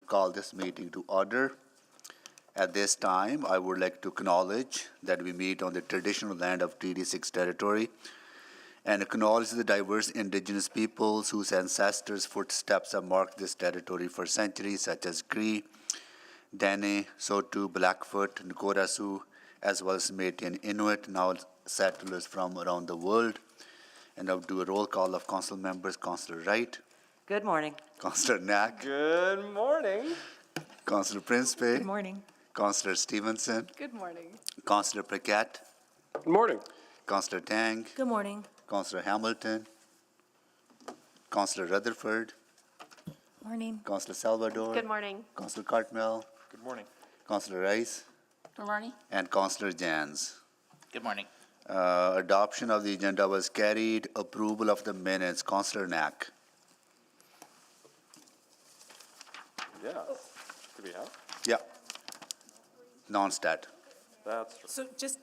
call this meeting to order. At this time, I would like to acknowledge that we meet on the traditional land of Treaty 6 territory and acknowledge the diverse indigenous peoples whose ancestors' footsteps have marked this territory for centuries, such as Cree, Dene, Sotu, Blackfoot, Nakota Sioux, as well as Métis and Inuit, now settlers from around the world. And I'll do a roll call of council members. Councillor Wright. Good morning. Councillor Knack. Good morning. Councillor Principe. Good morning. Councillor Stevenson. Good morning. Councillor Paquette. Good morning. Councillor Tang. Good morning. Councillor Hamilton. Councillor Rutherford. Morning. Councillor Salvador. Good morning. Councillor Cartmel. Good morning. Councillor Rice. Good morning. And Councillor Jans. Good morning. Adoption of the agenda was carried. Approval of the minutes. Councillor Knack. Yes. Do we have? Yeah. Non-stat. That's true. So just,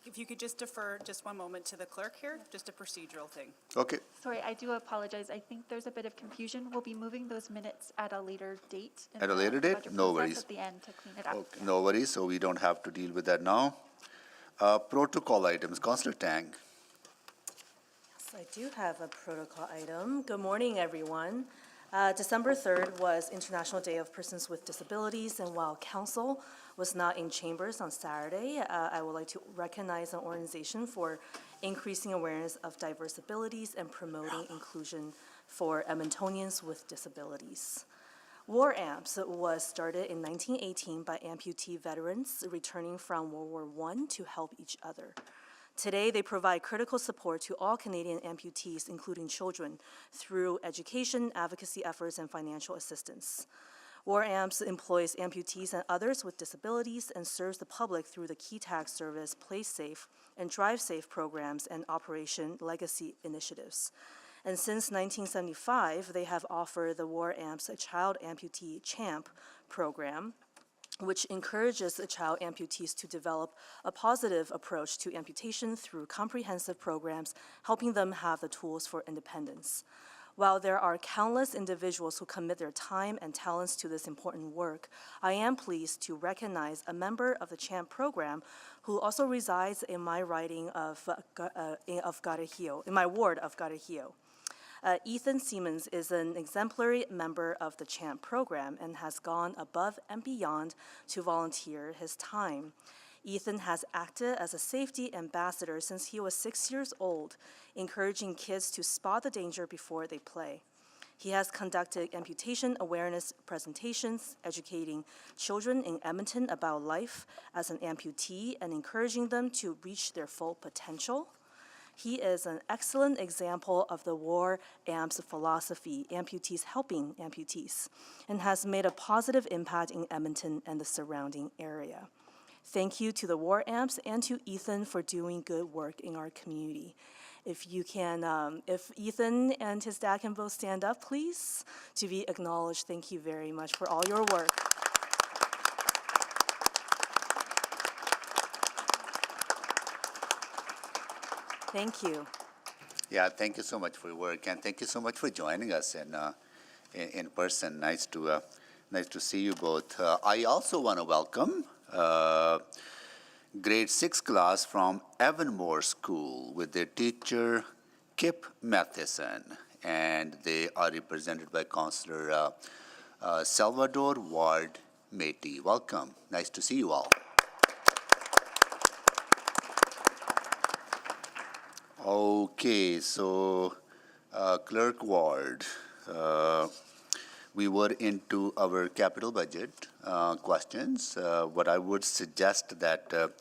if you could just defer just one moment to the clerk here, just a procedural thing. Okay. Sorry, I do apologize. I think there's a bit of confusion. We'll be moving those minutes at a later date. in At a the later date? budget No process worries. At the end to clean it up. Okay. No worries, so we don't have to deal with that now. Protocol items. Councillor Tang. Yes, I do have a protocol item. Good morning, everyone. December 3rd was International Day of Persons with Disabilities, and while council was not in chambers on Saturday, I would like to recognize an organization for increasing awareness of diverse abilities and promoting inclusion for Edmontonians with disabilities. War Amps was started in 1918 by amputee veterans returning from World War I to help each other. Today, they provide critical support to all Canadian amputees, including children, through education, advocacy efforts, and financial assistance. War Amps employs amputees and others with disabilities and serves the public through the key tag service, Play Safe, and Drive Safe programs and Operation Legacy initiatives. And since 1975, they have offered the War Amps a Child Amputee Champ program, which encourages the child amputees to develop a positive approach to amputation through comprehensive programs, helping them have the tools for independence. While there are countless individuals who commit their time and talents to this important work, I am pleased to recognize a member of the CHAMP program who also resides in my riding of Gatineau, in my ward of Gatineau. Ethan Siemens is an exemplary member of the CHAMP program and has gone above and beyond to volunteer his time. Ethan has acted as a safety ambassador since he was 6 years old, encouraging kids to spot the danger before they play. He has conducted amputation awareness presentations, educating children in Edmonton about life as an amputee and encouraging them to reach their full potential. He is an excellent example of the War Amps philosophy, amputees helping amputees, and has made a positive impact in Edmonton and the surrounding area. Thank you to the War Amps and to Ethan for doing good work in our community. If you can, if Ethan and his dad can both stand up, please, to be acknowledged. Thank you very much for all your work. Thank you. Yeah, thank you so much for your work, and thank you so much for joining us in person. Nice to see you both. I also want to welcome grade 6 class from Evanmore School with their teacher Kip Matheson, and they are represented by Councillor Salvador Ward Métis. Welcome. Nice to see you all. Okay, so Clerk Ward, we were into our capital budget questions. What I would suggest that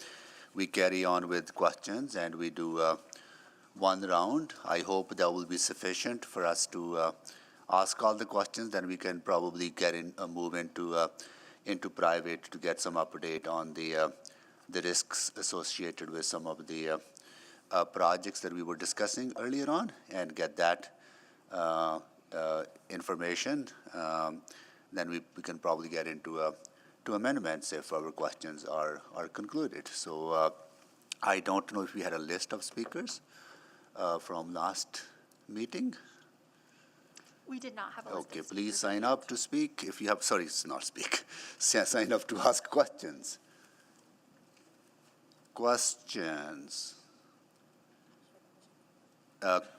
we carry on with questions and we do one round. I hope that will be sufficient for us to ask all the questions. Then we can probably get in, move into private to get some update on the risks associated with some of the projects that we were discussing earlier on, and get that information. Then we can probably get into to amendments if our questions are concluded. So I don't know if we had a list of speakers from last meeting. We did not have a list Okay, of please speakers. sign up to speak if you have, sorry, it's not speak. Sign up to ask questions. Questions.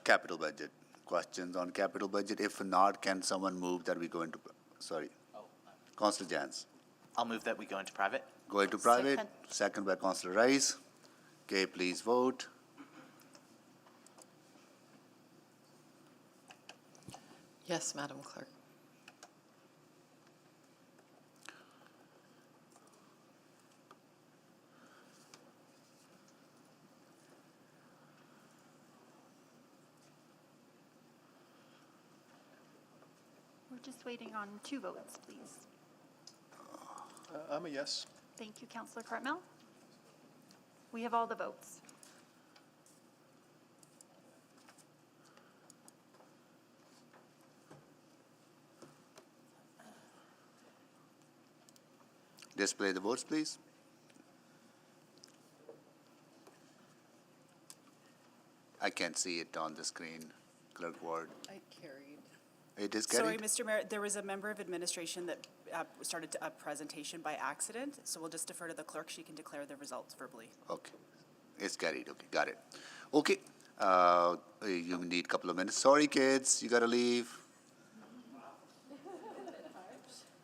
Capital budget. Questions on capital budget. If not, can someone move that we go into, sorry. Councillor Jans. I'll move that we go into private. Go into private. Second. Second by Councillor Rice. Okay, please vote. Yes, Madam Clerk. We're just waiting on 2 votes, please. I'm a yes. Thank you, Councillor Cartmel. We have all the votes. Display the votes, please. I can't see it on the screen, Clerk Ward. I carried. It is Sorry, carried? Mr. Mayor, there was a member of administration that started a presentation by accident, so we'll just defer to the clerk. She can declare the results verbally. Okay. It's carried. Okay, got it. Okay. You need a couple of minutes. Sorry, kids, you gotta leave.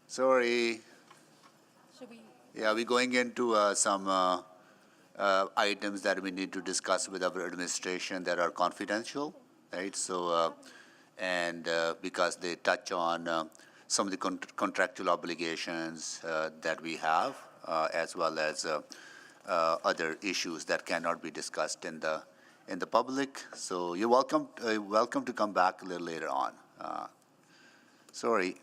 Sorry. Should we? Yeah, we're going into some items that we need to discuss with our administration that are confidential, right? So, because they touch on some of the contractual obligations that we have, as well as other issues that cannot be discussed in the public. So you're welcome to come back a little later on. Sorry.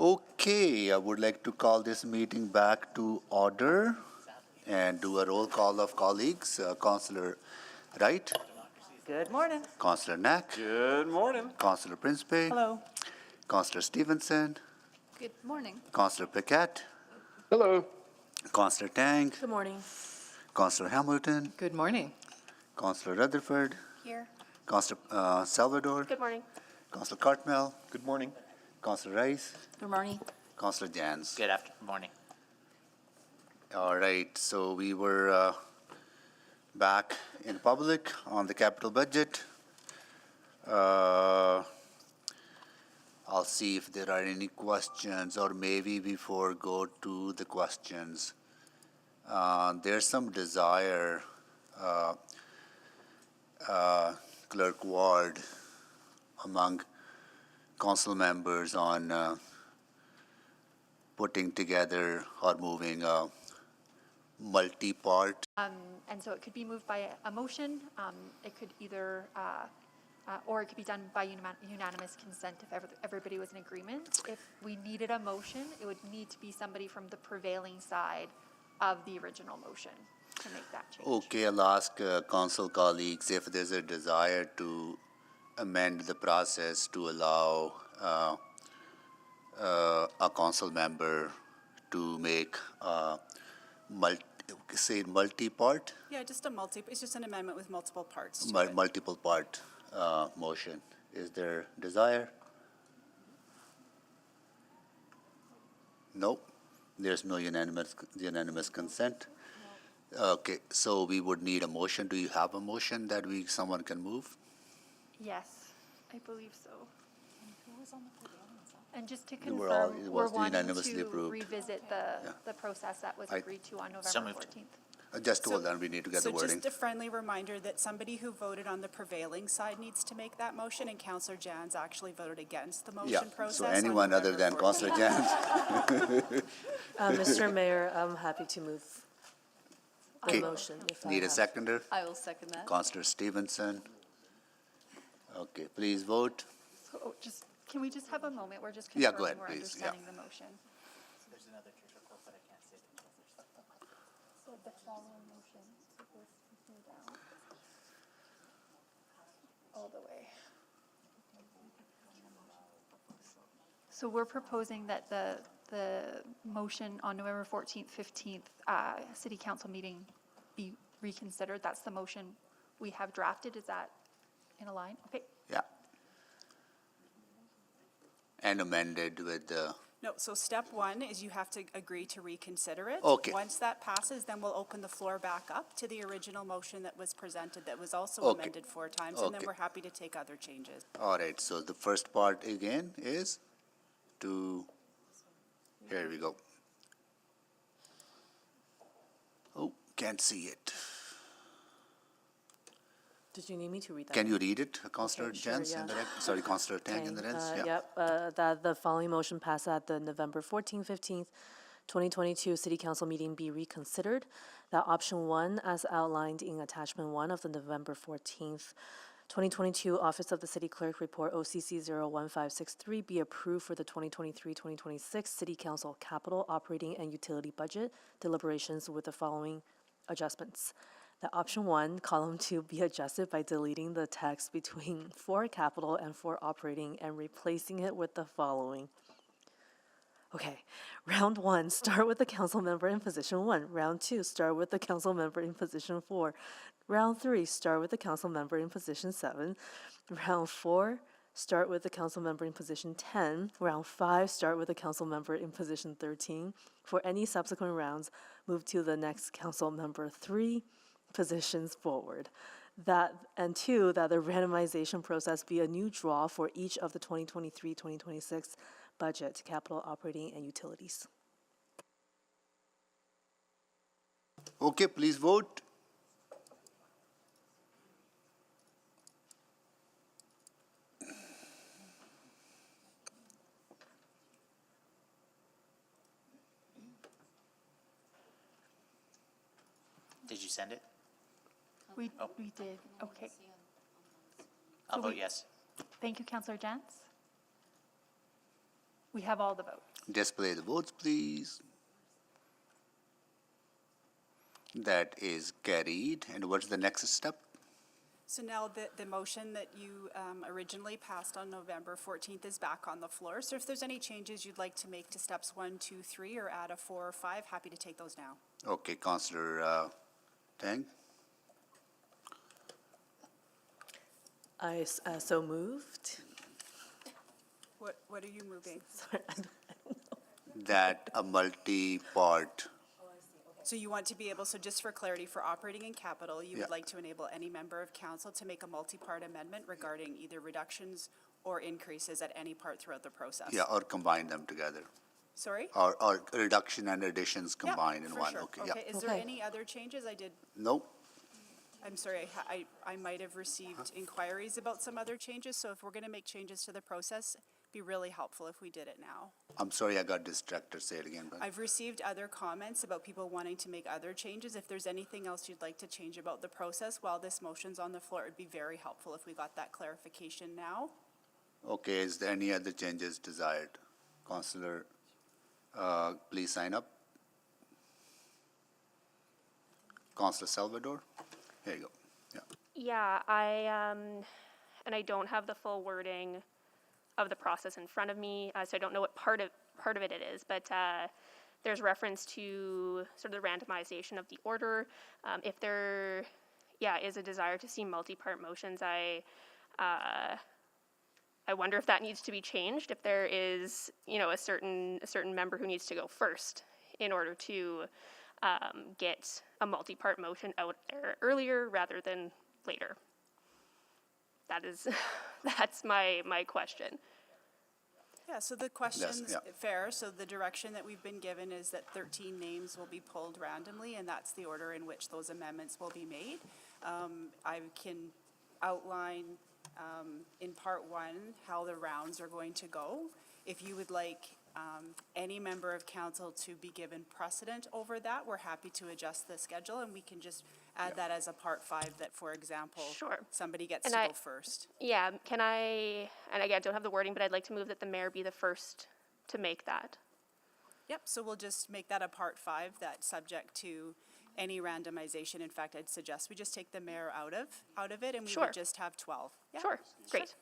Okay, I would like to call this meeting back to order and do a roll call of colleagues. Councillor Wright, Good morning. Councillor Knack, Good morning. Councillor Principe, Hello. Councillor Stevenson, Good morning. Councillor Paquette, Hello. Councillor Tang, Good morning. Councillor Hamilton, Good morning. Councillor Rutherford, Here. Councillor Salvador, Good morning. Councillor Cartmel, Good morning. Councillor Rice, Good morning. Councillor Jans. Good morning. All right, so we were back in public on the capital budget. I'll see if there are any questions, or maybe before go to the questions, there's some desire, Clerk Ward, among council members on putting together or moving a multi-part. And so it could be moved by a motion. It could either, or it could be done by unanimous consent if everybody was in agreement. If we needed a motion, it would need to be somebody from the prevailing side of the original motion to make that change. Okay, I'll ask council colleagues if there's a desire to amend the process to allow a council member to make multi-part, Yeah, just it's just an amendment with multiple parts to it. multiple part motion. Is there desire? Nope, there's no unanimous consent. Okay, so we would need a motion. Do you have a motion that someone can move? Yes, I believe so. And just to They were all- confirm, it we're was wanting unanimously to approved. revisit the process that was I- agreed to on So November moved. 14th. Just So- hold on, we need to get the So wording. just a friendly reminder that somebody who voted on the prevailing side needs to make that motion, and Counselor Jans actually voted against the Yeah, motion process. so on anyone other November than 14th. Councillor Jans. Mr. Mayor, I'm happy to move the Okay. motion if I Need a have. seconder? I will second that. Councillor Stevenson. Okay, please vote. So can we just have a moment? We're just Yeah, go confirming ahead, we're please, yeah. understanding the motion. There's another Tricia quote, but I can't say it. So the following motion, so this continue down all the way. So we're proposing that the motion on November 14th, 15th, city council meeting be reconsidered. That's the motion we have drafted. Is that in a line? Okay. Yeah. And amended with the, No, so step one is you have to agree to reconsider it. Okay. Once that passes, then we'll open the floor back up to the original motion that was presented, that was also Okay. amended 4 times, and then Okay. we're happy to take other changes. all right, so the first part again is to, here we go. Oh, can't see it. Did you need me to read that? Can you read it, Councillor Okay, sure, Jans? yeah. Sorry, Councillor Tang in the Okay, reds? Yeah. Yep, that the following motion pass at the November 14th, 15th, 2022 City Council meeting be reconsidered. That option 1, as outlined in attachment 1 of the November 14th, 2022 Office of the City Clerk Report OCC 01563 be approved for the 2023-2026 City Council Capital Operating and Utility Budget deliberations with the following adjustments. That option 1, column 2, be adjusted by deleting the text between for capital and for operating and replacing it with the following. Okay, round 1, start with the council member in position 1. Round 2, start with the council member in position 4. Round 3, start with the council member in position 7. Round 4, start with the council member in position 10. Round 5, start with the council member in position 13. For any subsequent rounds, move to the next council member 3 positions forward. And 2, that the randomization process be a new draw for each of the 2023-2026 budget, capital operating and utilities. Okay, please vote. Did you send it? We did, okay. I'll So vote we- yes. Thank you, Councillor Jans. We have all the votes. Display the votes, please. That is carried. And what's the next step? So now the motion that you originally passed on November 14th is back on the floor. So if there's any changes you'd like to make to steps 1, 2, 3, or add a 4 or 5, happy to take those now. Okay, Councillor Tang. So moved. What are you moving? Sorry, That a multi-part, So you want to be able, so just for clarity, for operating in capital, you would Yeah. like to enable any member of council to make a multi-part amendment regarding either reductions or increases at any part throughout the process? yeah, or combine them together. Sorry? Or reduction and additions Yeah, combined in for one, sure. okay, yeah. Okay, is there Okay. any other changes? Nope, I'm sorry, I might have received inquiries about some other changes, so if we're gonna make changes to the process, it'd be really helpful if we did it now. I'm sorry, I got distracted, say it again, but I've received other comments about people wanting to make other changes. If there's anything else you'd like to change about the process while this motion's on the floor, it'd be very helpful if we got that clarification now. okay, is there any other changes desired? Councillor, please sign up. Councillor Salvador, here you go, yeah. Yeah, and I don't have the full wording of the process in front of me, so I don't know what part of it is, but there's reference to sort of the randomization of the order. If there, is a desire to see multi-part motions, I wonder if that needs to be changed, if there is, a certain member who needs to go first in order to get a multi-part motion out there earlier rather than later. That's my question. Yeah, so the question's yeah. fair. So the direction that we've been given is that 13 names will be pulled randomly, and that's the order in which those amendments will be made. I can outline in part 1 how the rounds are going to go. If you would like any member of council to be given precedent over that, we're happy to adjust the schedule, and we can just add that as a part 5 that, for example, Sure. somebody gets And to I- go first. Yeah, can I, and again, I don't have the wording, but I'd like to move that the mayor be the first to make that. Yep, so we'll just make that a part 5, that's subject to any randomization. In fact, I'd suggest we just take the mayor out of it, and we Sure. would just have 12. Yeah. Sure, great.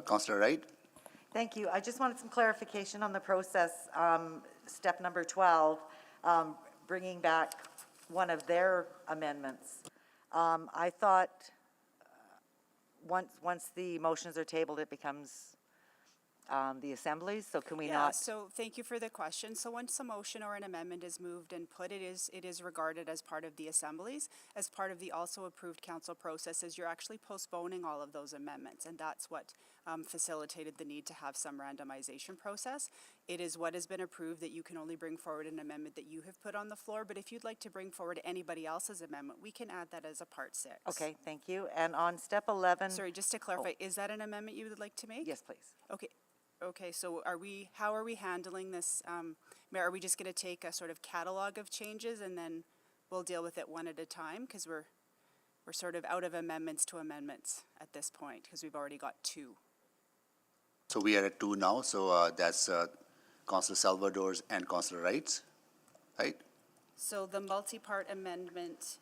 Councillor Wright? Thank you. I just wanted some clarification on the process, step number 12, bringing back one of their amendments. I thought once the motions are tabled, it becomes the assemblies, so can we Yeah, not? so thank you for the question. So once a motion or an amendment is moved and put, it is regarded as part of the assemblies. As part of the also approved council processes, you're actually postponing all of those amendments, and that's what facilitated the need to have some randomization process. It is what has been approved that you can only bring forward an amendment that you have put on the floor, but if you'd like to bring forward anybody else's amendment, we can add that as a part 6. Okay, thank you. And on step 11? Sorry, just to clarify, is that an amendment you would like to make? Yes, please. Okay, so how are we handling this? Mayor, are we just gonna take a sort of catalog of changes and then we'll deal with it one at a time? Because we're sort of out of amendments to amendments at this point, because we've already got 2. So we are at 2 now, so that's Councillor Salvador's and Councillor Wright's, right? So the multi-part amendment,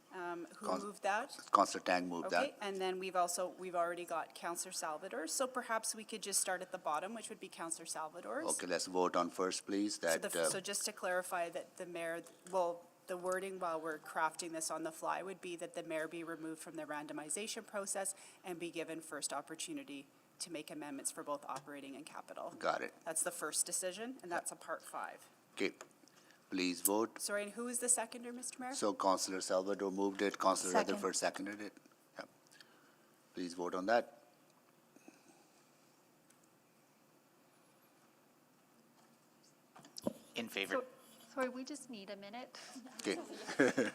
who Cons- moved that? Councillor Tang moved Okay, that. and then we've already got Councillor Salvador, so perhaps we could just start at the bottom, which would be Councillor Salvador's. Okay, let's vote on first, please, So that, so just to clarify that the mayor, the wording while we're crafting this on the fly would be that the mayor be removed from the randomization process and be given first opportunity to make amendments for both operating and capital. got it. That's the first decision, and that's a part 5. Okay, please vote. Sorry, and who is the seconder, Mr. Mayor? So Councillor Salvador moved it, Councillor Second. Rutherford seconded it. Yeah. Please vote on that. In favor. Sorry, we just need a minute. Okay.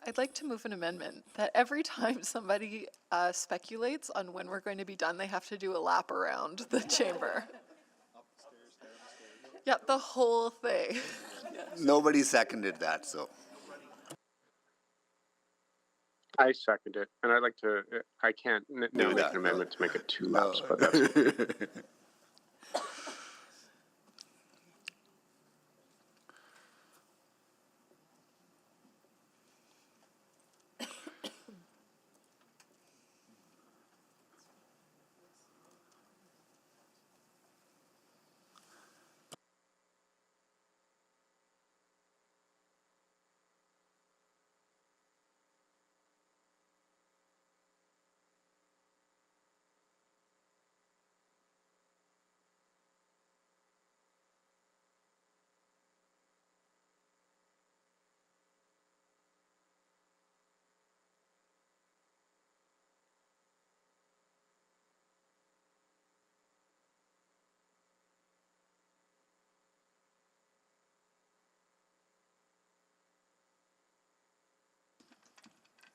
I'd like to move an amendment that every time somebody speculates on when we're going to be done, they have to do a lap around the chamber. Yeah, the whole thing. Nobody seconded that, so. I second it, and I'd like to, I can't now Do make that, an amendment to make it 2 no. laps, but that's fine.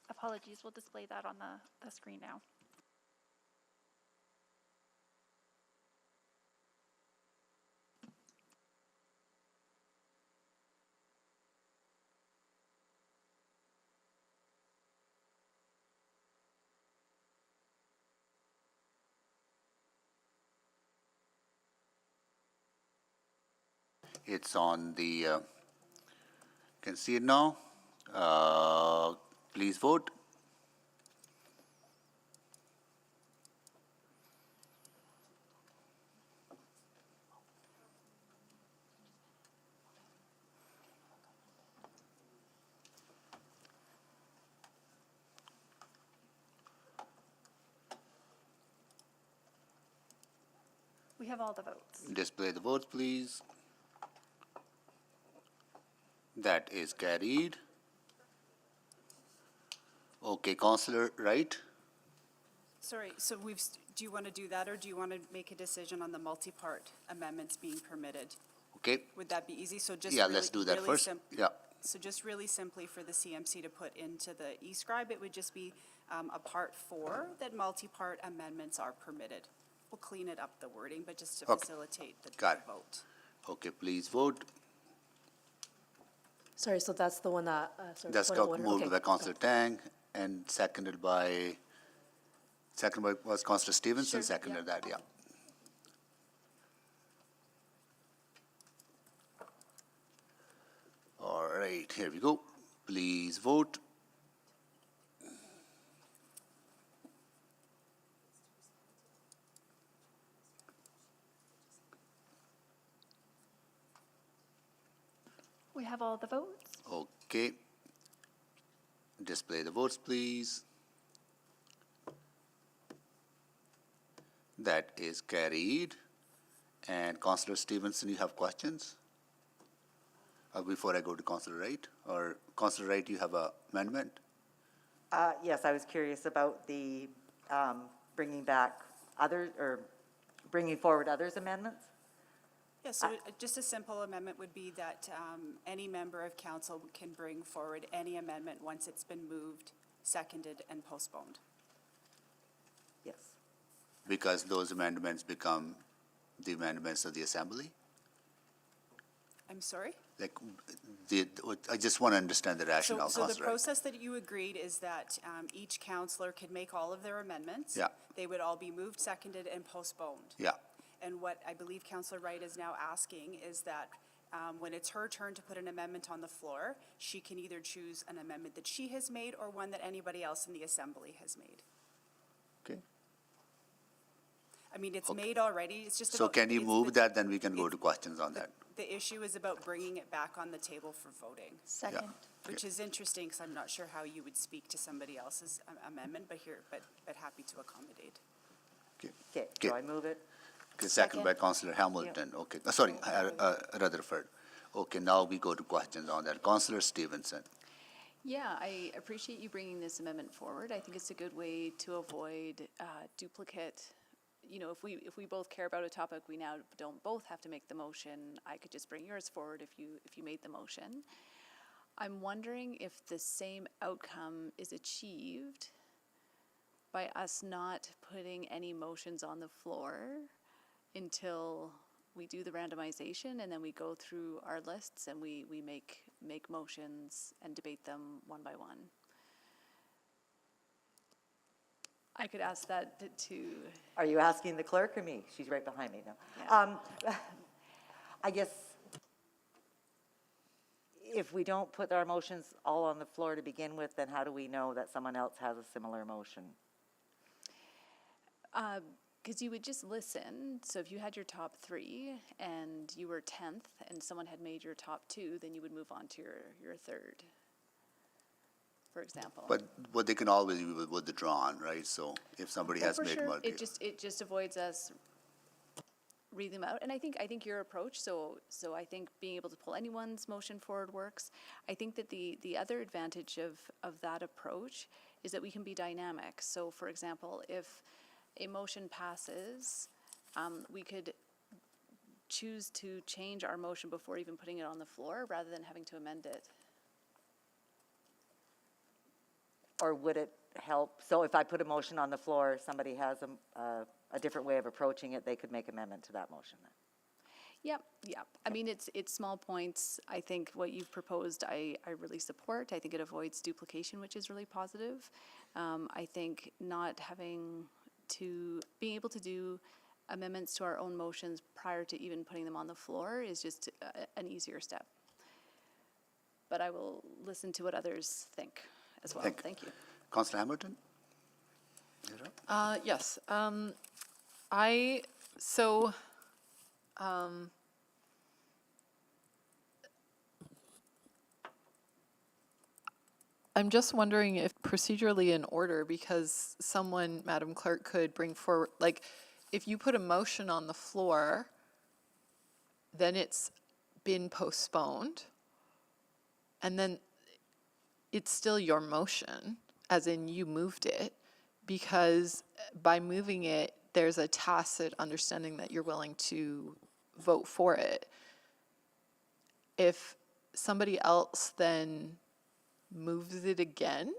Apologies, we'll display that on the screen now. It's on the, can see it now. Please vote. We have all the votes. Display the votes, please. That is carried. Okay, Councillor Wright? Sorry, so do you want to do that, or do you want to make a decision on the multi-part amendments being permitted? Okay, Would that be easy? So just yeah, really, let's do that really first. Yeah, So just really simply for the CMC to put into the e-scribe, it would just be a part 4 that multi-part amendments are permitted. We'll clean it up, the wording, but just to Okay. facilitate the Got it. vote. okay, please vote. Sorry, so that's the one that, sorry. That's point of order. moved Okay. by Councillor Tang and seconded by, was Councillor Stevenson, Sure, seconded that, yeah. All right, here we go. Please vote. We have all the votes. Okay. Display the votes, please. That is carried. And Councillor Stevenson, you have questions? Before I go to Councillor Wright, or Councillor Wright, you have a amendment? Yes, I was curious about the bringing back other, or bringing forward others amendments. Yeah, so just a simple amendment would be that any member of council can bring forward any amendment once it's been moved, seconded, and postponed. Yes. Because those amendments become the amendments of the Assembly? I'm sorry? Like, I just want to understand the rationale, So the Councillor Wright. process that you agreed is that each councillor could make all of their amendments. Yeah. They would all be moved, seconded, and postponed. Yeah, And what I believe Councillor Wright is now asking is that when it's her turn to put an amendment on the floor, she can either choose an amendment that she has made or one that anybody else in the Assembly has made. okay. I mean, it's Okay. made already, it's just So about. can you it's move the- that, then we can go to questions on that? The issue is about bringing it back on the table for voting, Second. which is interesting because I'm not sure how you would speak to somebody else's amendment, but happy to accommodate. Okay. Okay, Okay. so I move it. Okay, second by Councillor Hamilton, okay, sorry, Rutherford. Okay, now we go to questions on that. Councillor Stevenson. Yeah, I appreciate you bringing this amendment forward. I think it's a good way to avoid duplicate. You know, if we both care about a topic, we now don't both have to make the motion. I could just bring yours forward if you made the motion. I'm wondering if the same outcome is achieved by us not putting any motions on the floor until we do the randomization, and then we go through our lists and we make motions and debate them one by one. I could ask that to, Are you asking the clerk or me? She's right behind me now. Yeah. I guess if we don't put our motions all on the floor to begin with, then how do we know that someone else has a similar motion? because you would just listen. So if you had your top 3 and you were 10th and someone had made your top 2, then you would move on to your third, for example. But what they can always be withdrawn, right? So if somebody Oh, has for made sure. multi. It just avoids us reading them out. And I think your approach, so I think being able to pull anyone's motion forward works. I think that the other advantage of that approach is that we can be dynamic. So for example, if a motion passes, we could choose to change our motion before even putting it on the floor rather than having to amend it. Or would it help, so if I put a motion on the floor, somebody has a different way of approaching it, they could make amendment to that motion then? Yep. I mean, it's small points. I think what you've proposed, I really support. I think it avoids duplication, which is really positive. I think not having to, being able to do amendments to our own motions prior to even putting them on the floor is just an easier step. But I will listen to what others think as well. Thank you. Councillor Hamilton? You're up. Yes. I'm just wondering if procedurally in order, because someone, Madam Clerk, could bring forward, like, if you put a motion on the floor, then it's been postponed, and then it's still your motion, as in you moved it, because by moving it, there's a tacit understanding that you're willing to vote for it. If somebody else then moves it again,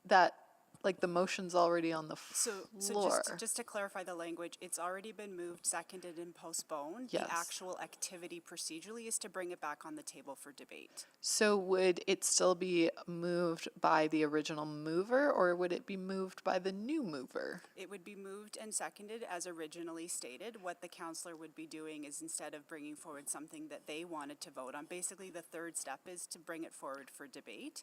that, like, the motion's already on the floor. So just to clarify the language, it's already been moved, seconded, and postponed. Yes. The actual activity procedurally is to bring it back on the table for debate. So would it still be moved by the original mover, or would it be moved by the new mover? It would be moved and seconded as originally stated. What the counselor would be doing is, instead of bringing forward something that they wanted to vote on, basically the third step is to bring it forward for debate.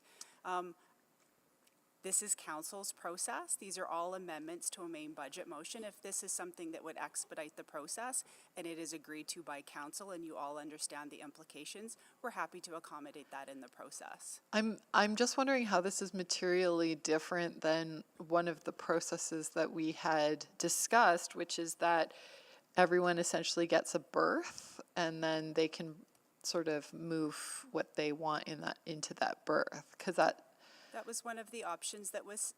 This is council's process. These are all amendments to a main budget motion. If this is something that would expedite the process and it is agreed to by council and you all understand the implications, we're happy to accommodate that in the process. I'm just wondering how this is materially different than one of the processes that we had discussed, which is that everyone essentially gets a berth and then they can sort of move what they want into that berth, because That was one of the options that was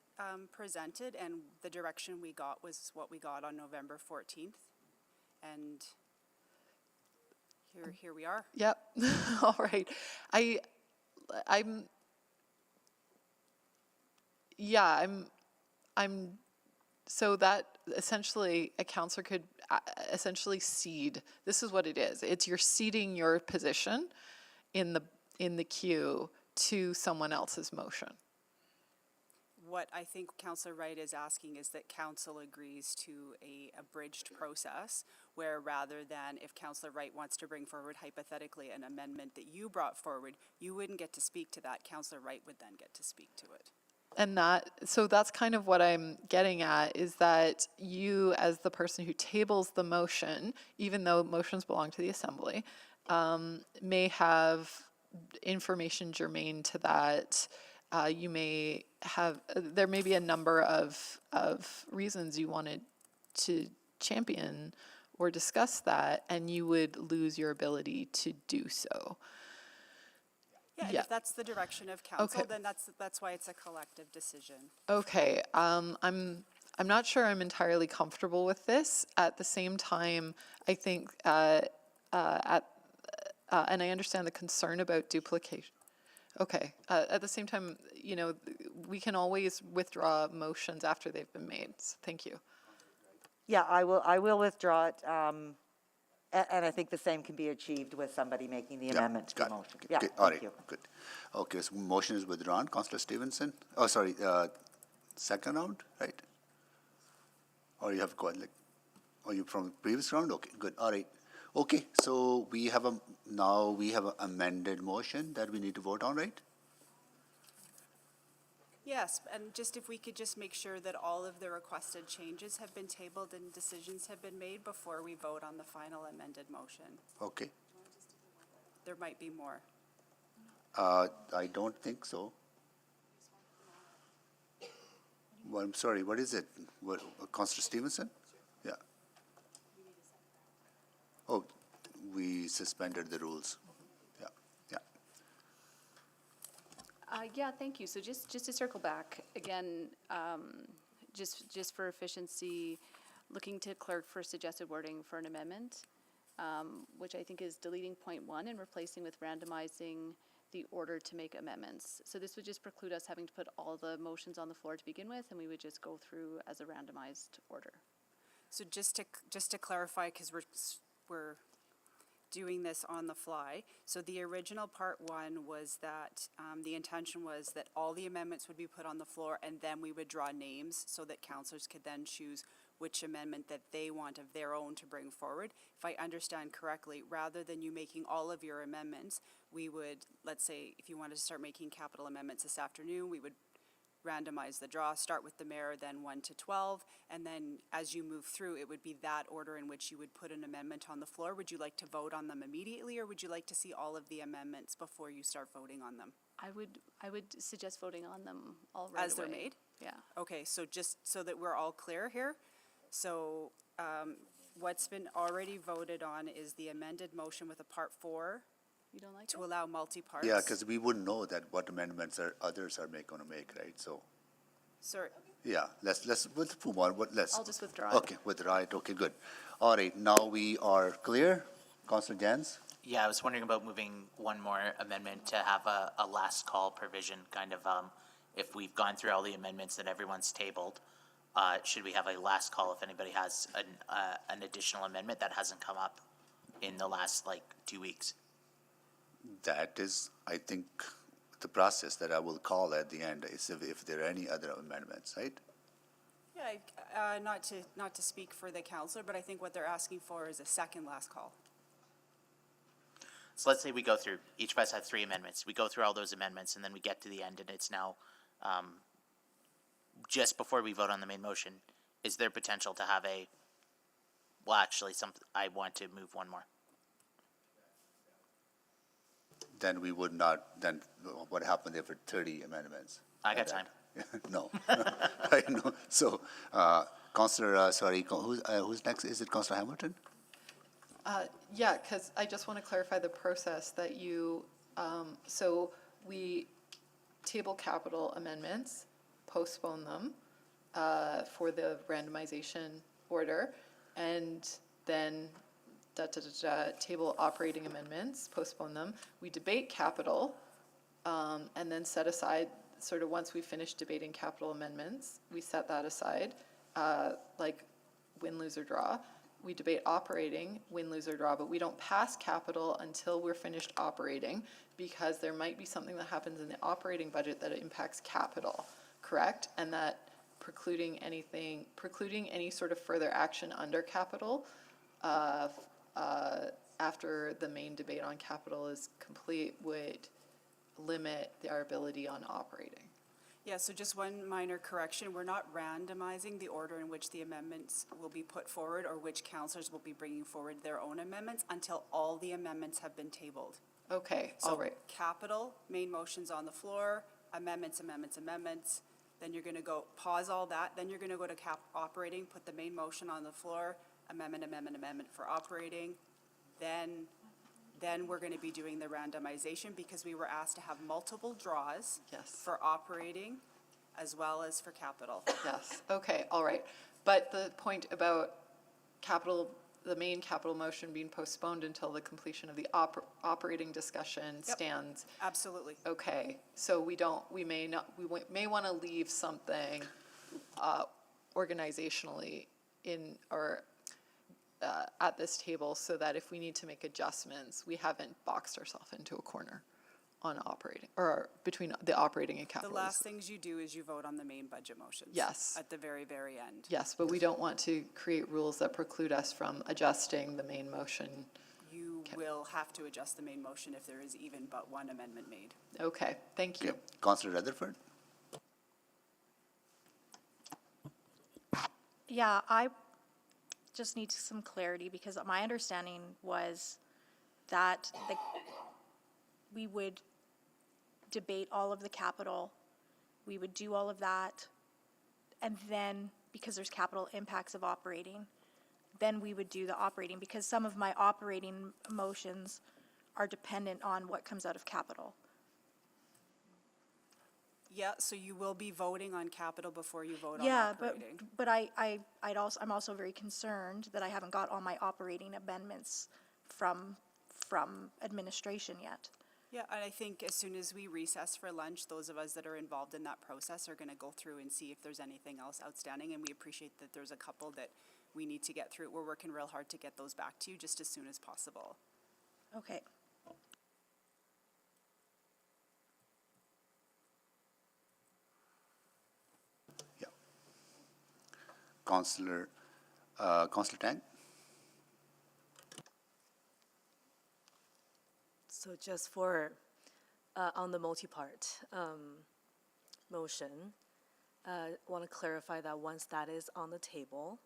presented, and the direction we got was what we got on November 14th. And here we are. Yep. All right. I'm so that essentially a counselor could essentially cede. This is what it is. It's you're ceding your position in the queue to someone else's motion. What I think Councillor Wright is asking is that council agrees to a abridged process, where rather than if Councillor Wright wants to bring forward hypothetically an amendment that you brought forward, you wouldn't get to speak to that. Councillor Wright would then get to speak to it. And so that's kind of what I'm getting at, is that you, as the person who tables the motion, even though motions belong to the Assembly, may have information germane to that. You may have, there may be a number of reasons you wanted to champion or discuss that, and you would lose your ability to do so. Yeah, and Yeah. if that's the direction of council, Okay. then that's why it's a collective decision. Okay, I'm not sure I'm entirely comfortable with this. At the same time, I think and I understand the concern about duplication. Okay. At the same time, you know, we can always withdraw motions after they've been made. So thank you. Yeah, I will withdraw it, and I think the same can be achieved with somebody making the Yeah, amendment to the got it. motion. Yeah, Okay, all thank right, you. good. Okay, so motion is withdrawn. Councillor Stevenson? Oh, sorry, second round, right? Or you have got like, are you from previous round? Okay, good, all right. Okay, so now we have an amended motion that we need to vote on, right? Yes, and just if we could just make sure that all of the requested changes have been tabled and decisions have been made before we vote on the final amended motion. Okay, There might be more. I don't think so. Well, I'm sorry, what is it? What, Councillor Stevenson? Yeah. Oh, we suspended the rules. Yeah, yeah. Yeah, thank you. So just to circle back, again, just for efficiency, looking to clerk for suggested wording for an amendment, which I think is deleting point 1 and replacing with randomizing the order to make amendments. So this would just preclude us having to put all the motions on the floor to begin with, and we would just go through as a randomized order. So just to clarify, because we're doing this on the fly. So the original part 1 was that the intention was that all the amendments would be put on the floor, and then we would draw names so that councillors could then choose which amendment that they want of their own to bring forward. If I understand correctly, rather than you making all of your amendments, we would, let's say, if you wanted to start making capital amendments this afternoon, we would randomize the draw, start with the mayor, then 1 to 12, and then as you move through, it would be that order in which you would put an amendment on the floor. Would you like to vote on them immediately, or would you like to see all of the amendments before you start voting on them? I would suggest voting on them all right away. As they're made? Yeah. Okay, so just so that we're all clear here, so what's been already voted on is the amended motion with a part 4 You don't like to it? allow multi-parts. Yeah, because we wouldn't know that what amendments others are gonna make, right? So, Sir, yeah, let's move on, let's. I'll just withdraw it. Okay, withdraw it, okay, good. All right, now we are clear. Councillor Jans? Yeah, I was wondering about moving one more amendment to have a last call provision, kind of, if we've gone through all the amendments that everyone's tabled, should we have a last call if anybody has an additional amendment that hasn't come up in the last, 2 weeks? That is, I think, the process that I will call at the end, is if there are any other amendments, right? yeah, not to speak for the councillor, but I think what they're asking for is a second last call. So let's say we go through, each of us had 3 amendments. We go through all those amendments, and then we get to the end, and it's now, just before we vote on the main motion, is there potential to have I want to move one more? Then we would not, then what happened if it 30 amendments? I got time. No, I know. So, Councillor, who's next? Is it Councillor Hamilton? Yeah, because I just want to clarify the process that you, so we table capital amendments, postpone them for the randomization order, and then table operating amendments, postpone them. We debate capital, and then set aside, sort of once we finish debating capital amendments, we set that aside, like win, lose, or draw. We debate operating, win, lose, or draw, but we don't pass capital until we're finished operating, because there might be something that happens in the operating budget that impacts capital, correct? And that precluding any sort of further action under capital, after the main debate on capital is complete, would limit our ability on operating. Yeah, so just one minor correction. We're not randomizing the order in which the amendments will be put forward or which councillors will be bringing forward their own amendments until all the amendments have been tabled. Okay, all right. So capital, main motions on the floor, amendments, then you're going to go pause all that, then you're going to go to operating, put the main motion on the floor, amendment for operating, then we're going to be doing the randomization because we were asked to have multiple draws Yes. for operating as well as for capital. Yes, okay, all right. But the point about capital the main capital motion being postponed until the completion of the operating discussion stands. Absolutely. Okay, so we may want to leave something organizationally in, or at this table, so that if we need to make adjustments, we haven't boxed ourselves into a corner on operating, or between the operating and The capital. last things you do is you vote on the main budget motions. Yes. At the very, very end. Yes, but we don't want to create rules that preclude us from adjusting the main motion. You Okay. will have to adjust the main motion if there is even but one amendment made. Okay, thank you. Okay, Councillor Rutherford? Yeah, I just need some clarity because my understanding was that we would debate all of the capital, we would do all of that, and then, because there's capital impacts of operating, then we would do the operating, because some of my operating motions are dependent on what comes out of capital. Yeah, so you will be voting on capital before you vote on Yeah, operating. but I'm also very concerned that I haven't got all my operating amendments from administration yet. Yeah, and I think as soon as we recess for lunch, those of us that are involved in that process are gonna go through and see if there's anything else outstanding, and we appreciate that there's a couple that we need to get through. We're working real hard to get those back to you just as soon as possible. Okay. Yeah. Councillor Tang? So just for, on the multi-part motion, want to clarify that once that is on the table,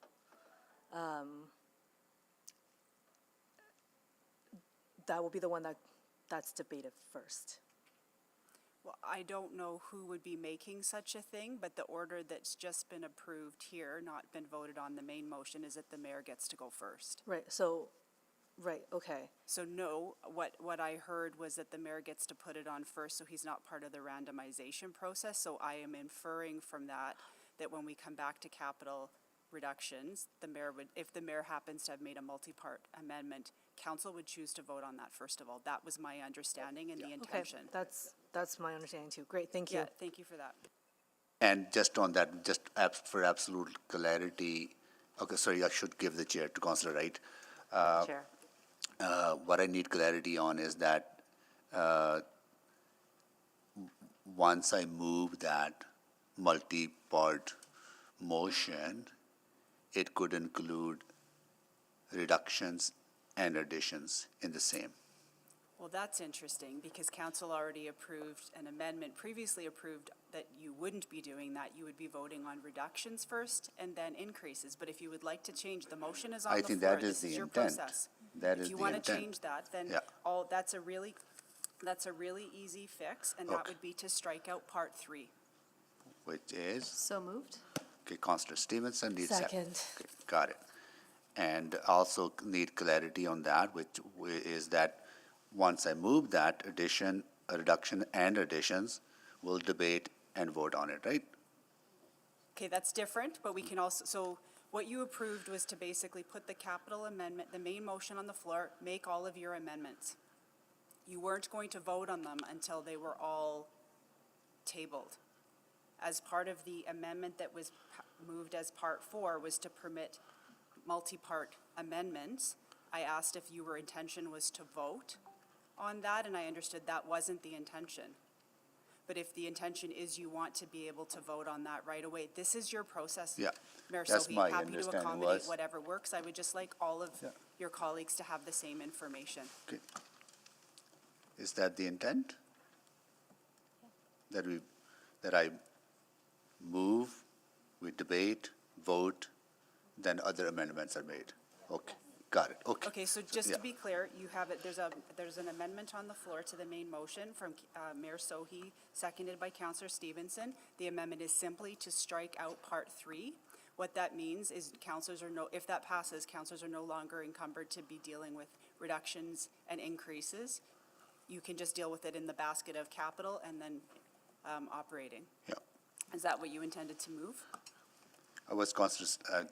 that will be the one that's debated first. Well, I don't know who would be making such a thing, but the order that's just been approved here, not been voted on the main motion, is that the mayor gets to go first. Right, so, right, okay. So no, what I heard was that the mayor gets to put it on first, so he's not part of the randomization process. So I am inferring from that when we come back to capital reductions, the mayor would, if the mayor happens to have made a multi-part amendment, council would choose to vote on that first of all. That was my understanding and the Okay, intention. that's my understanding too. Great, thank you. Yeah, thank you for that. And just on that, just for absolute clarity, okay, sorry, I should give the chair to Councillor Wright. Chair. What I need clarity on is that once I move that multi-part motion, it could include reductions and additions in the same. Well, that's interesting because council already approved an amendment, previously approved that you wouldn't be doing that. You would be voting on reductions first and then increases. But if you would like to change, the motion is on I the think floor. that is This the your intent. process. That is If you the want to intent. change that, then Yeah. that's a really easy fix, and that Okay. would be to strike out part 3. Which is, So moved? okay, Councillor Stevenson needs second. Second. Okay, got it. And also need clarity on that, which is that once I move that addition, a reduction and additions, we'll debate and vote on it, right? Okay, that's different, but we can also, so what you approved was to basically put the capital amendment, the main motion on the floor, make all of your amendments. You weren't going to vote on them until they were all tabled. As part of the amendment that was moved as part 4 was to permit multi-part amendments. I asked if your intention was to vote on that, and I understood that wasn't the intention. But if the intention is you want to be able to vote on that right away, this is your process. Yeah, Mayor that's Sohi, my happy to understanding accommodate was. whatever works. I would just like all of Yeah. your colleagues to have the same information. Okay. Is that the intent? That I move, we debate, vote, then other amendments are made? Okay, got it, okay. Okay, so just yeah. to be clear, you have it, there's an amendment on the floor to the main motion from Mayor Sohi, seconded by Councillor Stevenson. The amendment is simply to strike out part 3. What that means is councillors are if that passes, councillors are no longer encumbered to be dealing with reductions and increases. You can just deal with it in the basket of capital and then operating. Yeah. Is that what you intended to move? I was Councillor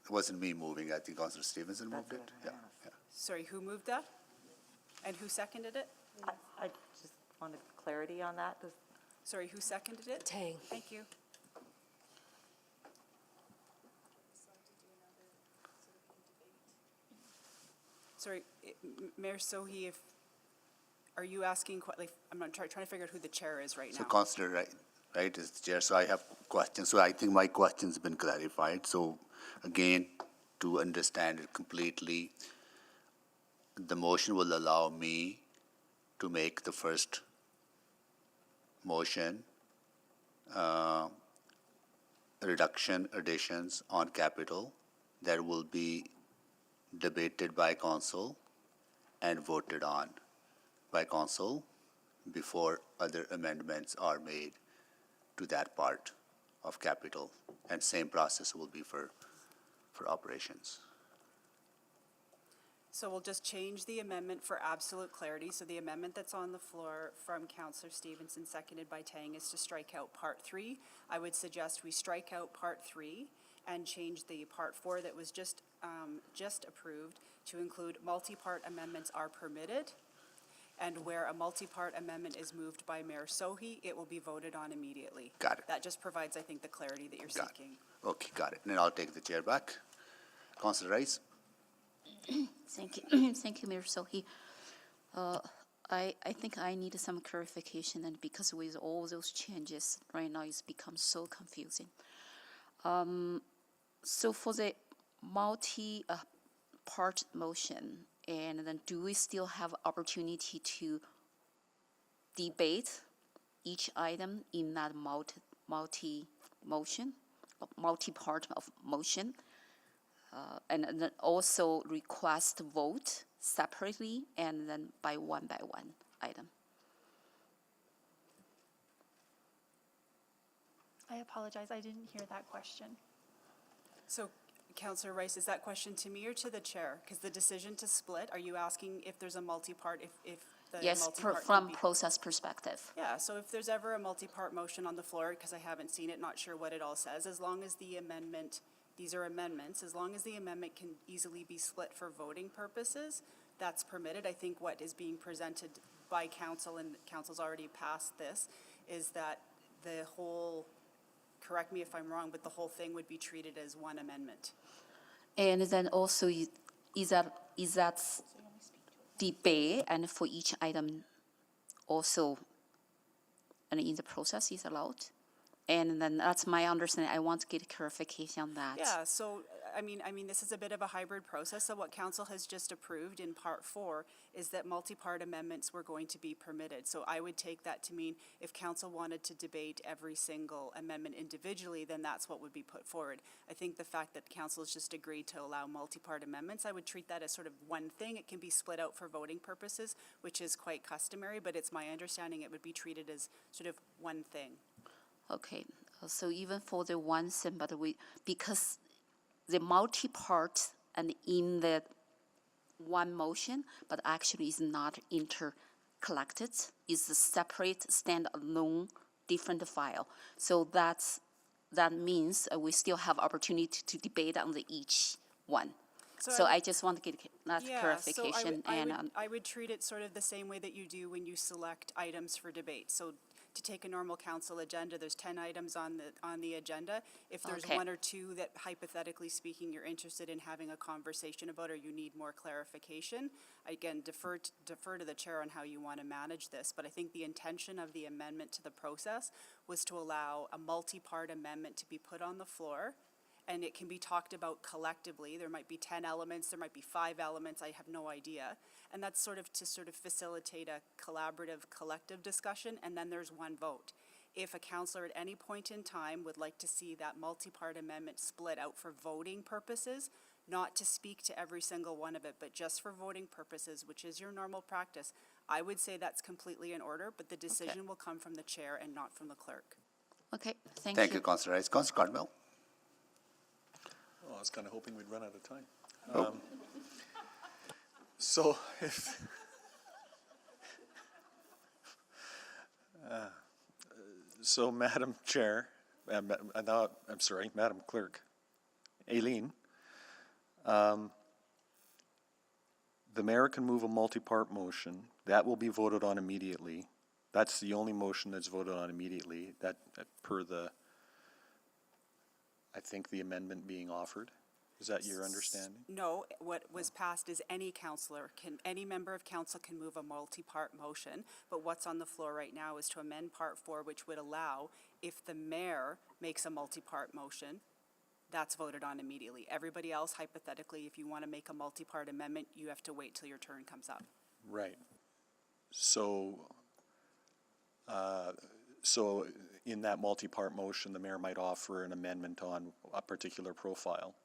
It wasn't me moving, I think Councillor Stevenson moved it. Yeah, yeah. Sorry, who moved that? And who seconded it? I just wanted clarity on that. Sorry, who seconded it? Tang. Thank you. Sorry, Mayor Sohi, are you asking, like, I'm not trying to figure out who the chair is right So now. Councillor Wright is the chair, so I have questions. So I think my question's been clarified. So again, to understand it completely, the motion will allow me to make the first motion, reduction additions on capital that will be debated by council and voted on by council before other amendments are made to that part of capital. And same process will be for operations. So we'll just change the amendment for absolute clarity. So the amendment that's on the floor from Councillor Stevenson, seconded by Tang, is to strike out Part 3. I would suggest we strike out Part 3 and change the Part 4 that was just approved to include multi-part amendments are permitted. And where a multi-part amendment is moved by Mayor Sohi, it will be voted on immediately. Got it. That just provides, I think, the clarity that you're Got it. seeking. Okay, got it. Then I'll take the chair back. Councillor Rice? Thank you, thank you, Mayor Sohi. I think I need some clarification, and because with all those changes, right now it's become so confusing. So for the multi-part motion, and then do we still have opportunity to debate each item in that multi-part of motion? And then also request vote separately and then by one item. I apologize, I didn't hear that question. So, Councillor Rice, is that question to me or to the chair? Because the decision to split, are you asking if there's a multi-part, if the Yes, multi-part could from be- process perspective. Yeah, so if there's ever a multi-part motion on the floor, because I haven't seen it, not sure what it all says, as long as the amendment, these are amendments, as long as the amendment can easily be split for voting purposes, that's permitted. I think what is being presented by council, and council's already passed this, is that the whole, correct me if I'm wrong, but the whole thing would be treated as one amendment. And then also, is that debate and for each item also, and in the process is allowed? And then that's my understanding. I want to get clarification on that. Yeah, so, I mean, this is a bit of a hybrid process. So what council has just approved in Part 4 is that multi-part amendments were going to be permitted. So I would take that to mean if council wanted to debate every single amendment individually, then that's what would be put forward. I think the fact that council has just agreed to allow multi-part amendments, I would treat that as sort of one thing. It can be split out for voting purposes, which is quite customary, but it's my understanding it would be treated as sort of one thing. Okay, so even for the one thing, but because the multi-part and in the one motion, but actually is not intercollected, is a separate, standalone, different file. So that means we still have opportunity to debate on each one. So I just want to get that clarification. I would treat it sort of the same way that you do when you select items for debate. So to take a normal council agenda, there's 10 items on the agenda. If there's Okay. one or two that hypothetically speaking you're interested in having a conversation about or you need more clarification, again, defer to the chair on how you want to manage this. But I think the intention of the amendment to the process was to allow a multi-part amendment to be put on the floor, and it can be talked about collectively. There might be 10 elements, there might be 5 elements, I have no idea. And that's sort of to facilitate a collaborative, collective discussion, and then there's one vote. If a councillor at any point in time would like to see that multi-part amendment split out for voting purposes, not to speak to every single one of it, but just for voting purposes, which is your normal practice, I would say that's completely in order, but the decision will come from the chair and not from the clerk. Okay, thank Thank you. you, Councillor Rice. Councillor Cardwell? Well, I was kind of hoping we'd run out of time. Oh. So if, so Madam Chair, Madam Clerk, Aileen, The mayor can move a multi-part motion. That will be voted on immediately. That's the only motion that's voted on immediately, that per the, I think, the amendment being offered. Is that your understanding? No, what was passed is any any member of council can move a multi-part motion, but what's on the floor right now is to amend Part 4, which would allow, if the mayor makes a multi-part motion, that's voted on immediately. Everybody else, hypothetically, if you want to make a multi-part amendment, you have to wait till your turn comes up. Right. So, so in that multi-part motion, the mayor might offer an amendment on a particular profile.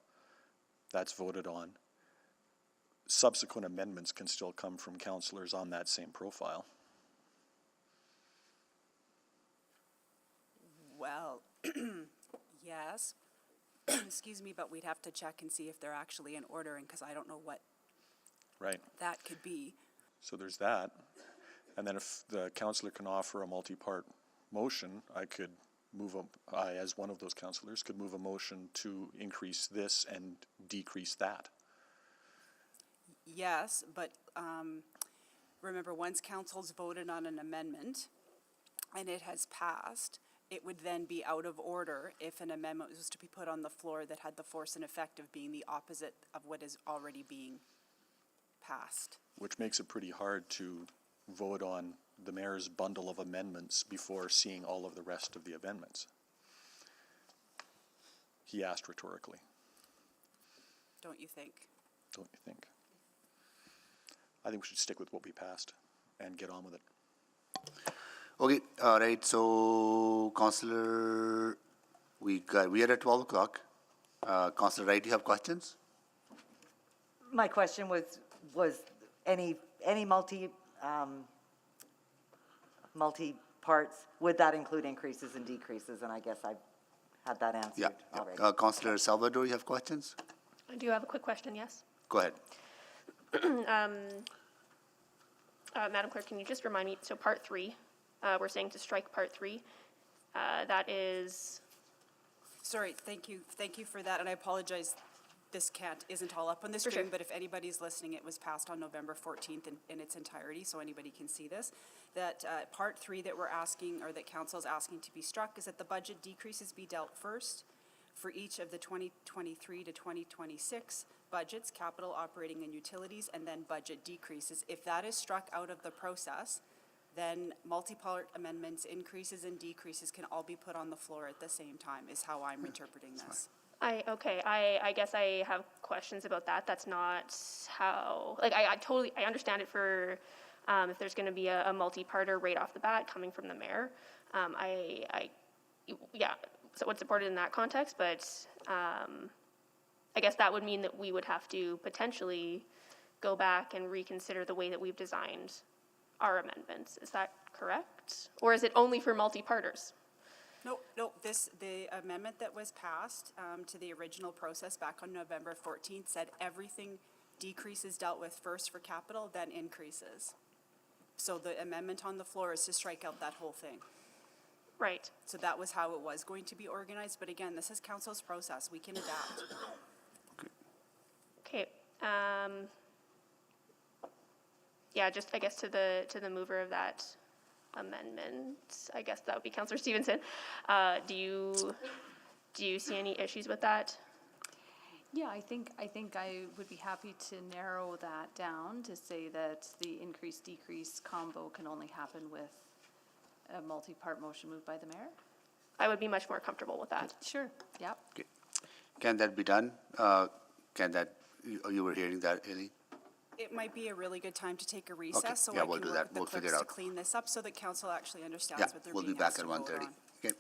That's voted on. Subsequent amendments can still come from councillors on that same profile. Well, yes, excuse me, but we'd have to check and see if they're actually in order, and because I don't know what Right. that could be. So there's that. And then if the councillor can offer a multi-part motion, I could I, as one of those councillors, could move a motion to increase this and decrease that. Yes, but remember, once council's voted on an amendment and it has passed, it would then be out of order if an amendment was to be put on the floor that had the force and effect of being the opposite of what is already being passed. Which makes it pretty hard to vote on the mayor's bundle of amendments before seeing all of the rest of the amendments. He asked rhetorically, Don't you think? don't you think? I think we should stick with what we passed and get on with it. Okay, all right, so Councillor, we are at 12 o'clock. Councillor Wright, you have questions? My question was any multi-parts, would that include increases and decreases? And I guess I had that answered Yeah. already. Councillor Salvador, you have questions? I do have a quick question, yes? Go ahead. Madam Clerk, can you just remind me, so Part 3, we're saying to strike Part 3. That is, Sorry, thank you for that, and I apologize, this isn't all up on the For screen, sure. but if anybody's listening, it was passed on November 14th in its entirety, so anybody can see this. That Part 3 that we're asking, or that council's asking to be struck, is that the budget decreases be dealt first for each of the 2023 to 2026 budgets, capital, operating, and utilities, and then budget decreases. If that is struck out of the process, then multi-part amendments, increases and decreases can all be put on the floor at the same time, is how I'm interpreting this. I guess I have questions about that. That's not how, like, I understand it for, if there's gonna be a multi-parter right off the bat coming from the mayor. Yeah, so what's supported in that context, but, I guess that would mean that we would have to potentially go back and reconsider the way that we've designed our amendments. Is that correct? Or is it only for multi-parters? No, the amendment that was passed to the original process back on November 14th said everything decreases dealt with first for capital, then increases. So the amendment on the floor is to strike out that whole thing. Right. So that was how it was going to be organized, but again, this is council's process, we can adapt. Okay, yeah, just, I guess, to the mover of that amendment, I guess that would be Councillor Stevenson. Do you see any issues with that? Yeah, I think I would be happy to narrow that down to say that the increase-decrease combo can only happen with a multi-part motion moved by the mayor? I would be much more comfortable with that. Sure, yep. Okay. Can that be done? You were hearing that, Ellie? It might be a really good time to take a recess, so yeah, I we'll can do work that. with the We'll figure clerks it to out. clean this up so that council actually Yeah, understands what they're we'll be being back asked at to vote 1:30. on. Okay.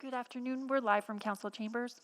Good afternoon. We're live from council chambers.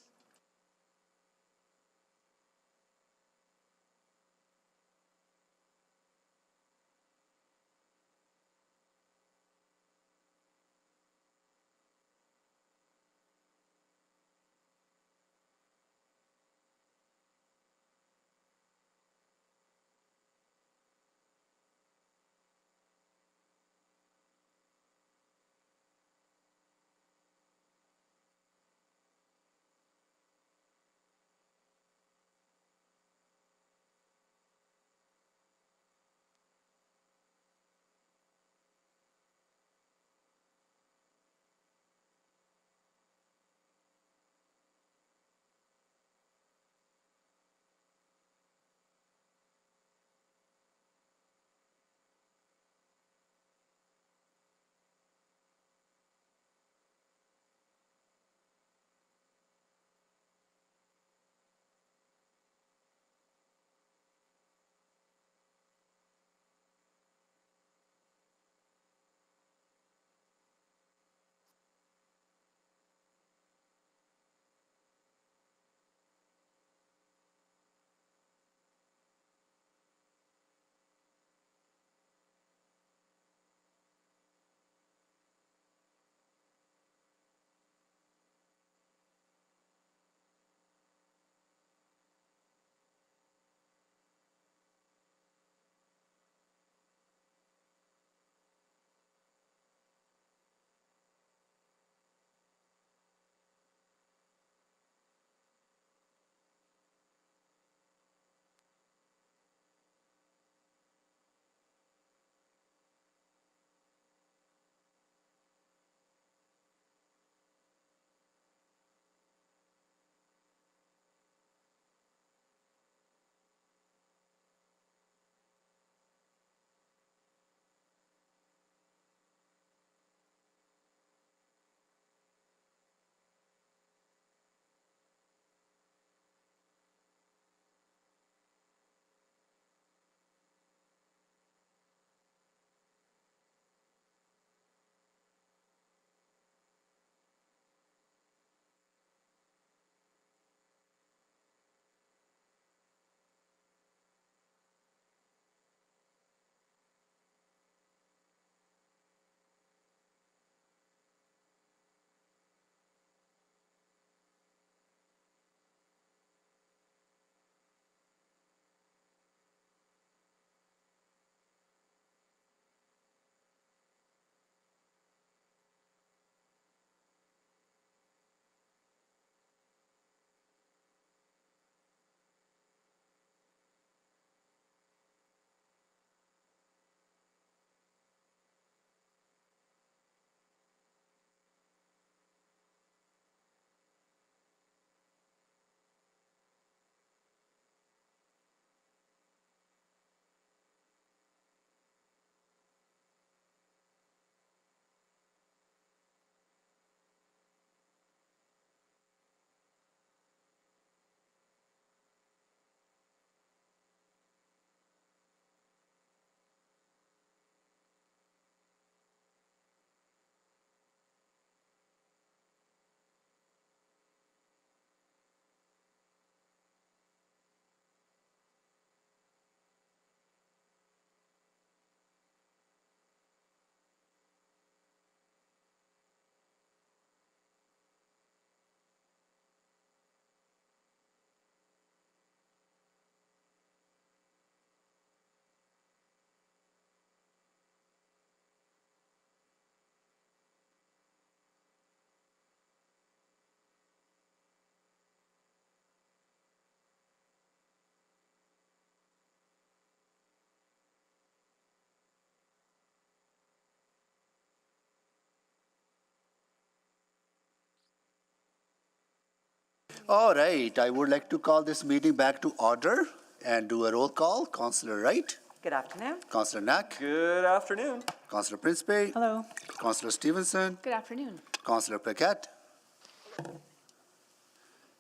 All right, I would like to call this meeting back to order and do a roll call. Councillor Wright, Good afternoon. Councillor Knack, Good afternoon. Councillor Principe, Hello. Councillor Stevenson, Good afternoon. Councillor Paquette,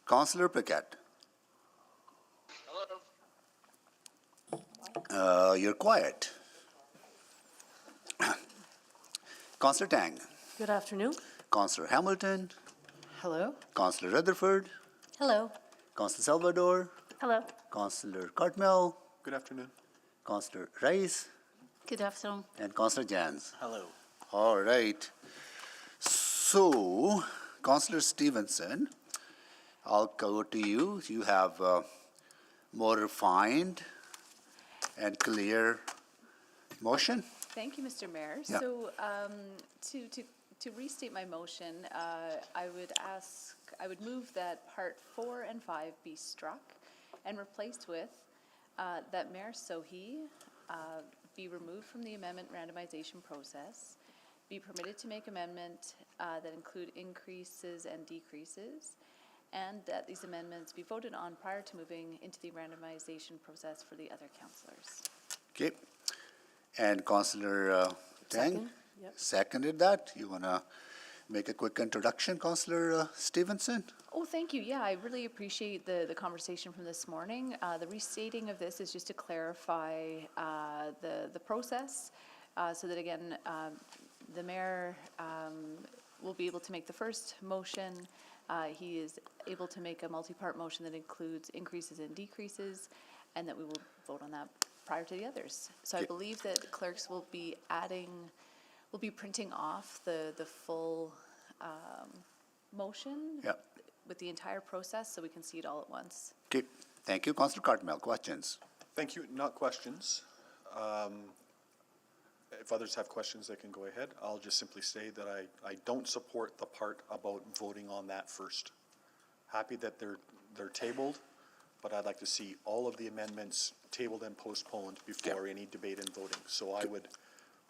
Councillor Paquette. You're quiet. Councillor Tang, Good afternoon. Councillor Hamilton, Hello? Councillor Rutherford, Hello. Councillor Salvador, Hello. Councillor Cartmel, Good afternoon. Councillor Rice, Good afternoon. and Councillor Jans. Hello. All right. So, Councillor Stevenson, I'll go to you. You have a more refined and clear motion. Thank you, Mr. Mayor. Yeah. So, to restate my motion, I would move that Part 4 and 5 be struck and replaced with that Mayor Sohi be removed from the amendment randomization process, be permitted to make amendment that include increases and decreases, and that these amendments be voted on prior to moving into the randomization process for the other councillors. Okay. And Councillor Tang? Second, yep. Seconded that. You want to make a quick introduction, Councillor Stevenson? Oh, thank you. Yeah, I really appreciate the conversation from this morning. The restating of this is just to clarify the process so that, again, the mayor will be able to make the first motion. He is able to make a multi-part motion that includes increases and decreases, and that we will vote on that prior to the others. So I Okay. believe that clerks will be printing off the full motion Yeah. with the entire process, so we can see it all at once. Okay. Thank you. Councillor Cartmel, questions? Thank you. Not questions. If others have questions, they can go ahead. I'll just simply say that I don't support the part about voting on that first. Happy that they're tabled, but I'd like to see all of the amendments tabled and postponed before any debate and voting. So I would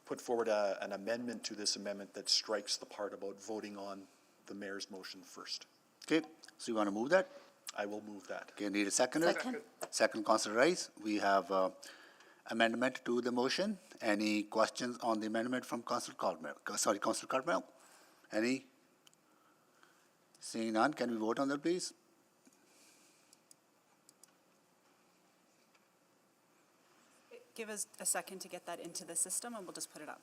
put forward an amendment to this amendment that strikes the part about voting on the mayor's motion first. Okay. So you want to move that? I will move that. Okay, need a seconder? Second. Second, Councillor Rice. We have amendment to the motion. Any questions on the amendment from Councillor Cartmel? Sorry, Councillor Cartmel? Any? Seeing none, can we vote on that, please? Give us a second to get that into the system, and we'll just put it up.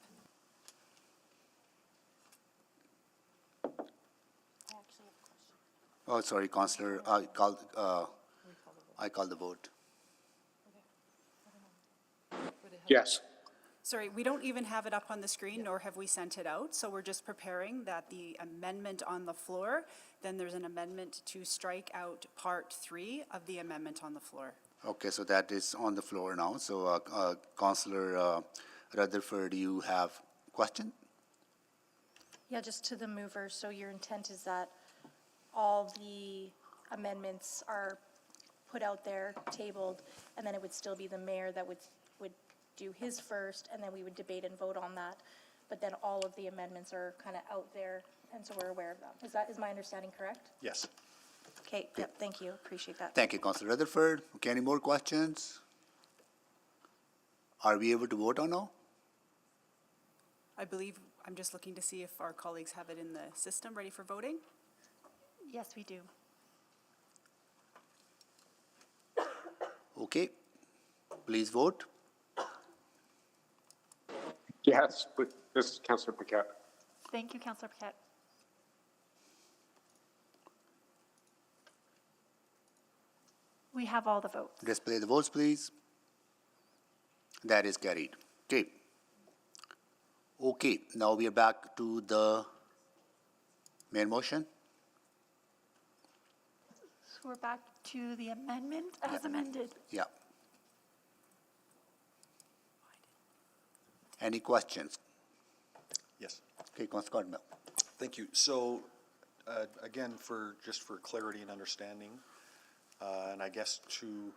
Oh, sorry, Councillor, I called the vote. Yes. Sorry, we don't even have it up on the screen, nor have we sent it out, so we're just preparing that the amendment on the floor, then there's an amendment to strike out Part 3 of the amendment on the floor. Okay, so that is on the floor now. So, Councillor Rutherford, you have question? Yeah, just to the mover, so your intent is that all the amendments are put out there, tabled, and then it would still be the mayor that would do his first, and then we would debate and vote on that. But then all of the amendments are kind of out there, and so we're aware of them. Is my understanding correct? Yes. Okay, yep, thank you, appreciate that. Thank you, Councillor Rutherford. Okay, any more questions? Are we able to vote on now? I believe, I'm just looking to see if our colleagues have it in the system, ready for voting. Yes, we do. Okay, please vote. Yes, but this is Councillor Paquette. Thank you, Councillor Paquette. We have all the votes. Display the votes, please. That is carried. Okay. Okay, now we are back to the main motion. So we're back to the amendment as amended. Yeah. Any questions? Yes. Okay, Councillor Cardinal. Thank you. So, again, just for clarity and understanding, and I guess to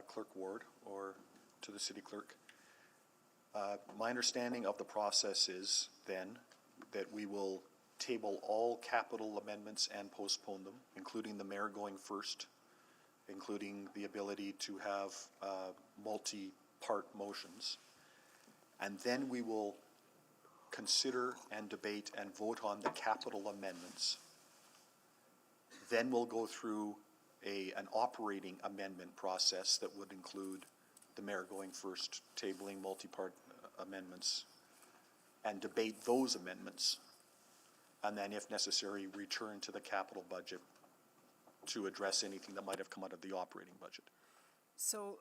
Clerk Ward or to the city clerk, my understanding of the process is then that we will table all capital amendments and postpone them, including the mayor going first, including the ability to have multi-part motions. And then we will consider and debate and vote on the capital amendments. Then we'll go through an operating amendment process that would include the mayor going first, tabling multi-part amendments, and debate those amendments. and then if necessary, return to the capital budget to address anything that might have come out of the operating budget. So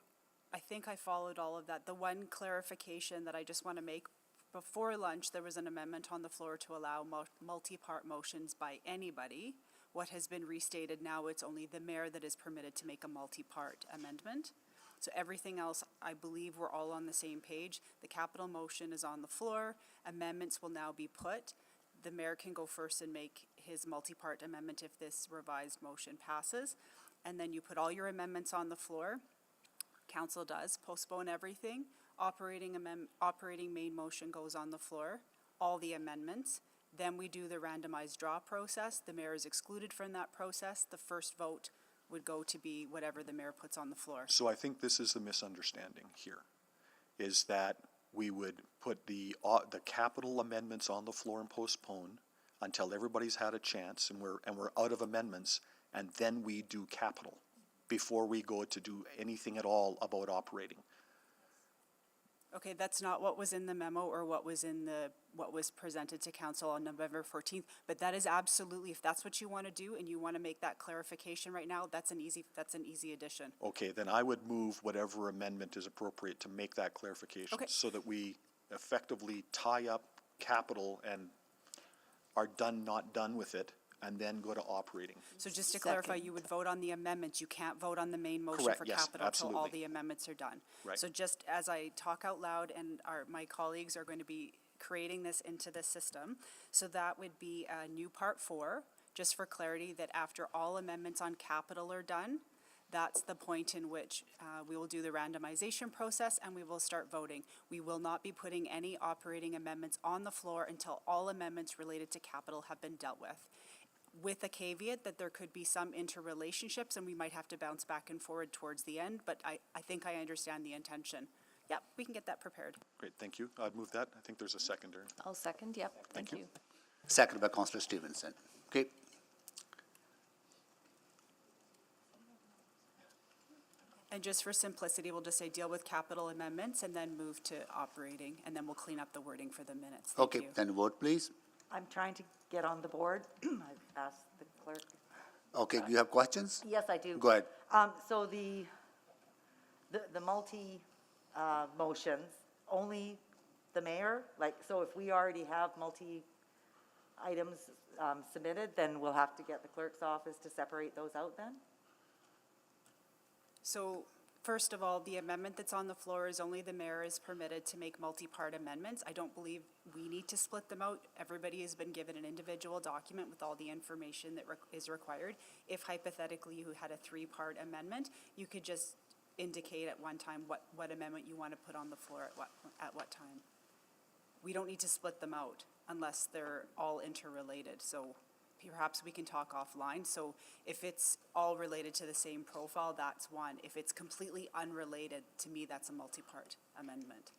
I think I followed all of that. The one clarification that I just want to make, before lunch, there was an amendment on the floor to allow multi-part motions by anybody. What has been restated now, it's only the mayor that is permitted to make a multi-part amendment. So everything else, I believe we're all on the same page. The capital motion is on the floor. Amendments will now be put. The mayor can go first and make his multi-part amendment if this revised motion passes. And then you put all your amendments on the floor. Council does postpone everything. Operating main motion goes on the floor, all the amendments. Then we do the randomized draw process. The mayor is excluded from that process. The first vote would go to be whatever the mayor puts on the floor. So I think this is the misunderstanding here, is that we would put the capital amendments on the floor and postpone until everybody's had a chance and we're out of amendments, and then we do capital before we go to do anything at all about operating. Okay, that's not what was in the memo or what was presented to council on November 14th, but that is absolutely, if that's what you want to do and you want to make that clarification right now, that's an easy addition. Okay, then I would move whatever amendment is appropriate to make that clarification. Okay. So that we effectively tie up capital and are done, not done with it, and then go to operating. So just to clarify, you would vote on the amendments, you can't vote on the main motion Correct, for yes, capital until all absolutely. the amendments are done. Right. So just as I talk out loud, and my colleagues are going to be creating this into the system, so that would be new part 4, just for clarity, that after all amendments on capital are done, that's the point in which we will do the randomization process and we will start voting. We will not be putting any operating amendments on the floor until all amendments related to capital have been dealt with a caveat that there could be some interrelationships and we might have to bounce back and forward towards the end, but I think I understand the intention. Yep, we can get that prepared. Great, thank you. I'd move that. I think there's a seconder. I'll second, yep, thank you. Seconded by Councillor Stevenson. Okay. And just for simplicity, we'll just say deal with capital amendments and then move to operating, and then we'll clean up the wording for the minutes. Thank Okay, you. then vote, please. I'm trying to get on the board. I've asked the clerk. Okay, you have questions? Yes, I do. Go ahead. So the motions, only the mayor? Like, so if we already have items submitted, then we'll have to get the clerk's office to separate those out then? So, first of all, the amendment that's on the floor is only the mayor is permitted to make multi-part amendments. I don't believe we need to split them out. Everybody has been given an individual document with all the information that is required. If hypothetically you had a 3-part amendment, you could just indicate at one time what amendment you want to put on the floor at what time. We don't need to split them out unless they're all interrelated. So perhaps we can talk offline. So if it's all related to the same profile, that's one. If it's completely unrelated, to me, that's a multi-part amendment.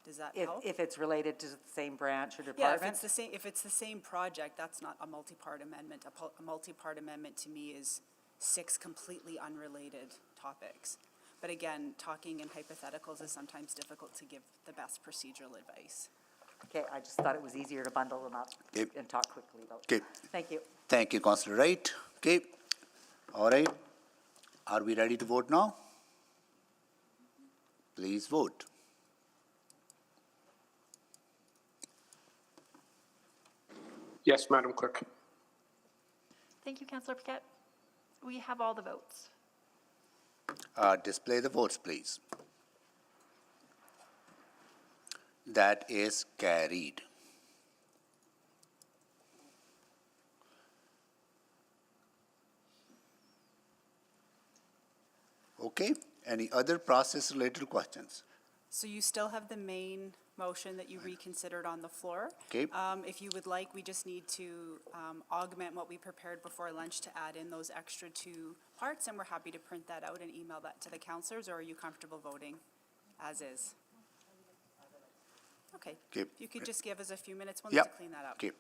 Does that help? If it's related to the same branch or Yeah, department? if it's the same project, that's not a multi-part amendment. A multi-part amendment to me is 6 completely unrelated topics. But again, talking in hypotheticals is sometimes difficult to give the best procedural advice. Okay, I just thought it was easier to bundle them up Okay. and talk quickly about. Okay. Thank you. Thank you, Councillor Wright. Okay. All right. Are we ready to vote now? Please vote. Yes, Madam Clerk. Thank you, Councillor Paquette. We have all the votes. Display the votes, please. That is carried. Okay, any other process-related questions? So you still have the main motion that you reconsidered on the floor. Okay. If you would like, we just need to augment what we prepared before lunch to add in those extra 2 parts, and we're happy to print that out and email that to the councillors, or are you comfortable voting as is? Okay. Okay. You could just give us a few minutes, we'll Yep. need to clean that up. Okay.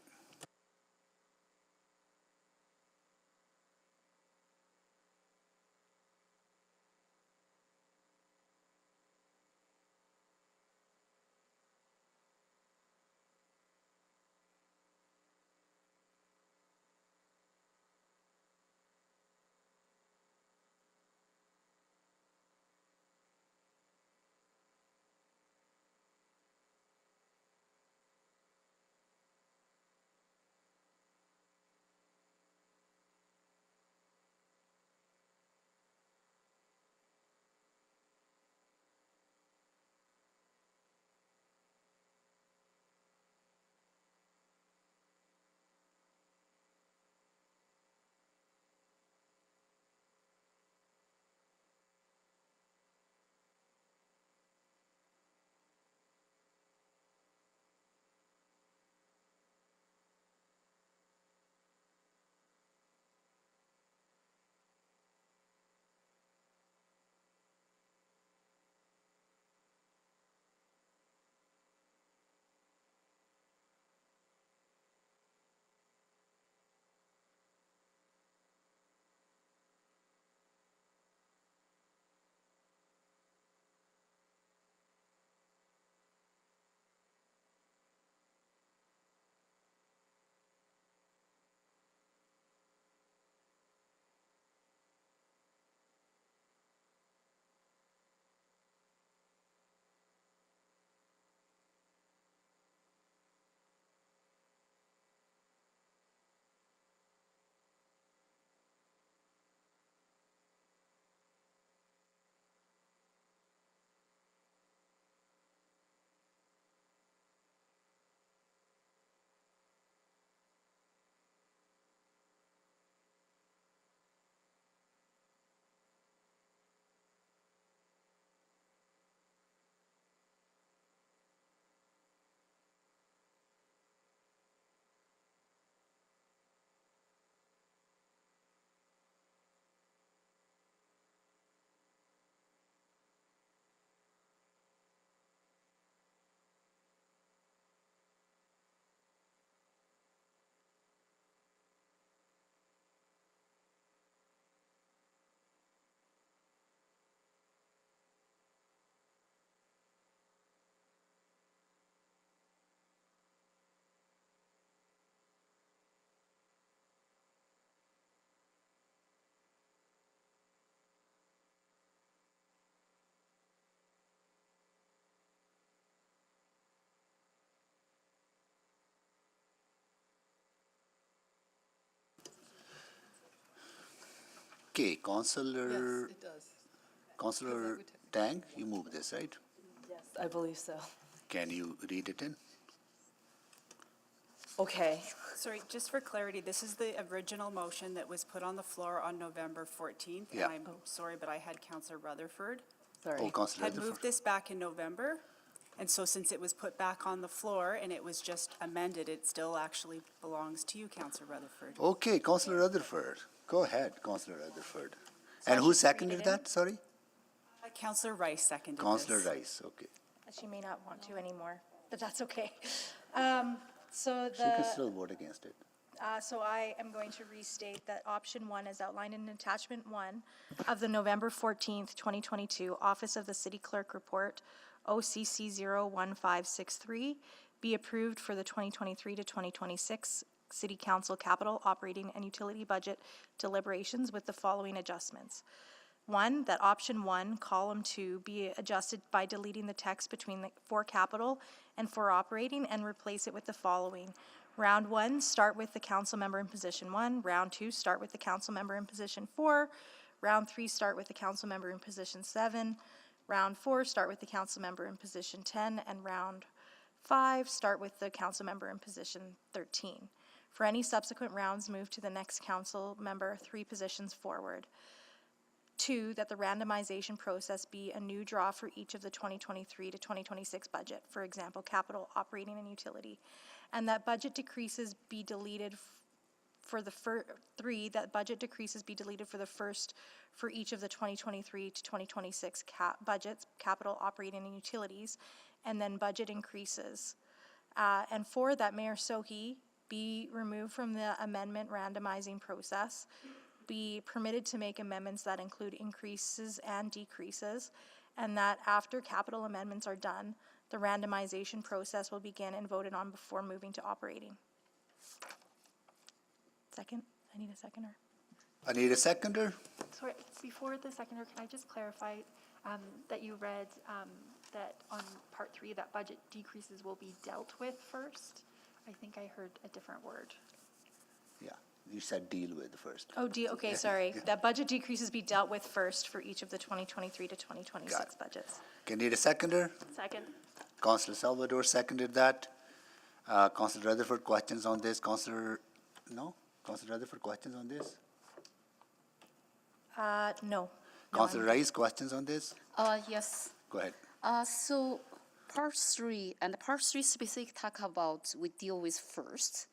Okay, Councillor, it does. Councillor Tang, you move this, right? Yes, I believe so. Can you read it in? Okay, Sorry, just for clarity, this is the original motion that was put on the floor on November 14th. Yeah. And I'm sorry, but I had Councillor Rutherford sorry. Oh, Councillor had moved Rutherford. this back in November. And so since it was put back on the floor and it was just amended, it still actually belongs to you, Councillor Rutherford. Okay, Councillor Rutherford. Go ahead, Councillor Rutherford. And who seconded that, sorry? Councillor Rice seconded this. Councillor Rice, okay. She may not want to anymore, but that's okay. So She can still vote against it. So I am going to restate that option one, as outlined in attachment one of the November 14th, 2022 Office of the City Clerk Report, OCC 01563, be approved for the 2023 to 2026 City Council Capital Operating and Utility Budget deliberations with the following adjustments. One, that option one, column two, be adjusted by deleting the text between the for capital and for operating and replace it with the following. Round one, start with the council member in position one. Round two, start with the council member in position four. Round three, start with the council member in position seven. Round four, start with the council member in position 10. And round five, start with the council member in position 13. For any subsequent rounds, move to the next council member 3 positions forward. Two, that the randomization process be a new draw for each of the 2023 to 2026 budget, for example, capital, operating, and utility. And that budget decreases be deleted for the three, that budget decreases be deleted for the first for each of the 2023 to 2026 budgets, capital, operating, and utilities, and then budget increases. And four, that Mayor Sohi be removed from the amendment randomizing process, be permitted to make amendments that include increases and decreases, and that after capital amendments are done, the randomization process will begin and voted on before moving to operating. Second? I need a seconder. I need a seconder. Sorry, before the seconder, can I just clarify that you read that on part three, that budget decreases will be dealt with first? I think I heard a different word. Yeah, you said deal with first. Oh, okay, sorry. That budget decreases be dealt with first for each of the 2023 to 2026 budgets. Can I need a seconder? Second. Councillor Salvador seconded that. Councillor Rutherford, questions on this? Councillor Rutherford, questions on this? No. Councillor Rice, questions on this? Yes. Go ahead. So part three, and part three specific talk about we deal with first,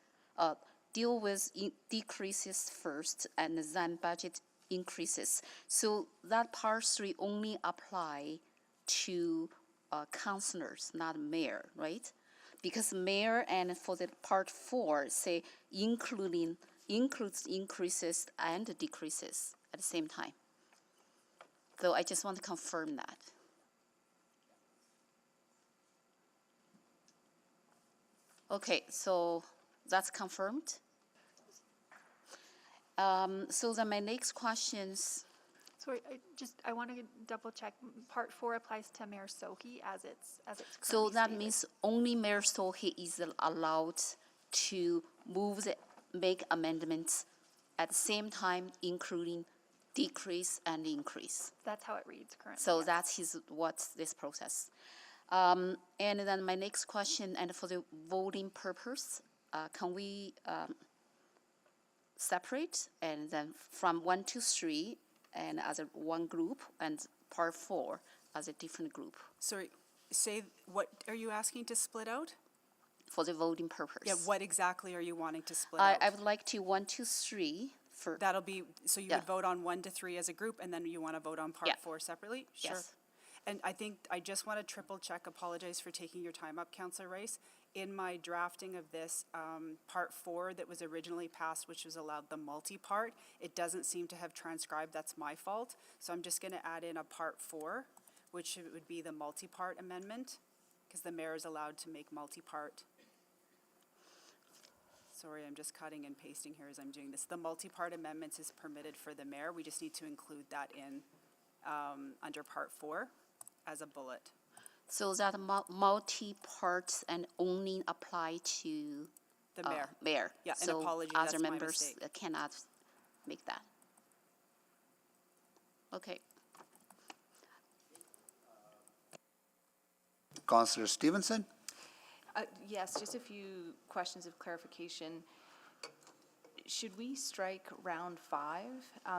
deal with decreases first and then budget increases. So that part three only apply to councillors, not mayor, right? Because mayor and for the part four say includes increases and decreases at the same time. So I just want to confirm that. Okay, so that's confirmed. So then my next questions, Sorry, I want to double check. Part four applies to Mayor Sohi as it's so currently that stated. means only Mayor Sohi is allowed to make amendments at the same time, including decrease and increase. That's how it reads currently. So yes. that's what's this process. And then my next question, and for the voting purpose, can we separate and then from 1 to 3 and as one group and part 4 as a different group Sorry, say, what are you asking to split out? for the voting purpose? Yeah, what exactly are you wanting to split I out? would like to 1 to 3 for, That'll be, so you Yeah. would vote on 1 to 3 as a group, and then you want to vote on part Yeah. 4 separately? Sure. Yes. And I think, I just want to triple check, apologize for taking your time up, Councillor Rice. In my drafting of this, part 4 that was originally passed, which was allowed the multi-part, it doesn't seem to have transcribed, that's my fault. So I'm just going to add in a part 4, which would be the multi-part amendment, because the mayor is allowed to make multi-part. Sorry, I'm just cutting and pasting here as I'm doing this. The multi-part amendments is permitted for the mayor. We just need to include that in, under part 4 as a bullet. so that multi-parts and only apply to The mayor. mayor. Yeah, an So apology, other that's my members mistake. cannot make that. Okay. Councillor Stevenson? Yes, just a few questions of clarification. Should we strike round 5,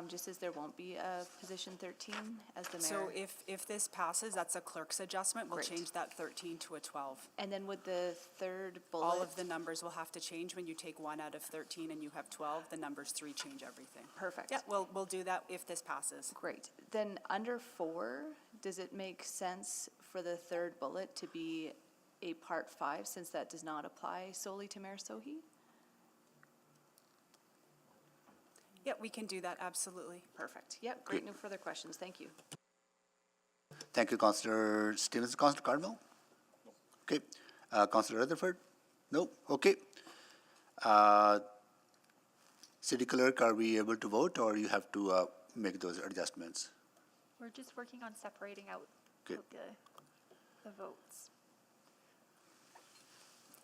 just as there won't be a position 13 as the mayor? So if this passes, that's a clerk's adjustment. We'll Great. change that 13 to a 12. And then would the third bullet? All of the numbers will have to change. When you take 1 out of 13 and you have 12, the numbers 3 change everything. Perfect. Yeah, we'll do that if this passes. Great. Then under 4, does it make sense for the third bullet to be a part 5, since that does not apply solely to Mayor Sohi? Yeah, we can do that, absolutely. Perfect. Yep, great. No further questions. Thank you. Thank you, Councillor Stevenson. Councillor Carmel? Okay. Councillor Rutherford? No? Okay. City Clerk, are we able to vote, or you have to make those adjustments? We're just working on separating out Good. the votes.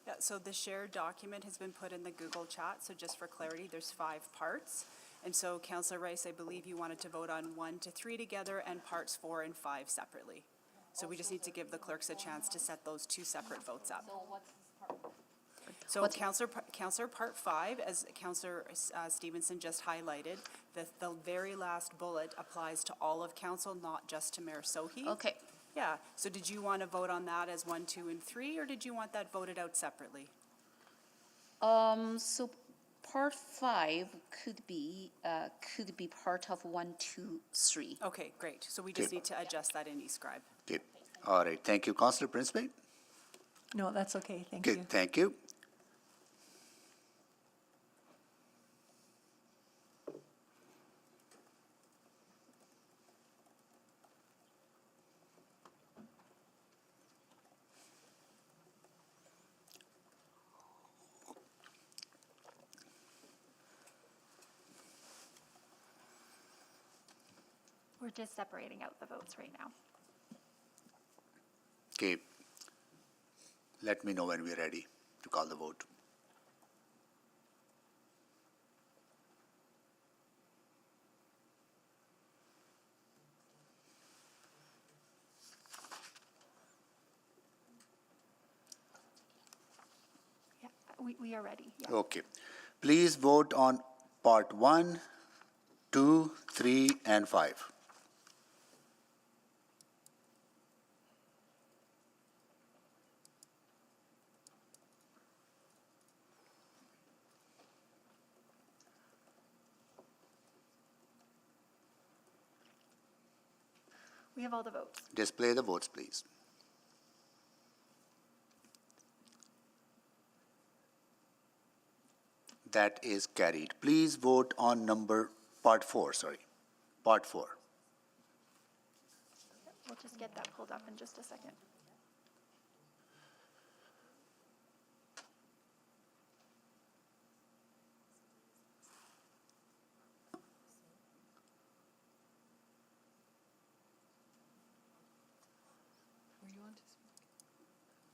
Yeah, so the shared document has been put in the Google chat, so just for clarity, there's 5 parts. And so, Councillor Rice, I believe you wanted to vote on 1 to 3 together and parts 4 and 5 separately. So we just need to give the clerks a chance to set those 2 separate votes up. So Councillor Part 5, as Councillor Stevenson just highlighted, the very last bullet applies to all of council, not just to Mayor Sohi. Okay. Yeah, so did you want to vote on that as 1, 2, and 3, or did you want that voted out separately? So part 5 could be part of 1, 2, 3. Okay, great. So we just Okay. need to adjust that in eScribe. Okay. All right. Thank you, Councillor Principe. No, that's okay, thank Okay, you. thank you. We're just separating out the votes right now. Okay. Let me know when we're ready to call the vote. Yeah, we are ready, yeah. Okay. Please vote on part 1, 2, 3, and 5. We have all the votes. Display the votes, please. That is carried. Please vote on part 4. We'll just get that pulled up in just a second.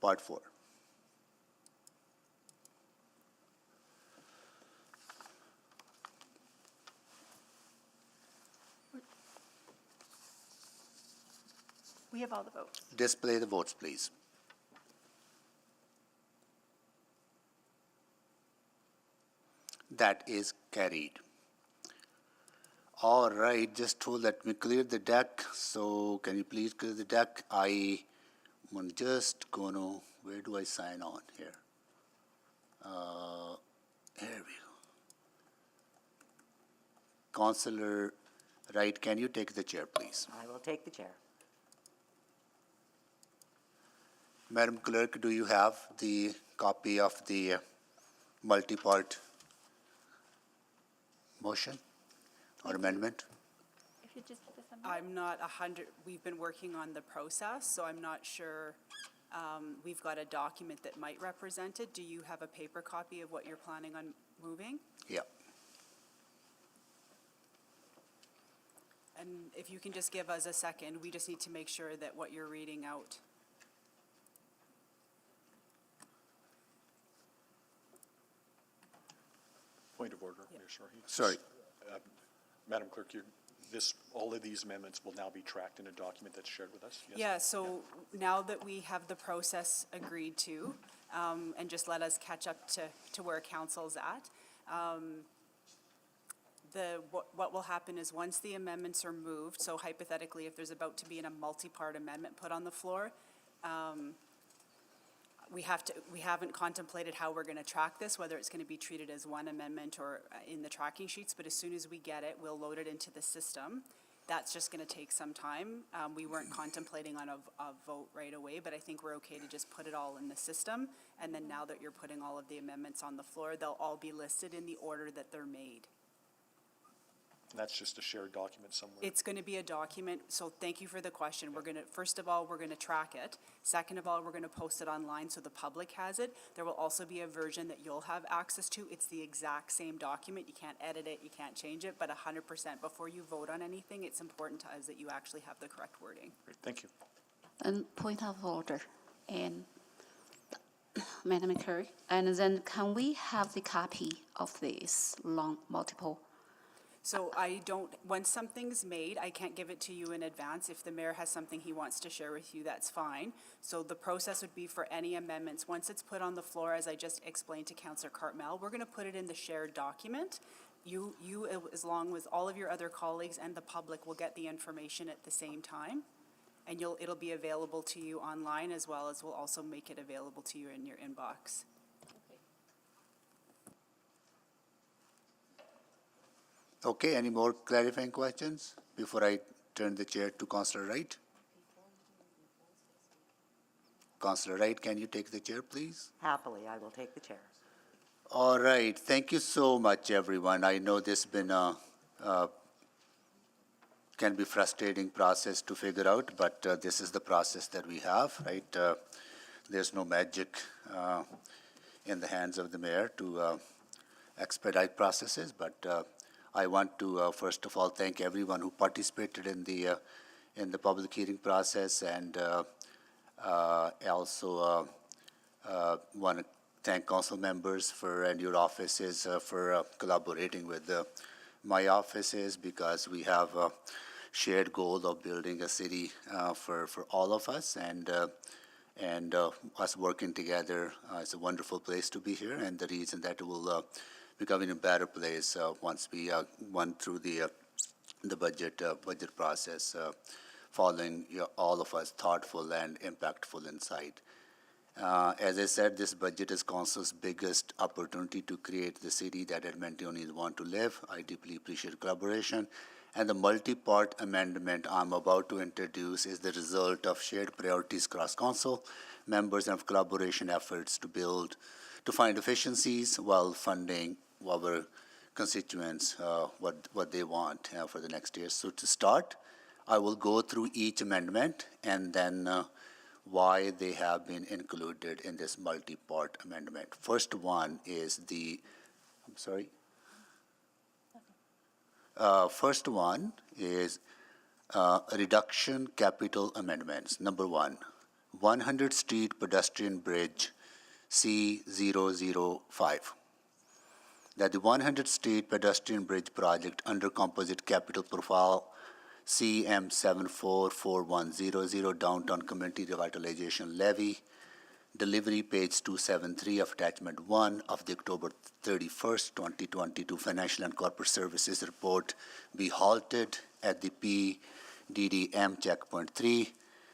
Part 4. We have all the votes. Display the votes, please. That is carried. All right, just told that we cleared the deck, so can you please clear the deck? I'm just gonna, where do I sign on here? Here we go. Councillor Wright, can you take the chair, please? I will take the chair. Madam Clerk, do you have the copy of the multi-part motion or amendment? If you just hit this on. I'm not 100, we've been working on the process, so I'm not sure. We've got a document that might represent it. Do you have a paper copy of what you're planning on moving? Yeah. And if you can just give us a second, we just need to make sure that what you're reading out. Point of order, Mayor Sohi. Sorry. Madam Clerk, all of these amendments will now be tracked in a document that's shared with us? Yes? Yeah, so now that we have the process agreed to, and just let us catch up to where council's at, what will happen is once the amendments are moved, so hypothetically, if there's about to be a multi-part amendment put on the floor, we haven't contemplated how we're gonna track this, whether it's gonna be treated as one amendment or in the tracking sheets, but as soon as we get it, we'll load it into the system. That's just gonna take some time. We weren't contemplating on a vote right away, but I think we're okay to just put it all in the system. And then now that you're putting all of the amendments on the floor, they'll all be listed in the order that they're made. And that's just a shared document somewhere? It's going to be a document, so thank you for the question. We're going to, first of all, we're going to track it. Second of all, we're going to post it online so the public has it. There will also be a version that you'll have access to. It's the exact same document. You can't edit it, you can't change it, but 100% before you vote on anything, it's important to us that you actually have the correct wording. Great, thank you. And point of order, and Madam Curry, and then can we have the copy of this long multiple? So I don't, once something's made, I can't give it to you in advance. If the mayor has something he wants to share with you, that's fine. So the process would be for any amendments, once it's put on the floor, as I just explained to Councillor Cartmel, we're gonna put it in the shared document. You, as long as all of your other colleagues and the public will get the information at the same time. And it'll be available to you online, as well as we'll also make it available to you in your inbox. Okay, any more clarifying questions before I turn the chair to Councillor Wright? Councillor Wright, can you take the chair, please? Happily, I will take the chair. All right, thank you so much, everyone. I know this has been can be frustrating process to figure out, but this is the process that we have, right? There's no magic in the hands of the mayor to expedite processes, but I want to first of all thank everyone who participated in the public hearing process, and I also want to thank council members and your offices for collaborating with my offices, because we have a shared goal of building a city for all of us, and us working together. It's a wonderful place to be here, and the reason that it will become in a better place once we went through the budget process, following all of us thoughtful and impactful insight. As I said, this budget is council's biggest opportunity to create the city that Edmontonians want to live. I deeply appreciate collaboration. And the multi-part amendment I'm about to introduce is the result of shared priorities across council members and of collaboration efforts to find efficiencies while funding our constituents what they want for the next year. So to start, I will go through each amendment and then why they have been included in this multi-part amendment. First one is first one is reduction capital amendments. Number 1, 100 Street Pedestrian Bridge C005. That the 100 Street Pedestrian Bridge project under composite capital profile CM744100 Downtown Community Revitalization Levy, delivery page 273 of attachment 1 of the October 31st, 2022 Financial and Corporate Services Report be halted at the PDDM checkpoint 3,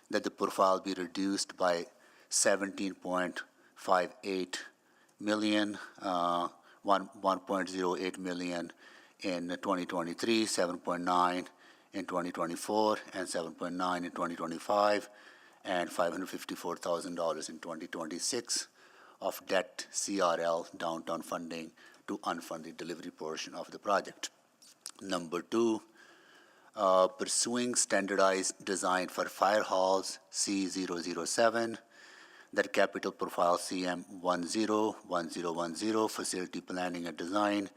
that the profile be reduced by 17.58 million, 1.08 million in 2023, 7.9 in 2024, and 7.9 in 2025, and $554,000 in 2026 of debt CRL downtown funding to unfunded delivery portion of the project. Number 2, pursuing standardized design for fire halls C007, that capital profile CM101010 facility planning and design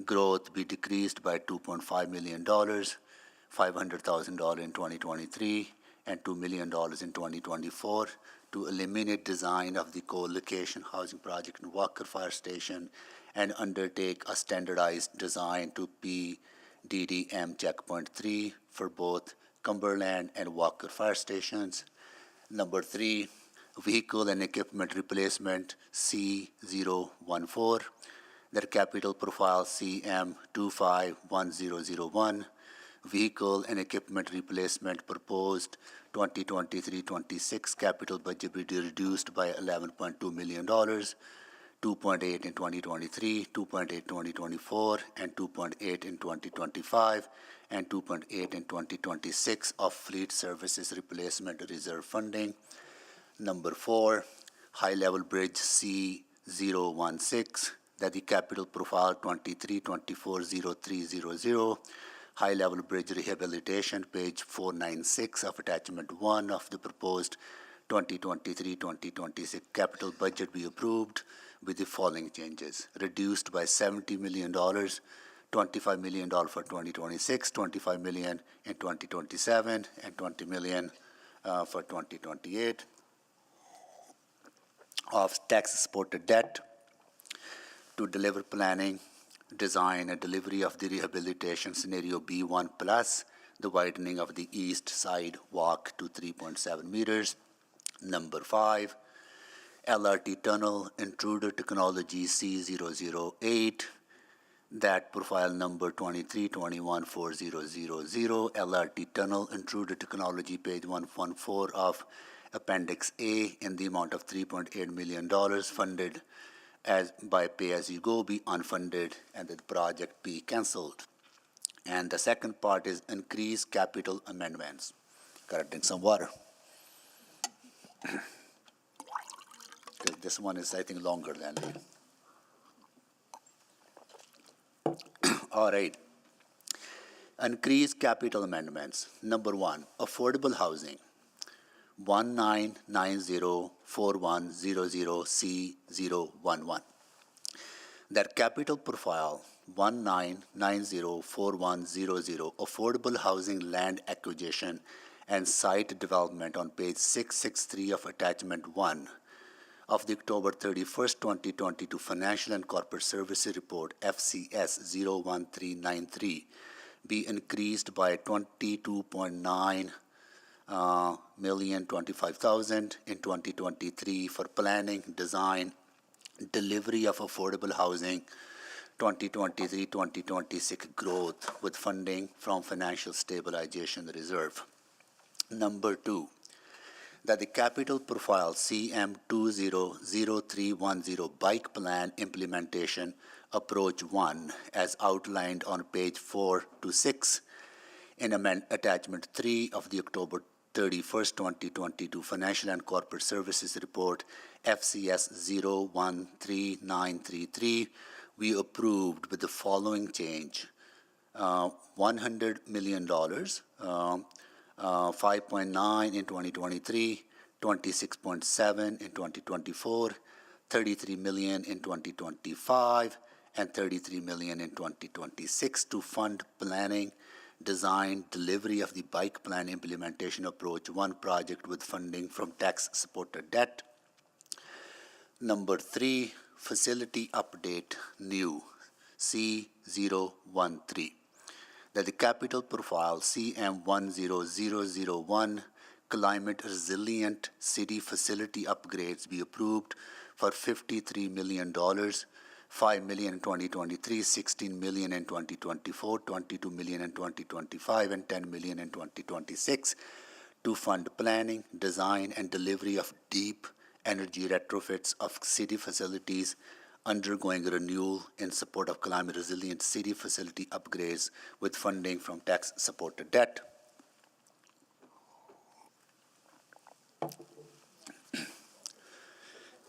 growth be decreased by $2.5 million, $500,000 in 2023, and $2 million in 2024 to eliminate design of the co-location housing project in Walker Fire Station and undertake a standardized design to DDM Checkpoint 3 for both Cumberland and Walker fire stations. Number 3, vehicle and equipment replacement C014, their capital profile CM251001, vehicle and equipment replacement proposed 2023-26 capital budget be reduced by $11.2 million, 2.8 in 2023, 2.8 in 2024, and 2.8 in 2025, and 2.8 in 2026 of fleet services replacement reserve funding. Number 4, high-level bridge C016, that the capital profile 23240300, high-level bridge rehabilitation, page 496 of attachment 1 of the proposed 2023-2026 capital budget be approved with the following changes: reduced by $70 million, $25 million for 2026, $25 million in 2027, and $20 million for 2028. Of tax-supported debt to deliver planning, design, and delivery of the rehabilitation scenario B1 plus, the widening of the east side walk to 3.7 meters. Number 5, LRT tunnel intruder technology C008, that profile number 23214000, LRT tunnel intruder technology, page 114 of Appendix A, in the amount of $3.8 million funded as by pay-as-you-go be unfunded and the project be cancelled. And the second part is increase capital amendments. Gotta drink some water. This one is, I think, longer than the. All right. Increase capital amendments. Number 1, affordable housing. 19904100C011. That capital profile 19904100, affordable housing land acquisition and site development, on page 663 of attachment 1 of the October 31st, 2022 Financial and Corporate Services Report FCS 01393 be increased by 22.9 $1,025,000 in 2023 for planning, design, delivery of affordable housing, 2023-2026 growth with funding from Financial Stabilization Reserve. Number 2, that the capital profile CM200310 bike plan implementation approach 1 as outlined on page 4 to 6 in attachment 3 of the October 31st, 2022 Financial and Corporate Services Report FCS 0139333, we approved with the following change: $100 million, 5.9 in 2023, 26.7 in 2024, $33 million in 2025, and $33 million in 2026 to fund planning, design, delivery of the bike plan implementation approach 1 project with funding from tax-supported debt. Number 3, facility update new C013, that the capital profile CM10001 climate resilient city facility upgrades be approved for $53 million, $5 million in 2023, $16 million in 2024, $22 million in 2025, and $10 million in 2026 to fund planning, design, and delivery of deep energy retrofits of city facilities undergoing renewal in support of climate resilient city facility upgrades with funding from tax-supported debt.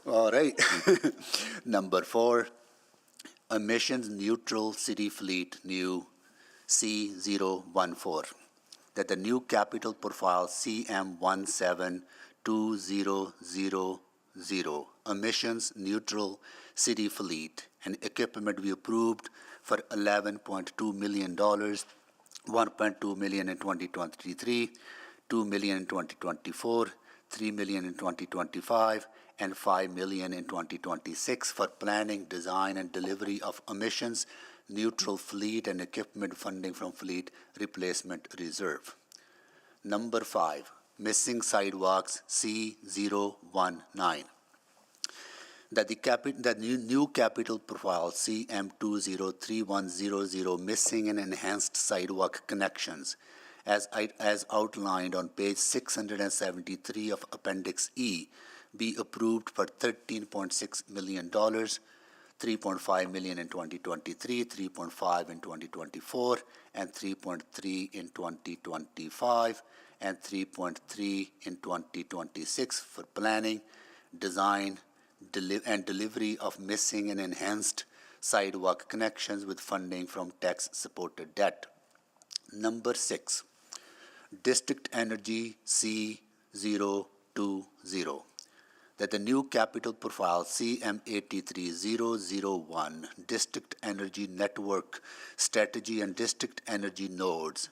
All right. Number 4, emissions neutral city fleet new C014, that the new capital profile CM172000 emissions neutral city fleet and equipment be approved for $11.2 million, $1.2 million in 2023, $2 million in 2024, $3 million in 2025, and $5 million in 2026 for planning, design, and delivery of emissions neutral fleet and equipment funding from Fleet Replacement Reserve. Number 5, missing sidewalks C019. That the new capital profile CM203100 missing and enhanced sidewalk connections as outlined on page 673 of Appendix E be approved for $13.6 million, $3.5 million in 2023, $3.5 in 2024, and $3.3 in 2025, and $3.3 in 2026 for planning, design, and delivery of missing and enhanced sidewalk connections with funding from tax-supported debt. Number 6, District Energy C020. That the new capital profile CM83001 District Energy Network Strategy and District Energy Nodes,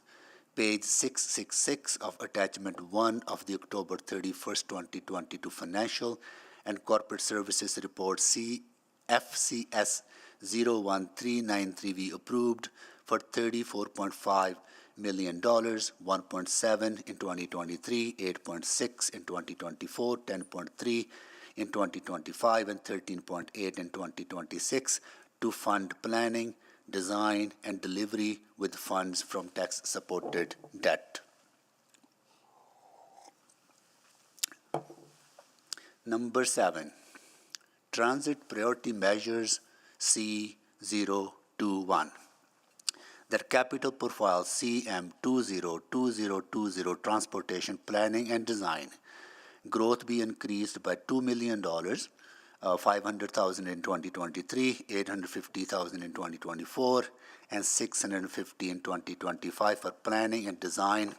page 666 of Attachment 1 of the October 31st, 2022 Financial and Corporate Services Report FCS 01393 approved for $34.5 million, 1.7 in 2023, 8.6 in 2024, 10.3 in 2025, and 13.8 in 2026 to fund planning, design, and delivery with funds from tax-supported debt. Number 7, Transit Priority Measures C021. That capital profile CM202020 Transportation Planning and Design growth be increased by $2 million, $500,000 in 2023, $850,000 in 2024, and $650,000 in 2025 for planning and design,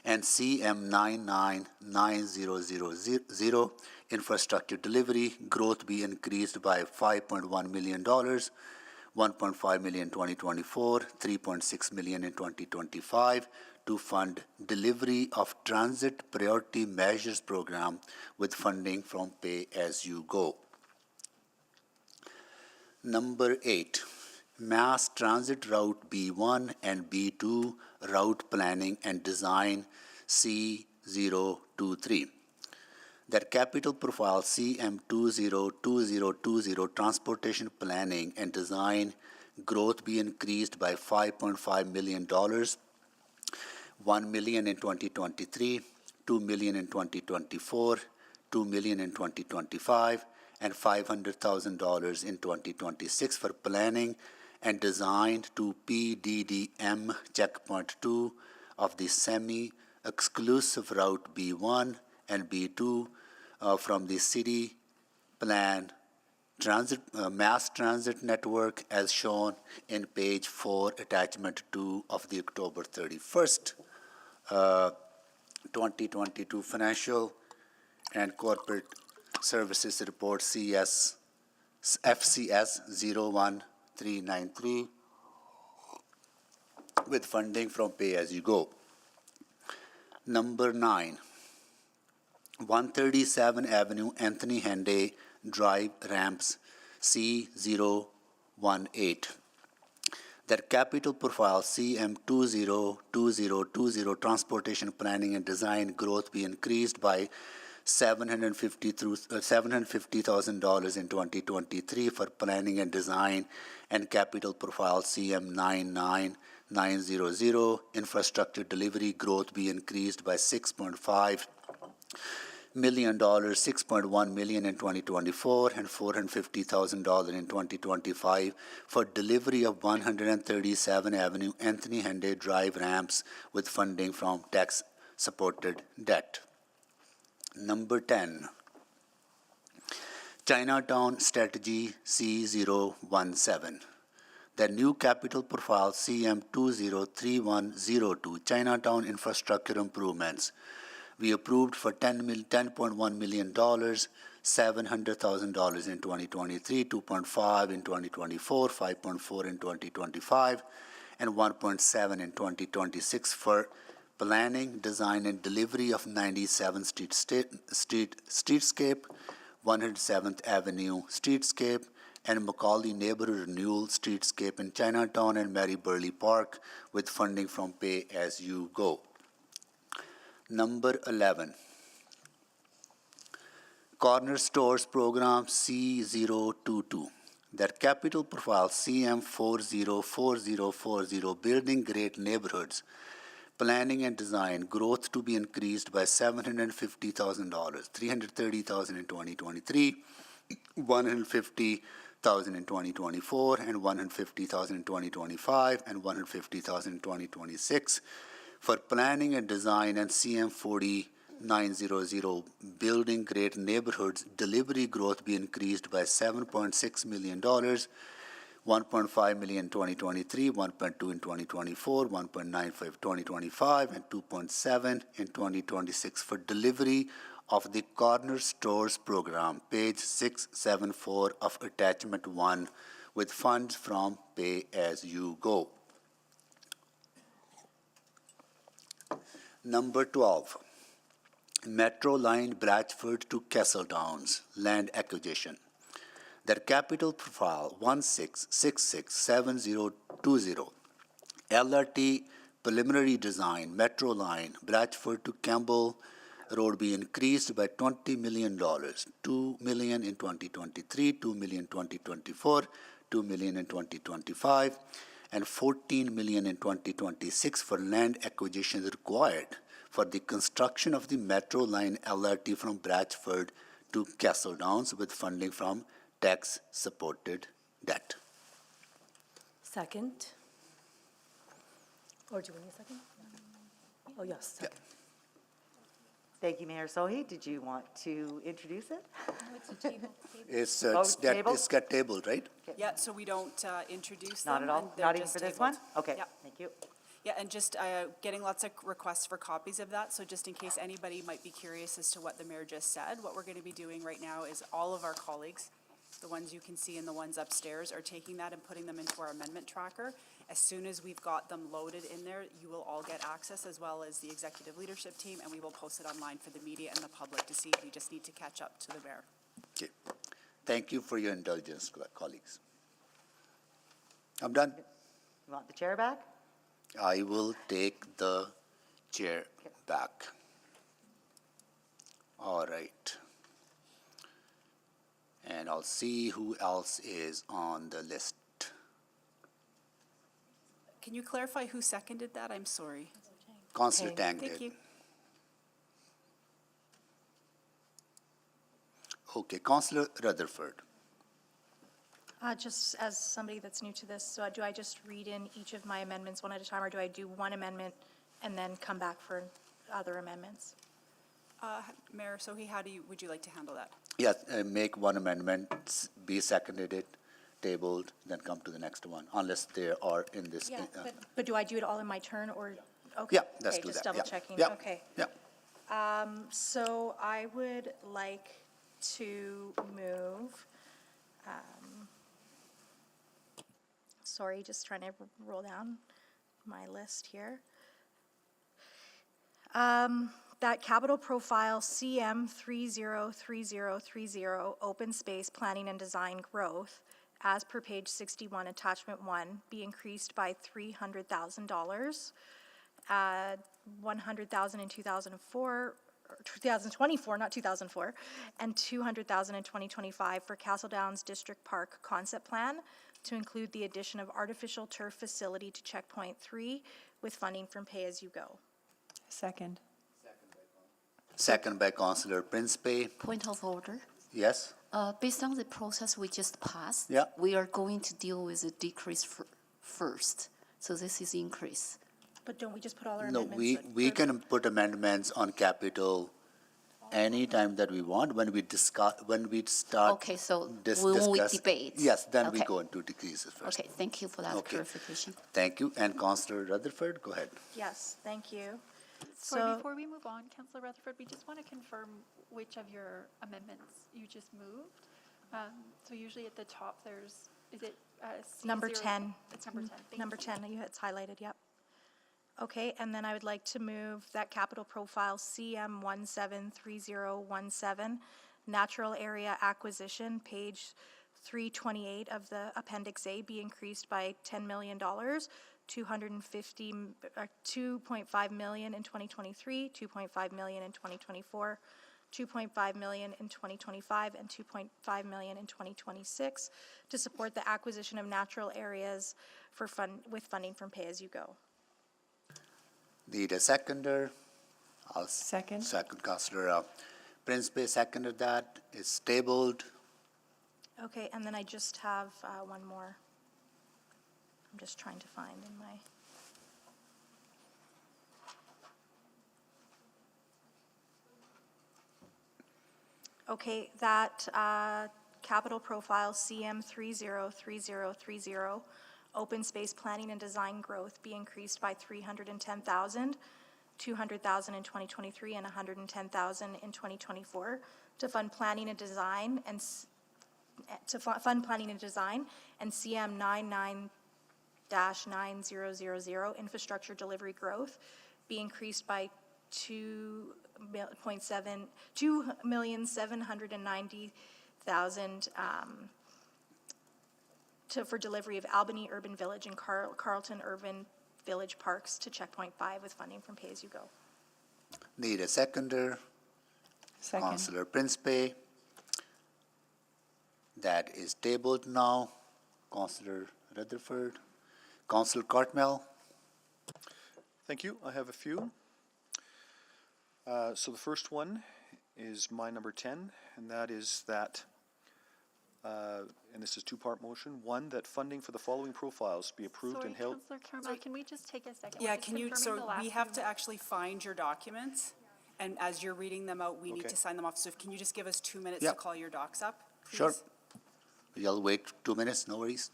and CM99900 infrastructure delivery growth be increased by $5.1 million, $1.5 million in 2024, $3.6 million in 2025 to fund delivery of Transit Priority Measures Program with funding from Pay-As-You-Go. Number 8, Mass Transit Route B1 and B2 Route Planning and Design C023. That capital profile CM202020 Transportation Planning and Design growth be increased by $5.5 million, $1 million in 2023, $2 million in 2024, $2 million in 2025, and $500,000 in 2026 for planning and design to PDDM Checkpoint 2 of the semi-exclusive route B1 and B2 from the city plan mass transit network as shown in page 4, attachment 2 of the October 31st, 2022 Financial and Corporate Services Report FCS 01393 with funding from Pay-As-You-Go. Number 9, 137 Avenue, Anthony Henday Drive ramps C018. That capital profile CM202020 Transportation Planning and Design growth be increased by $750,000 in 2023 for planning and design, and capital profile CM99900 infrastructure delivery growth be increased by $6.5 million, $6.1 million in 2024, and $450,000 in 2025 for delivery of 137 Avenue, Anthony Henday Drive ramps with funding from tax-supported debt. Number 10, Chinatown Strategy C017. The new capital profile CM203102 Chinatown Infrastructure Improvements we approved for $10.1 million, $700,000 in 2023, $2.5 in 2024, $5.4 in 2025, and $1.7 in 2026 for planning, design, and delivery of 97th Streetscape, 107th Avenue Streetscape, and Macaulay Neighborhood Renewal Streetscape in Chinatown and Mary Burley Park with funding from Pay As You Go. Number 11, Corner Stores Program C022. That capital profile CM404040 building great neighborhoods, planning and design growth to be increased by $750,000, $330,000 in 2023, $150,000 in 2024, and $150,000 in 2025, and $150,000 in 2026 for planning and design and CM40900 building great neighborhoods delivery growth be increased by $7.6 million, $1.5 million in 2023, $1.2 in 2024, $1.95 in 2025, and $2.7 in 2026 for delivery of the Corner Stores Program, page 674 of Attachment 1, with funds from Pay As You Go. Number 12, Metro Line Bradford to Castle Downs, land acquisition. That capital profile 16667020, LRT preliminary design, Metro Line Bradford to Campbell Road be increased by $20 million, $2 million in 2023, $2 million in 2024, $2 million in 2025, and $14 million in 2026 for land acquisition required for the construction of the Metro Line LRT from Bradford to Castle Downs with funding from tax-supported debt. Second. Or do we need a second? Oh, yes. Yeah. Thank you, Mayor Sohi. Did you want to introduce it? It's, Oh, tabled? it's got tabled, right? Yeah, so we don't introduce them. Not at all? and they're Not even just for this tabled. one? Okay, Yeah. thank you. Yeah, and just getting lots of requests for copies of that, so just in case anybody might be curious as to what the mayor just said, what we're going to be doing right now is all of our colleagues, the ones you can see and the ones upstairs, are taking that and putting them into our amendment tracker. As soon as we've got them loaded in there, you will all get access, as well as the executive leadership team, and we will post it online for the media and the public to see. We just need to catch up to the mayor. Okay. Thank you for your indulgence, colleagues. I'm done. You want the chair back? I will take the chair back. All right. And I'll see who else is on the list. Can you clarify who seconded that? I'm sorry. Councillor Okay. Tang Thank did. you. Okay, Councillor Rutherford. Just as somebody that's new to this, so do I just read in each of my amendments one at a time, or do I do one amendment and then come back for other amendments? Mayor Sohi, would you like to handle that? Yes, make one amendment, be seconded it, tabled, then come to the next one, unless they are in this. Yeah, but do I do it all in my turn, or? Okay. Yeah, let's Okay, do that. just double Yeah. checking, Yeah. okay. Yeah. So I would like to move, sorry, just trying to roll down my list here. That capital profile CM 303030, open space planning and design growth, as per page 61, attachment 1, be increased by $300,000. $100,000 in 2024, not 2004, and $200,000 in 2025 for Castle Downs District Park Concept Plan to include the addition of artificial turf facility to Checkpoint 3 with funding from Pay As You Go. Second. Second by Councillor Principe. Point of order. Yes? Based on the process we just passed, Yeah. we are going to deal with the decrease first. So this is increase. But don't we just put all our No, amendments? we can put amendments on capital anytime that we want, when we discuss, when we start. Okay, so discuss. when we debate. Yes, then we Okay. go into decreases first. Okay, thank you for that Okay. clarification. Thank you, and Councillor Rutherford, go ahead. Yes, thank you. Sorry, So, before we move on, Councillor Rutherford, we just want to confirm which of your amendments you just moved. So usually at the top, is it C0? number 10. It's number 10. Thank Number you. 10, it's highlighted, yep. Okay, and then I would like to move that capital profile CM 173017, natural area acquisition, page 328 of the Appendix A be increased by $10 million, 2.5 million in 2023, 2.5 million in 2024, 2.5 million in 2025, and 2.5 million in 2026 to support the acquisition of natural areas with funding from pay-as-you-go. Need a seconder? I'll Second. Second, Councillor Principe seconded that. It's tabled. Okay, and then I just have one more. I'm just trying to find in my. Okay, that capital profile CM 303030, open space planning and design growth be increased by 310,000, 200,000 in 2023 and 110,000 in 2024 to fund planning and design and CM 99-9000 infrastructure delivery growth be increased by 2,790,000 for delivery of Albany Urban Village and Carlton Urban Village Parks to Checkpoint 5 with funding from Pay-As-You-Go. Need a seconder? Second. Councillor Principe. That is tabled now. Councillor Rutherford. Councillor Cartmel. Thank you. I have a few. So the first one is my number 10, and that is that, and this is two-part motion. One, that funding for the following profiles be approved and held. Sorry, Councillor Carmel, can we just take a second? Yeah, We're just can you, confirming the so last we have few to actually find your documents, and as you're reading them out, we need Okay. to sign them off. So can you just give us 2 minutes Yeah. to call your docs up, please? Sure. You'll wait 2 minutes, no worries.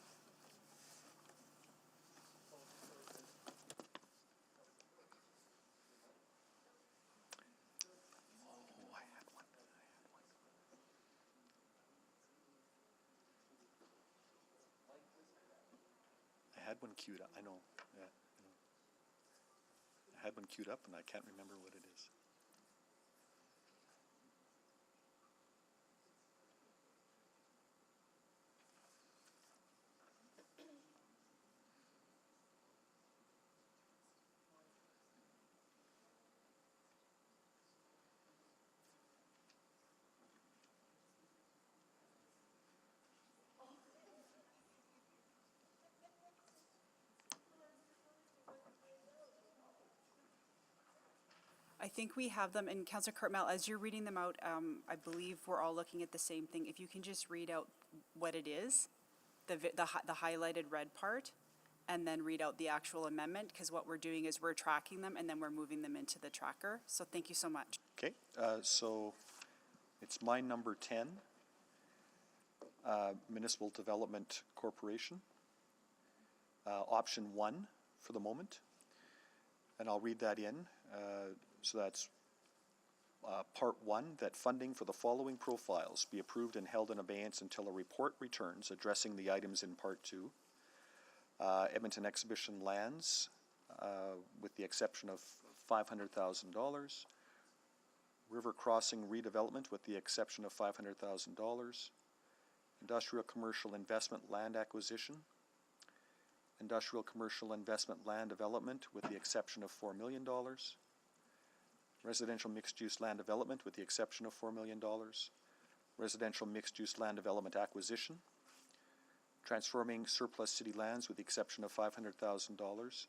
I had one queued up. I know. Yeah, I know. I had one queued up, and I can't remember what it is. I think we have them, and Councillor Cartmel, as you're reading them out, I believe we're all looking at the same thing. If you can just read out what it is, the highlighted red part, and then read out the actual amendment, because what we're doing is we're tracking them, and then we're moving them into the tracker. So thank you so much. Okay, so it's my number 10, Municipal Development Corporation. Option 1 for the moment, and I'll read that in. So that's Part 1, that funding for the following profiles be approved and held in abeyance until a report returns addressing the items in Part 2. Edmonton Exhibition Lands, with the exception of $500,000. River Crossing redevelopment with the exception of $500,000. Industrial Commercial Investment Land Acquisition. Industrial Commercial Investment Land Development with the exception of $4 million. Residential Mixed-Use Land Development with the exception of $4 million. Residential Mixed-Use Land Development Acquisition. Transforming surplus city lands with the exception of $500,000.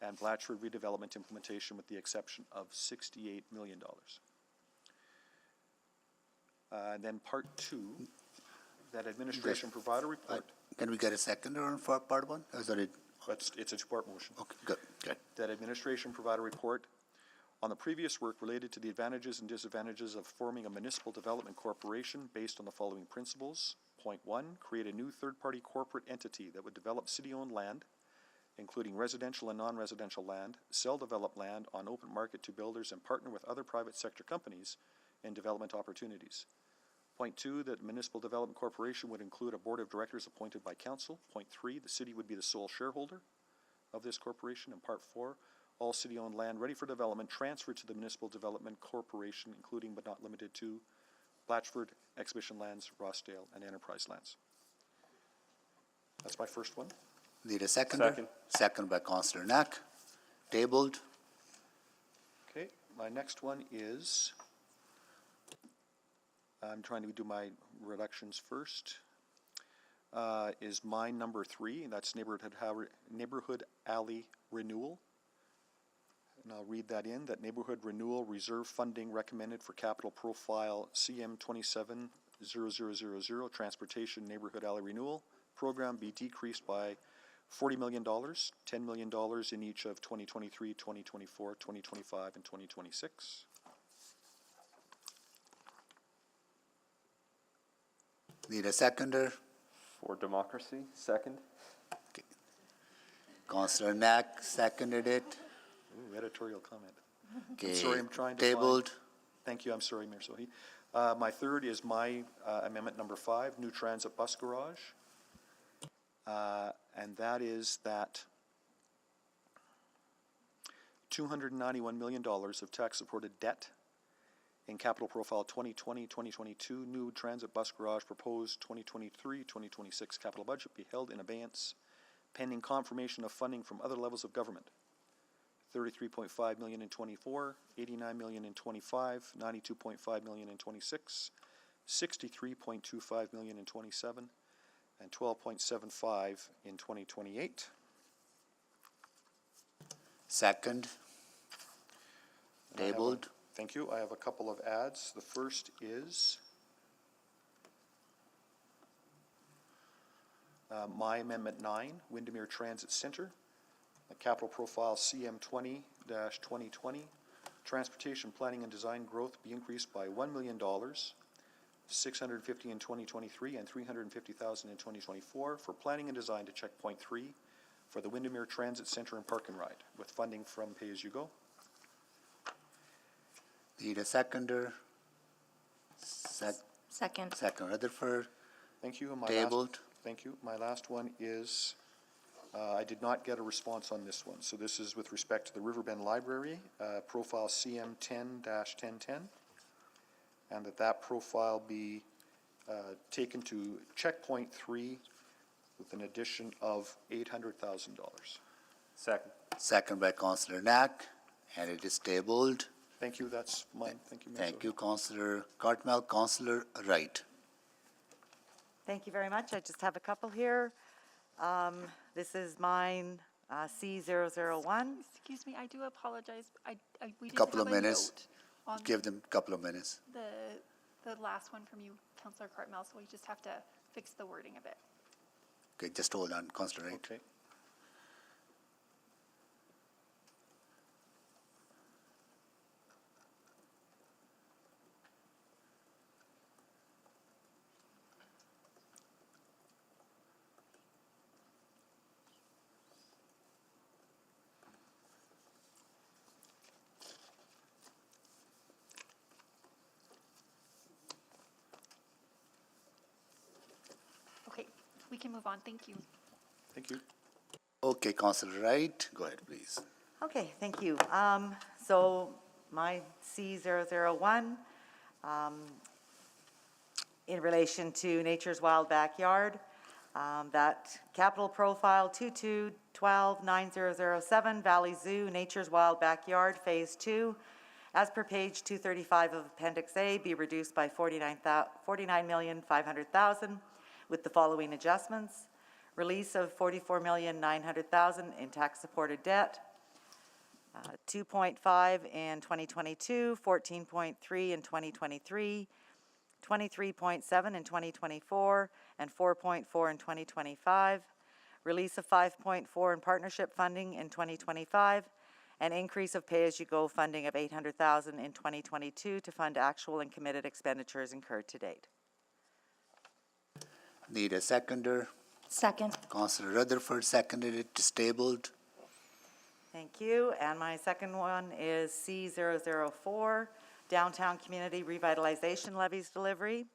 And Blatchford redevelopment implementation with the exception of $68 million. And then Part 2, that administration provide a report. Can we get a seconder on for part 1? Or is that it? It's a two-part motion. Okay, good, good. That administration provide a report on the previous work related to the advantages and disadvantages of forming a municipal development corporation based on the following principles. Point 1, create a new third-party corporate entity that would develop city-owned land, including residential and non-residential land, sell developed land on open market to builders, and partner with other private sector companies in development opportunities. Point 2, that municipal development corporation would include a board of directors appointed by council. Point 3, the city would be the sole shareholder of this corporation. And Part 4, all city-owned land ready for development transferred to the municipal development corporation, including but not limited to Blatchford, Exhibition Lands, Rossdale, and Enterprise Lands. That's my first one. Need a seconder? Second. Second by Counselor Knack. Tabled. Okay, my next one is, I'm trying to do my reductions first, is mine number 3, and that's neighborhood alley renewal. And I'll read that in, that neighborhood renewal reserve funding recommended for capital profile CM 270000 transportation neighborhood alley renewal program be decreased by $40 million, $10 million in each of 2023, 2024, 2025, and 2026. Need a seconder? For democracy, second. Counselor Knack seconded it. Ooh, editorial comment. Okay. Sorry, I'm trying to Tabled. Thank you, I'm sorry, Mayor Sohi. My third is my amendment number 5, new transit bus garage. And that is that $291 million of tax-supported debt in capital profile 2020, 2022, new transit bus garage proposed 2023, 2026 capital budget be held in abeyance pending confirmation of funding from other levels of government. 33.5 million in 24, 89 million in 25, 92.5 million in 26, 63.25 million in 27, and 12.75 in 2028. Second. And I have a- Tabled. Thank you. I have a couple of adds. The first is my amendment 9, Windermere Transit Center. The capital profile CM 20-2020. Transportation planning and design growth be increased by $1 million, $650 in 2023 and $350,000 in 2024 for planning and design to checkpoint 3 for the Windermere Transit Center and Park and Ride with funding from Pay As You Go. Need a seconder? Second. Second Rutherford. Thank you. And my Tabled. Thank you. My last one is, I did not get a response on this one. So this is with respect to the Riverbend Library, profile CM 10-1010. And that profile be taken to checkpoint 3 with an addition of $800,000. Second. Second by Counselor Knack, and it is tabled. Thank you. That's mine. Thank you, Mayor Thank Sohi. you, Counselor Cartmel. Counselor Wright. Thank you very much. I just have a couple here. This is mine, C001. Excuse me, I do apologize. We didn't Couple have of a minutes. note on Give them a couple of minutes. the last one from you, Councillor Cartmel, so we just have to fix the wording a bit. Okay, just hold on, Counselor Wright. Okay. Okay, we can move on. Thank you. Thank you. Okay, Counselor Wright, go ahead, please. Okay, thank you. So my C001, in relation to Nature's Wild Backyard, that capital profile 22129007 Valley Zoo, Nature's Wild Backyard, Phase 2, as per page 235 of Appendix A, be reduced by $49,500,000 with the following adjustments. Release of $44,900,000 in tax-supported debt, 2.5 in 2022, 14.3 in 2023, 23.7 in 2024, and 4.4 in 2025. Release of 5.4 in partnership funding in 2025, an increase of pay-as-you-go funding of $800,000 in 2022 to fund actual and committed expenditures incurred to date. Need a seconder? Second. Counselor Rutherford seconded it, it's tabled. Thank you. And my second one is C004, Downtown Community Revitalization Levies Delivery.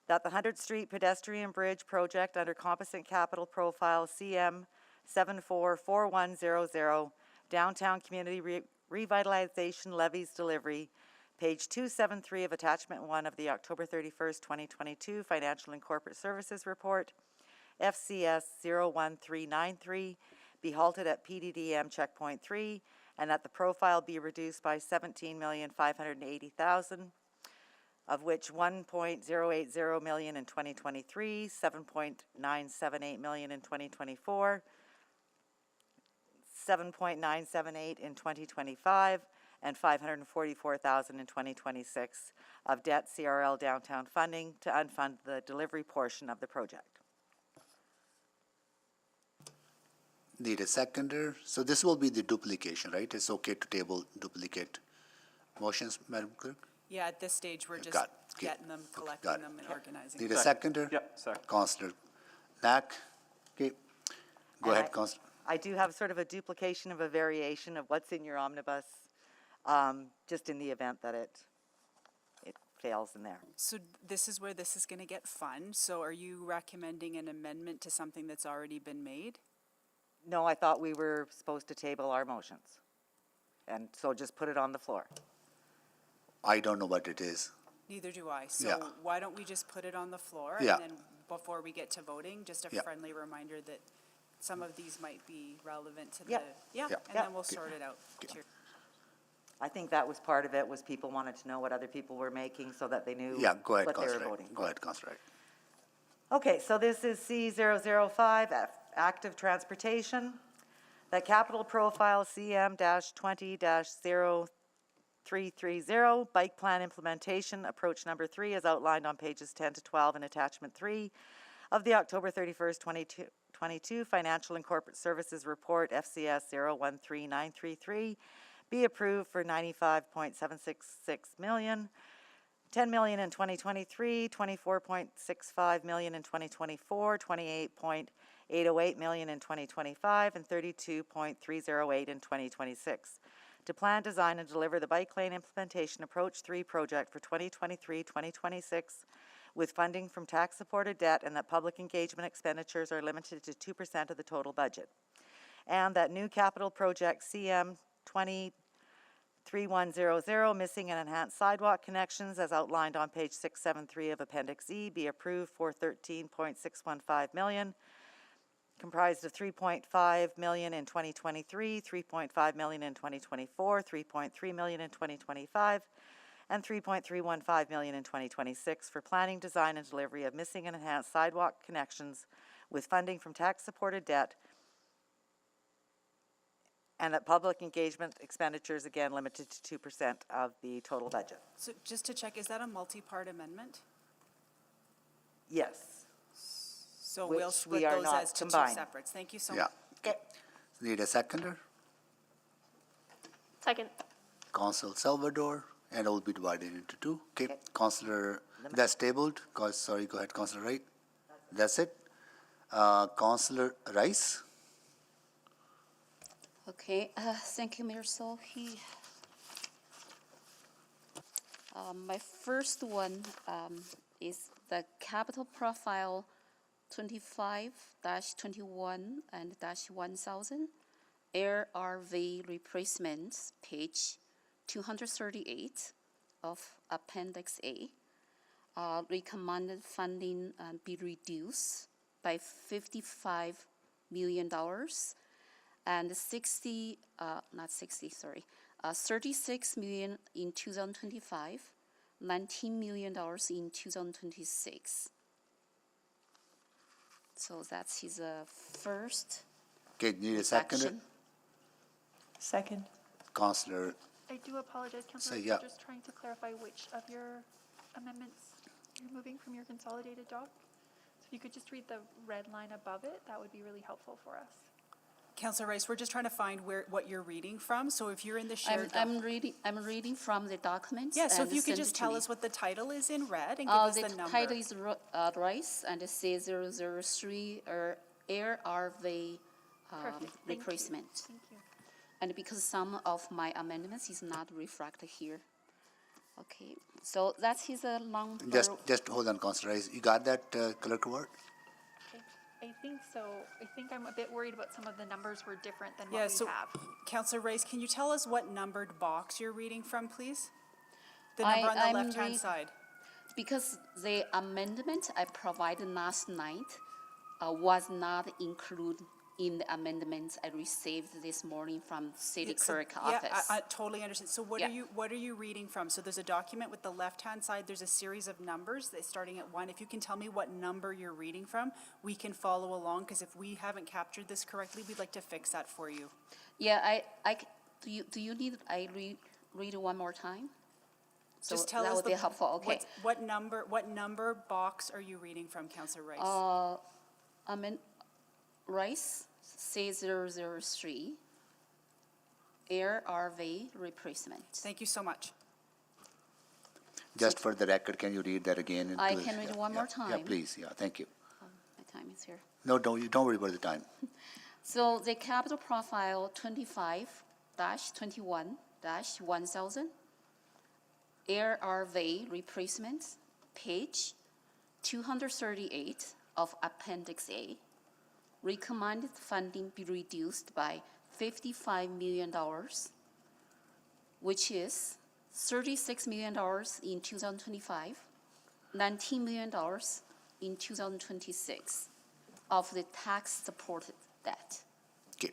That the 100th Street Pedestrian Bridge Project under Competent Capital Profile CM 744100, Downtown Community Revitalization Levies Delivery, page 273 of Attachment 1 of the October 31st, 2022 Financial and Corporate Services Report, FCS 01393 be halted at PDDM checkpoint 3, and that the profile be reduced by 17,580,000, of which 1.080 million in 2023, 7.978 million in 2024, 7.978 in 2025, and 544,000 in 2026 of debt CRL downtown funding to unfund the delivery portion of the project. Need a seconder. So this will be the duplication, right? It's okay to table duplicate motions, Madam Clerk? Yeah, at this stage, we're just Got it. Okay. getting them, Okay, collecting got it. them, and organizing. Need a seconder? Yep, second. Counselor Knack? Okay. Go And ahead, Counselor. I do have sort of a duplication of a variation of what's in your omnibus, just in the event that it fails in there. So this is where this is going to get fun. So are you recommending an amendment to something that's already been made? No, I thought we were supposed to table our motions. And so just put it on the floor. I don't know what it is. Neither do I. Yeah. So why don't we just put it on the floor? Yeah. And then before we get to voting, just a Yeah. friendly reminder that some of these might be relevant to the, Yeah. yeah, Yeah. and Yeah. then we'll sort it out. Cheers. I think that was part of it, was people wanted to know what other people were making so that they knew Yeah, go ahead, what they were Counselor. voting Go for. ahead, Counselor. Okay, so this is C005, active transportation. The capital profile CM-20-0330, bike plan implementation, approach number 3 is outlined on pages 10 to 12 in attachment 3 of the October 31st, 2022 Financial and Corporate Services Report, FCS 013933, be approved for 95.766 million. 10 million in 2023, 24.65 million in 2024, 28.808 million in 2025, and 32.308 in 2026. To plan, design, and deliver the bike lane implementation approach 3 project for 2023-2026 with funding from tax-supported debt, and that public engagement expenditures are limited to 2% of the total budget. And that new capital project CM 3100, missing and enhanced sidewalk connections as outlined on page 673 of Appendix E, be approved for 13.615 million, comprised of 3.5 million in 2023, 3.5 million in 2024, 3.3 million in 2025, and 3.315 million in 2026 for planning, design, and delivery of missing and enhanced sidewalk connections with funding from tax-supported debt, and that public engagement expenditures, again, limited to 2% of the total budget. So just to check, is that a multi-part amendment? Yes. So Which we'll we split are those not as to 2 combining. separates. Thank you so Yeah. much. Okay. Need a seconder? Second. Council Salvador, and it will be divided into 2. Okay, Okay. Councillor, that's tabled. Sorry, go ahead, Councillor Wright. That's it. Councillor Rice? Okay, thank you, Mayor Sohi. My first one is the capital profile 25-21 and -1000 ARV replacements, page 238 of Appendix A. Recommended funding be reduced by $55 million. And 36 million in 2025, $19 million in 2026. So that's his first Okay, need a seconder? action. Second. Councillor, I do apologize, Councilor. yeah. I'm just trying to clarify which of your amendments you're moving from your consolidated doc. So if you could just read the red line above it, that would be really helpful for us. Councillor Rice, we're just trying to find what you're reading from. So if you're in the shared. I'm reading from the documents. Yeah, so if and you could send just it to tell me. us what the title is in red and give us the number. The title is Rice, and it says 003 ARV Perfect. Thank you. replacement. Thank you. And because some of my amendments is not reflected here. Okay, so that's his number. just hold on, Councillor Rice. You got that, Clerk Ward? I think so. I think I'm a bit worried about some of the numbers were different than Yeah, what so we have. Councillor Rice, can you tell us what numbered box you're reading from, please? The number on the I'm left-hand read- side. Because the amendment I provided last night was not included in the amendments I received this morning from city clerk office. Yeah, I totally understand. So what Yeah. are you reading from? So there's a document with the left-hand side, there's a series of numbers that's starting at 1. If you can tell me what number you're reading from, we can follow along, because if we haven't captured this correctly, we'd like to fix that for you. Yeah, do you need, I read it one more time? So Just tell that us would be helpful, okay. what number box are you reading from, Councillor Rice? Rice, C003, air RV replacement. Thank you so much. Just for the record, can you read that again? I into- can read it yeah, one more yeah, Yeah, time. please, yeah, thank you. My time is here. No, don't worry about the time. So the capital profile 25-21-1000, air RV replacement, page 238 of Appendix A. Recommended funding be reduced by $55 million, which is $36 million in 2025, $19 million in 2026 of the tax-supported debt. Okay.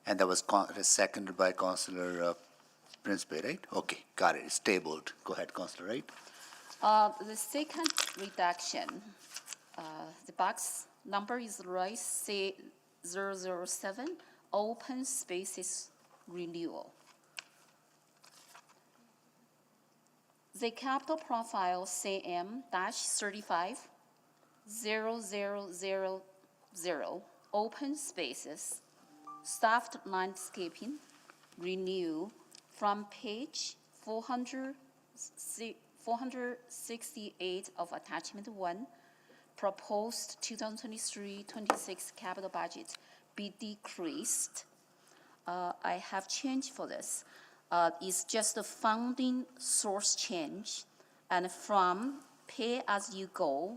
And that was seconded by Councillor Principe, right? Okay, got it. It's tabled. Go ahead, Councillor Wright. The second reduction, the box number is Rice C007, open spaces renewal. The capital profile CM-35-0000, open spaces, staffed landscaping, renew from page 468 of attachment 1, proposed 2023-26 capital budget be decreased. I have changed for this. It's just a funding source change, and from pay-as-you-go,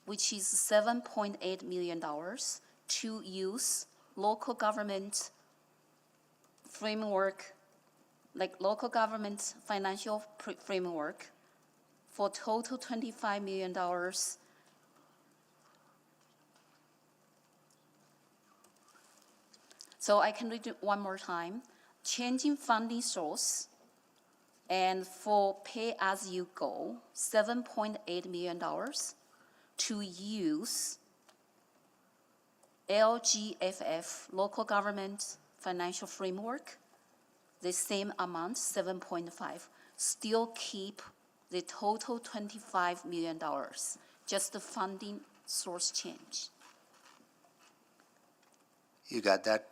which is $7.8 million, to use local government framework, like local government financial framework, for total $25 million. So I can read it one more time. Changing funding source, and for pay-as-you-go, $7.8 million, to use LGFF, local government financial framework, the same amount, 7.5. Still keep the total $25 million, just the funding source change. You got that?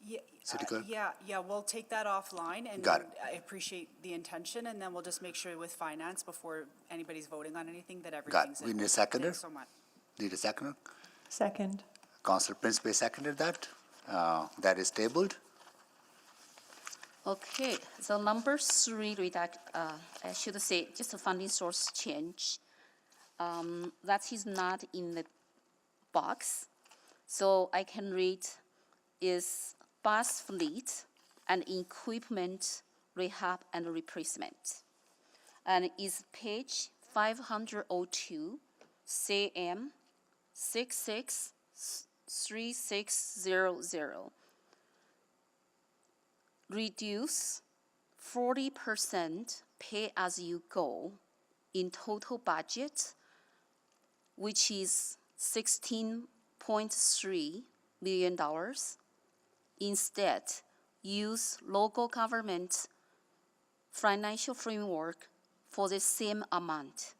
Yeah, City Clerk? yeah, we'll take that offline, and Got it. I appreciate the intention, and then we'll just make sure with finance, before anybody's voting on anything, that Got everything's it. in. We need a seconder? Thanks so much. Need a seconder? Second. Councillor Principe seconded that. That is tabled. Okay, so number 3 I should say just a funding source change. That is not in the box, so I can read is bus fleet and equipment rehab and replacement. And is page 502, CM 663600. Reduce 40% pay-as-you-go in total budget, which is $16.3 million. Instead, use local government financial framework for the same amount.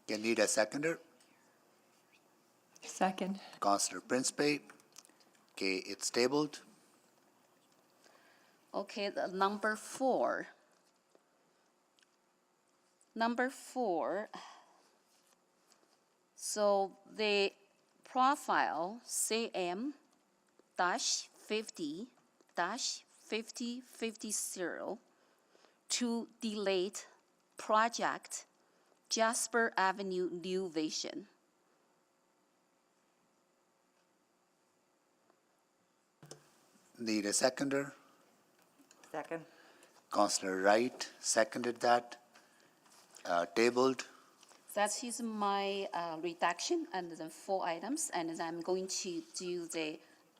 You need a seconder? Second. Councillor Principe. Okay, it's tabled. Okay, the number 4. Number 4, so the profile CM-50-5050 to delete project Jasper Avenue New Vision. Need a seconder? Second. Councillor Wright seconded that. Tabled. That is my reduction and the 4 items, and then I'm going to do the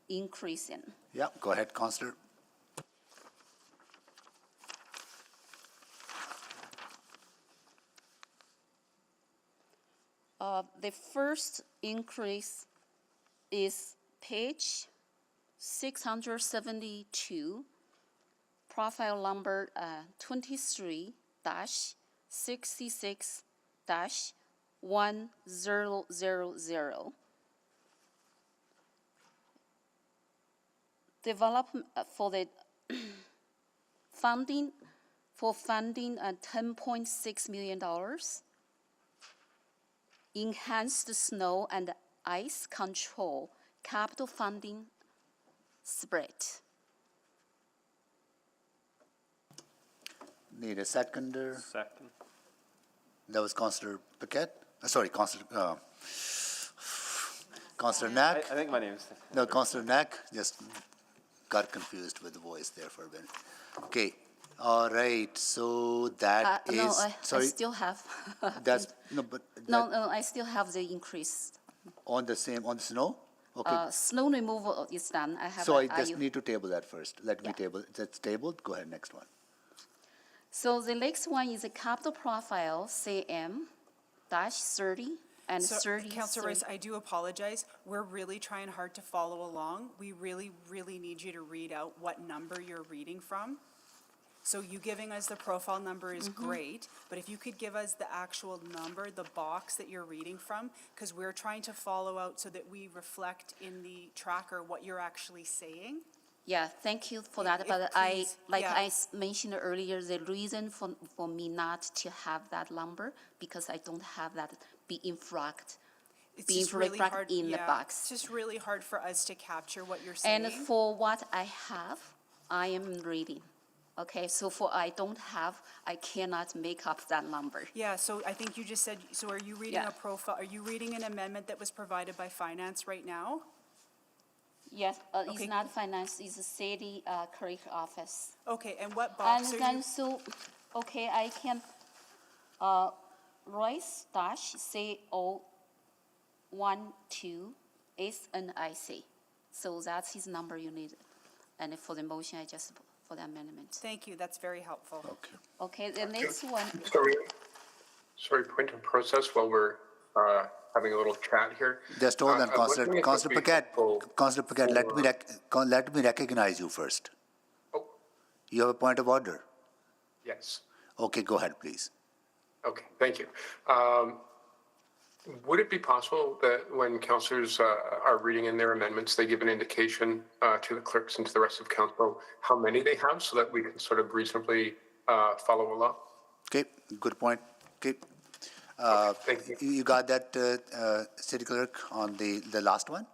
increase in. Yeah, go ahead, Counselor. The first increase is page 672, profile number 23-66-1000. Development for the funding $10.6 million. Enhanced snow and ice control, capital funding spread. Need a seconder. Second. That was Counselor Paquette. Sorry, Counselor Knack. I think my name's. No, Counselor Knack. Just got confused with the voice there for a minute. Okay. All right. So that is. No, I sorry. still have. That's no, but No, I still have the increase. on the snow. Okay. Snow removal is done. I have. So I are just you- need to table that first. Let me Yeah. table. That's tabled. Go ahead. Next one. So the next one is a capital profile, CM-30 and So, 30. Councillor Rice, I do apologize. We're really trying hard to follow along. We really, really need you to read out what number you're reading from. So you giving us the profile number is great, but if you could give us the actual number, the box that you're reading from, because we're trying to follow out so that we reflect in the tracker what you're actually saying. Yeah, thank you for that, If but please, yeah. I mentioned earlier, the reason for me not to have that number, because I don't have that be infract, It's being just really reflected hard, in the yeah, box. It's just really hard for us to capture what you're saying. And for what I have, I am reading. Okay, so for I don't have, I cannot make up that number. Yeah, so I think you just said, so are you reading Yeah. a profile, are you reading an amendment that was provided by finance right now? Yes, Okay. it's not finance, it's a city clerk office. Okay, and what And box are then you? so, okay, I can, Royce dash CO 12 SNIC. So that's his number you need. And for the motion, I just, for the amendment. Thank you, that's very helpful. Okay. Okay, the next one, Sorry, point of process while we're having a little chat here. Just hold on, I'm Counselor. wondering if it Counselor would be Paquette. helpful Counselor Paquette, let me for- let me recognize you first. Oh. You have a point of order. Yes. Okay, go ahead, please. Okay, thank you. Would it be possible that when councillors are reading in their amendments, they give an indication to the clerks and to the rest of council how many they have so that we can sort of reasonably follow along? Okay, good point. Okay. Thank you. You got that, City Clerk, on the last one?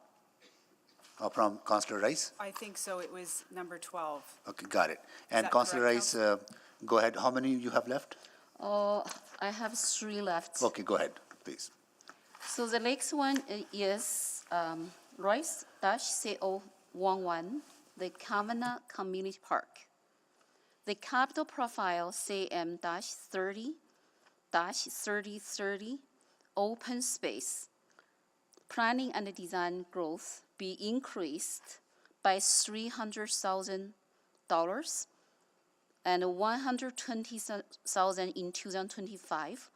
From Councillor Rice? I think so, it was number 12. Okay, got it. And that Councillor correct, Rice, go ahead. How many you have left? I have 3 left. Okay, go ahead, please. So the next one is Royce dash CO 11, the Kavanagh Community Park. The capital profile CM dash 30 open space. Planning and design growth be increased by $300,000 and $120,000 in 2025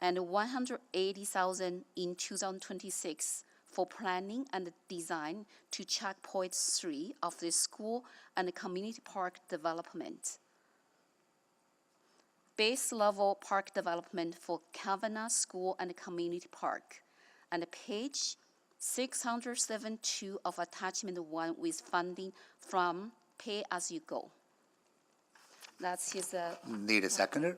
and $180,000 in 2026 for planning and design to checkpoint 3 of the school and community park development. Base level park development for Kavanagh School and Community Park, and page 672 of attachment 1 with funding from pay as you go. That's his, Need a seconder?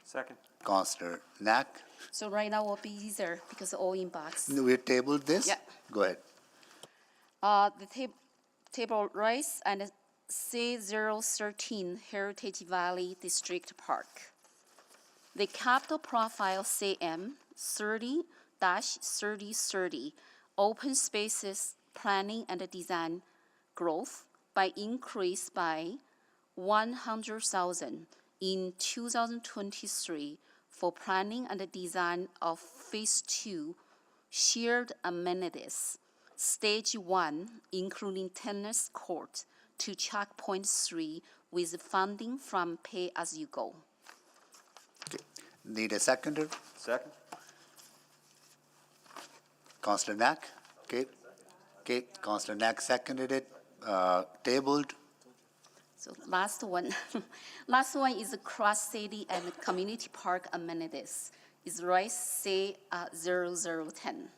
Second. Councillor Knack? so right now will be easier because all in box. We tabled this? Yeah. Go ahead. The table Rice and C013 Heritage Valley District Park. The capital profile CM 30-3030 open spaces planning and design growth by increase by $100,000 in 2023 for planning and the design of Phase 2 shared amenities, Stage 1, including tennis court, to Checkpoint 3 with funding from pay-as-you-go. Need a seconder? Second? Councillor Knack? Okay. Okay, Councillor Knack seconded it. Tabled. So last one, last one is cross city and community park amenities. Is Rice C 0010.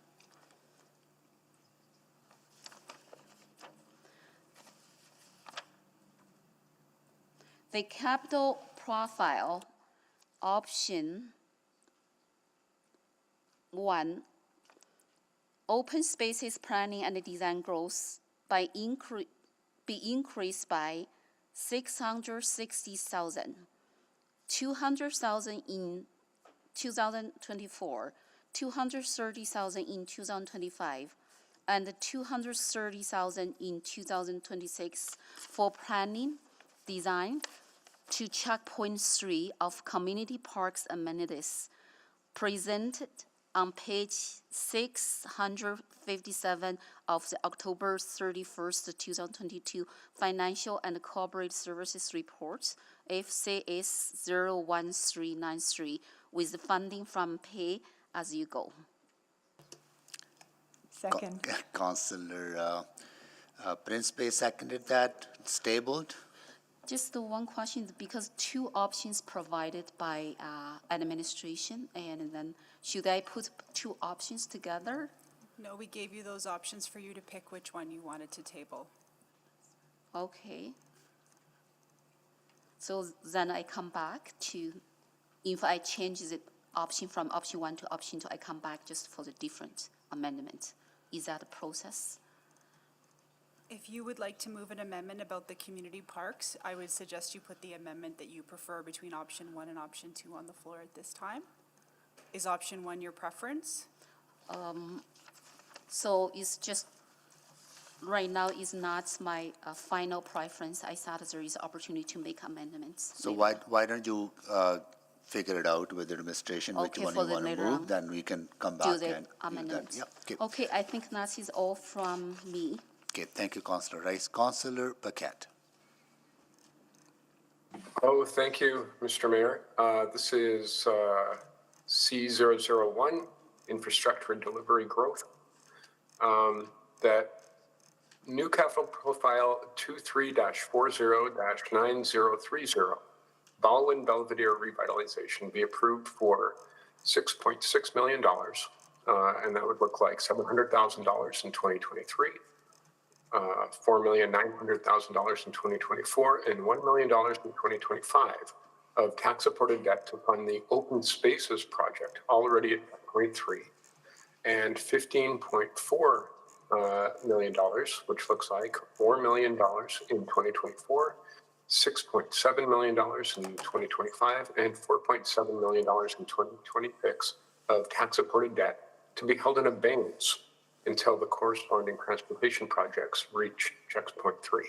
The capital profile option 1, open spaces planning and design growth by be increased by 660,000, 200,000 in 2024, 230,000 in 2025, and 230,000 in 2026 for planning, design to Checkpoint 3 of community parks amenities presented on page 657 of the October 31st, 2022 Financial and Corporate Services Report, FCS 01393, with funding from pay-as-you-go. Second. Councillor Principe seconded that. It's tabled. Just the one question, because two options provided by administration, and then should I put two options together? No, we gave you those options for you to pick which one you wanted to table. Okay. So then I come back to, if I change the option from option 1 to option 2, I come back just for the different amendment. Is that a process? If you would like to move an amendment about the community parks, I would suggest you put the amendment that you prefer between option 1 and option 2 on the floor at this time. Is option 1 your preference? So it's just, right now is not my final preference. I thought there is opportunity to make amendments. So later. why don't you figure it out with the administration which Okay, one for you the want to later move, on. then we can come Do back the and do that. amendments. Yeah, okay. Okay, I think that is all from me. Okay, thank you, Councillor Rice. Councillor Paquette. Oh, thank you, Mr. Mayor. This is C001, Infrastructure and Delivery Growth. That new capital profile 23-40-9030, Baldwin Belvedere Revitalization be approved for $6.6 million. And that would look like $700,000 in 2023. $4,900,000 in 2024 and $1 million in 2025 of tax-supported debt to fund the open spaces project, already at 0.3, and $15.4 million, which looks like $4 million in 2024, $6.7 million in 2025, and $4.7 million in 2026 of tax-supported debt to be held in abeyance until the corresponding transportation projects reach Checkpoint 3.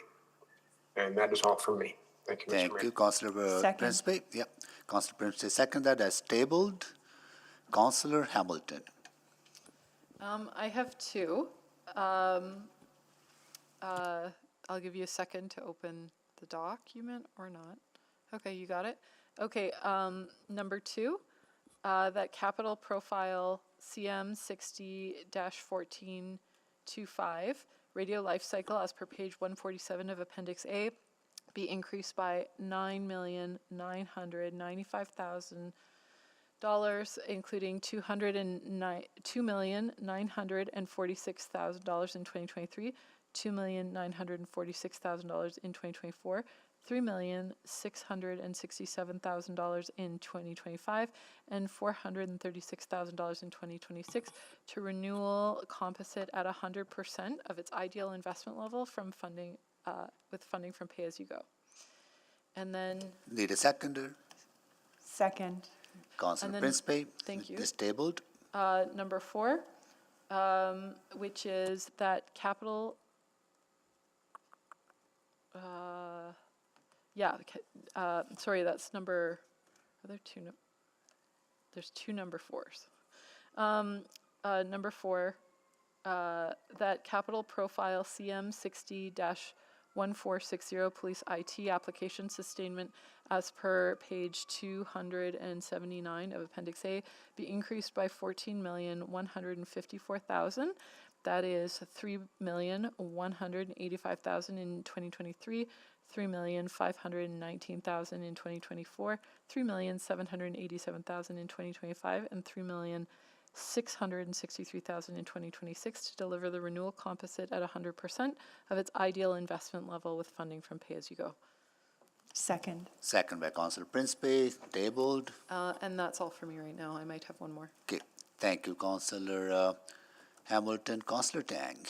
And that is all from me. Thank you, Mr. Mayor. Thank you, Councillor Second. Principe. Yep. Councillor Principe second that as tabled. Councillor Hamilton. I have two. I'll give you a second to open the document or not. Okay, you got it? Okay, number 2, that capital profile CM 60-1425, radio life cycle as per page 147 of Appendix A, be increased by $9,995,000, including $2,946,000 in 2023, $2,946,000 in 2024, $3,667,000 in 2025, and $436,000 in 2026 to renewal composite at 100% of its ideal investment level from funding, with funding from pay-as-you-go. And then Need a seconder. Second. Councillor then- Principe. thank you. Is tabled. number 4, which is that capital, Yeah, sorry, that's number, are there two, there's two number 4s. Number 4, that capital profile CM 60-1460 police IT application sustainment as per page 279 of Appendix A be increased by 14,154,000. That is 3,185,000 in 2023, 3,519,000 in 2024, 3,787,000 in 2025, and 3,663,000 in 2026 to deliver the renewal composite at 100% of its ideal investment level with funding from pay-as-you-go. Second. Second by Councillor Principe, tabled. And that's all for me right now. I might have one more. Okay, thank you, Councillor Hamilton. Councillor Tang.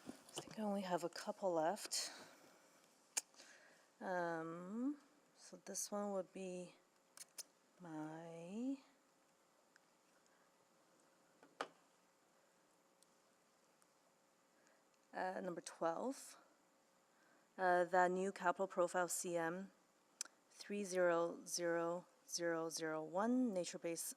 I think I only have a couple left. So this one would be my number 12. The new capital profile CM 300001 nature-based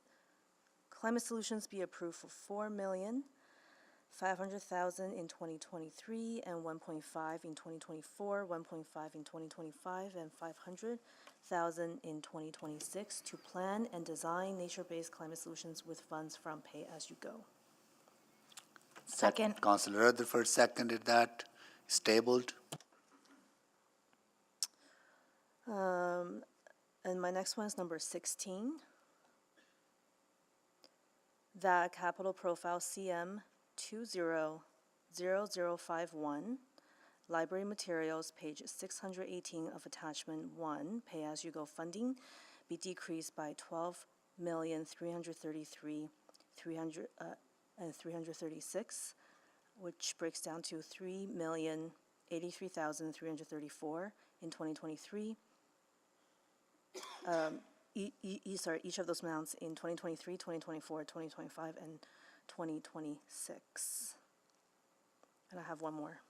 climate solutions be approved for $4,500,000 in 2023 and 1.5 in 2024, 1.5 in 2025, and 500,000 in 2026 to plan and design nature-based climate solutions with funds from pay-as-you-go. Second. Councillor Rutherford seconded that. It's tabled. And my next one is number 16. The capital profile CM 200051, library materials, page 618 of attachment 1, pay-as-you-go funding, be decreased by 12,333,336, which breaks down to 3,083,334 in 2023. Each of those amounts in 2023, 2024, 2025, and 2026. And I have one more.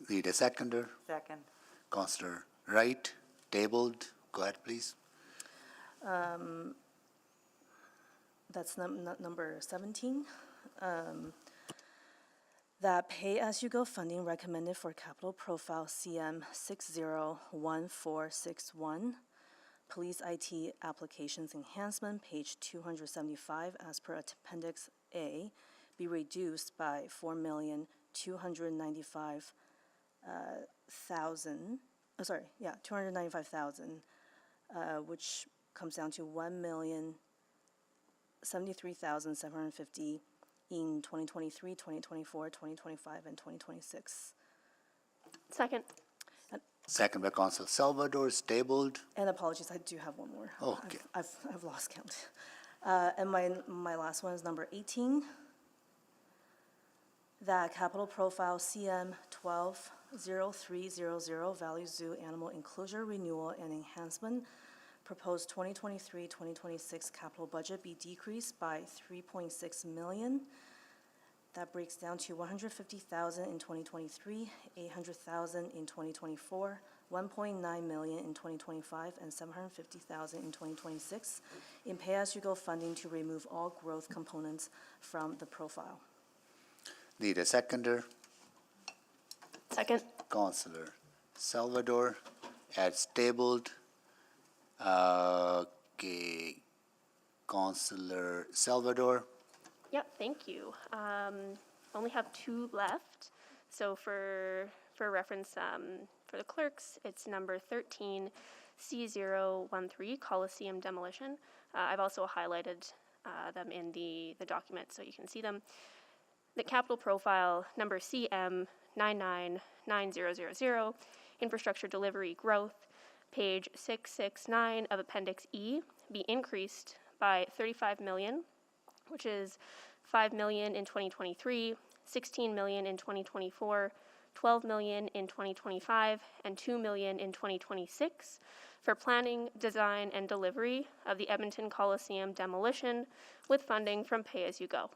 Need a seconder. Second. Councillor Wright, tabled. Go ahead, please. That's number 17. That pay-as-you-go funding recommended for capital profile CM 601461, police IT applications enhancement, page 275, as per Appendix A, be reduced by 295,000, which comes down to 1,073,750 in 2023, 2024, 2025, and 2026. Second. Second by Councillor Salvador, is tabled. And apologies, I do have one more. Okay. I've lost count. And my last one is number 18. The capital profile CM 120300, Valley Zoo Animal Enclosure Renewal and Enhancement, proposed 2023-2026 capital budget be decreased by 3.6 million. That breaks down to 150,000 in 2023, 800,000 in 2024, 1.9 million in 2025, and 750,000 in 2026 in pay-as-you-go funding to remove all growth components from the profile. Need a seconder. Second. Councillor Salvador, as tabled. Okay. Councillor Salvador. Yep, thank you. Only have two left. So for reference, for the clerks, it's number 13, C013, Coliseum demolition. I've also highlighted them in the document so you can see them. The capital profile, number CM 999000, infrastructure delivery growth, page 669 of Appendix E, be increased by 35 million, which is 5 million in 2023, 16 million in 2024, 12 million in 2025, and 2 million in 2026 for planning, design, and delivery of the Edmonton Coliseum demolition with funding from pay-as-you-go.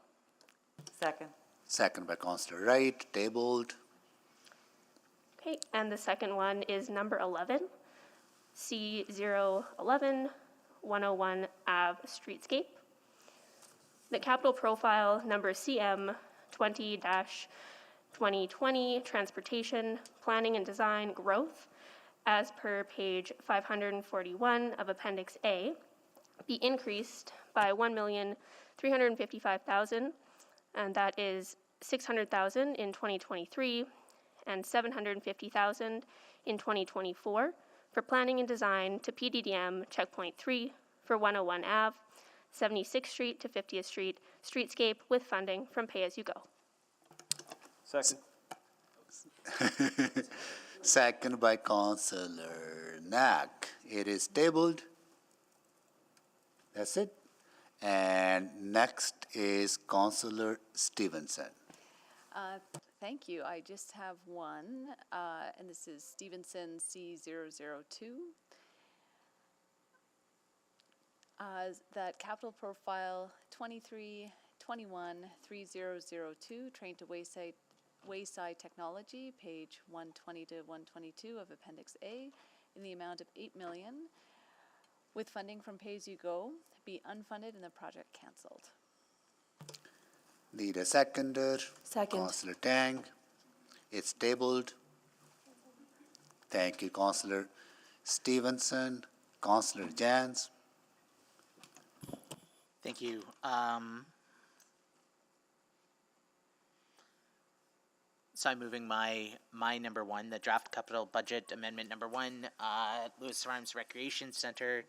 Second. Second by Councillor Wright, tabled. Okay, and the second one is number 11, C011, 101 Ave Streetscape. The capital profile number CM 20-2020 Transportation, Planning and Design Growth, as per page 541 of Appendix A, be increased by $1,355,000, and that is $600,000 in 2023 and $750,000 in 2024 for planning and design to PDDM Checkpoint 3 for 101 Ave, 76th Street to 50th Street, streetscape with funding from Pay As You Go. Second. Second by Councillor Knack. It is tabled. That's it. And next is Councillor Stevenson. Thank you. I just have one, and this is Stevenson C002. That capital profile 2321-3002, Train to Wayside Technology, page 120 to 122 of Appendix A, in the amount of $8 million, with funding from Pay As You Go, be unfunded and the project cancelled. Need a seconder. Second. Councillor Tang. It's tabled. Thank you, Councillor Stevenson. Councillor Jans. Thank you. So I'm moving my number one, the draft capital budget amendment number one, Lewis Farms Recreation Center,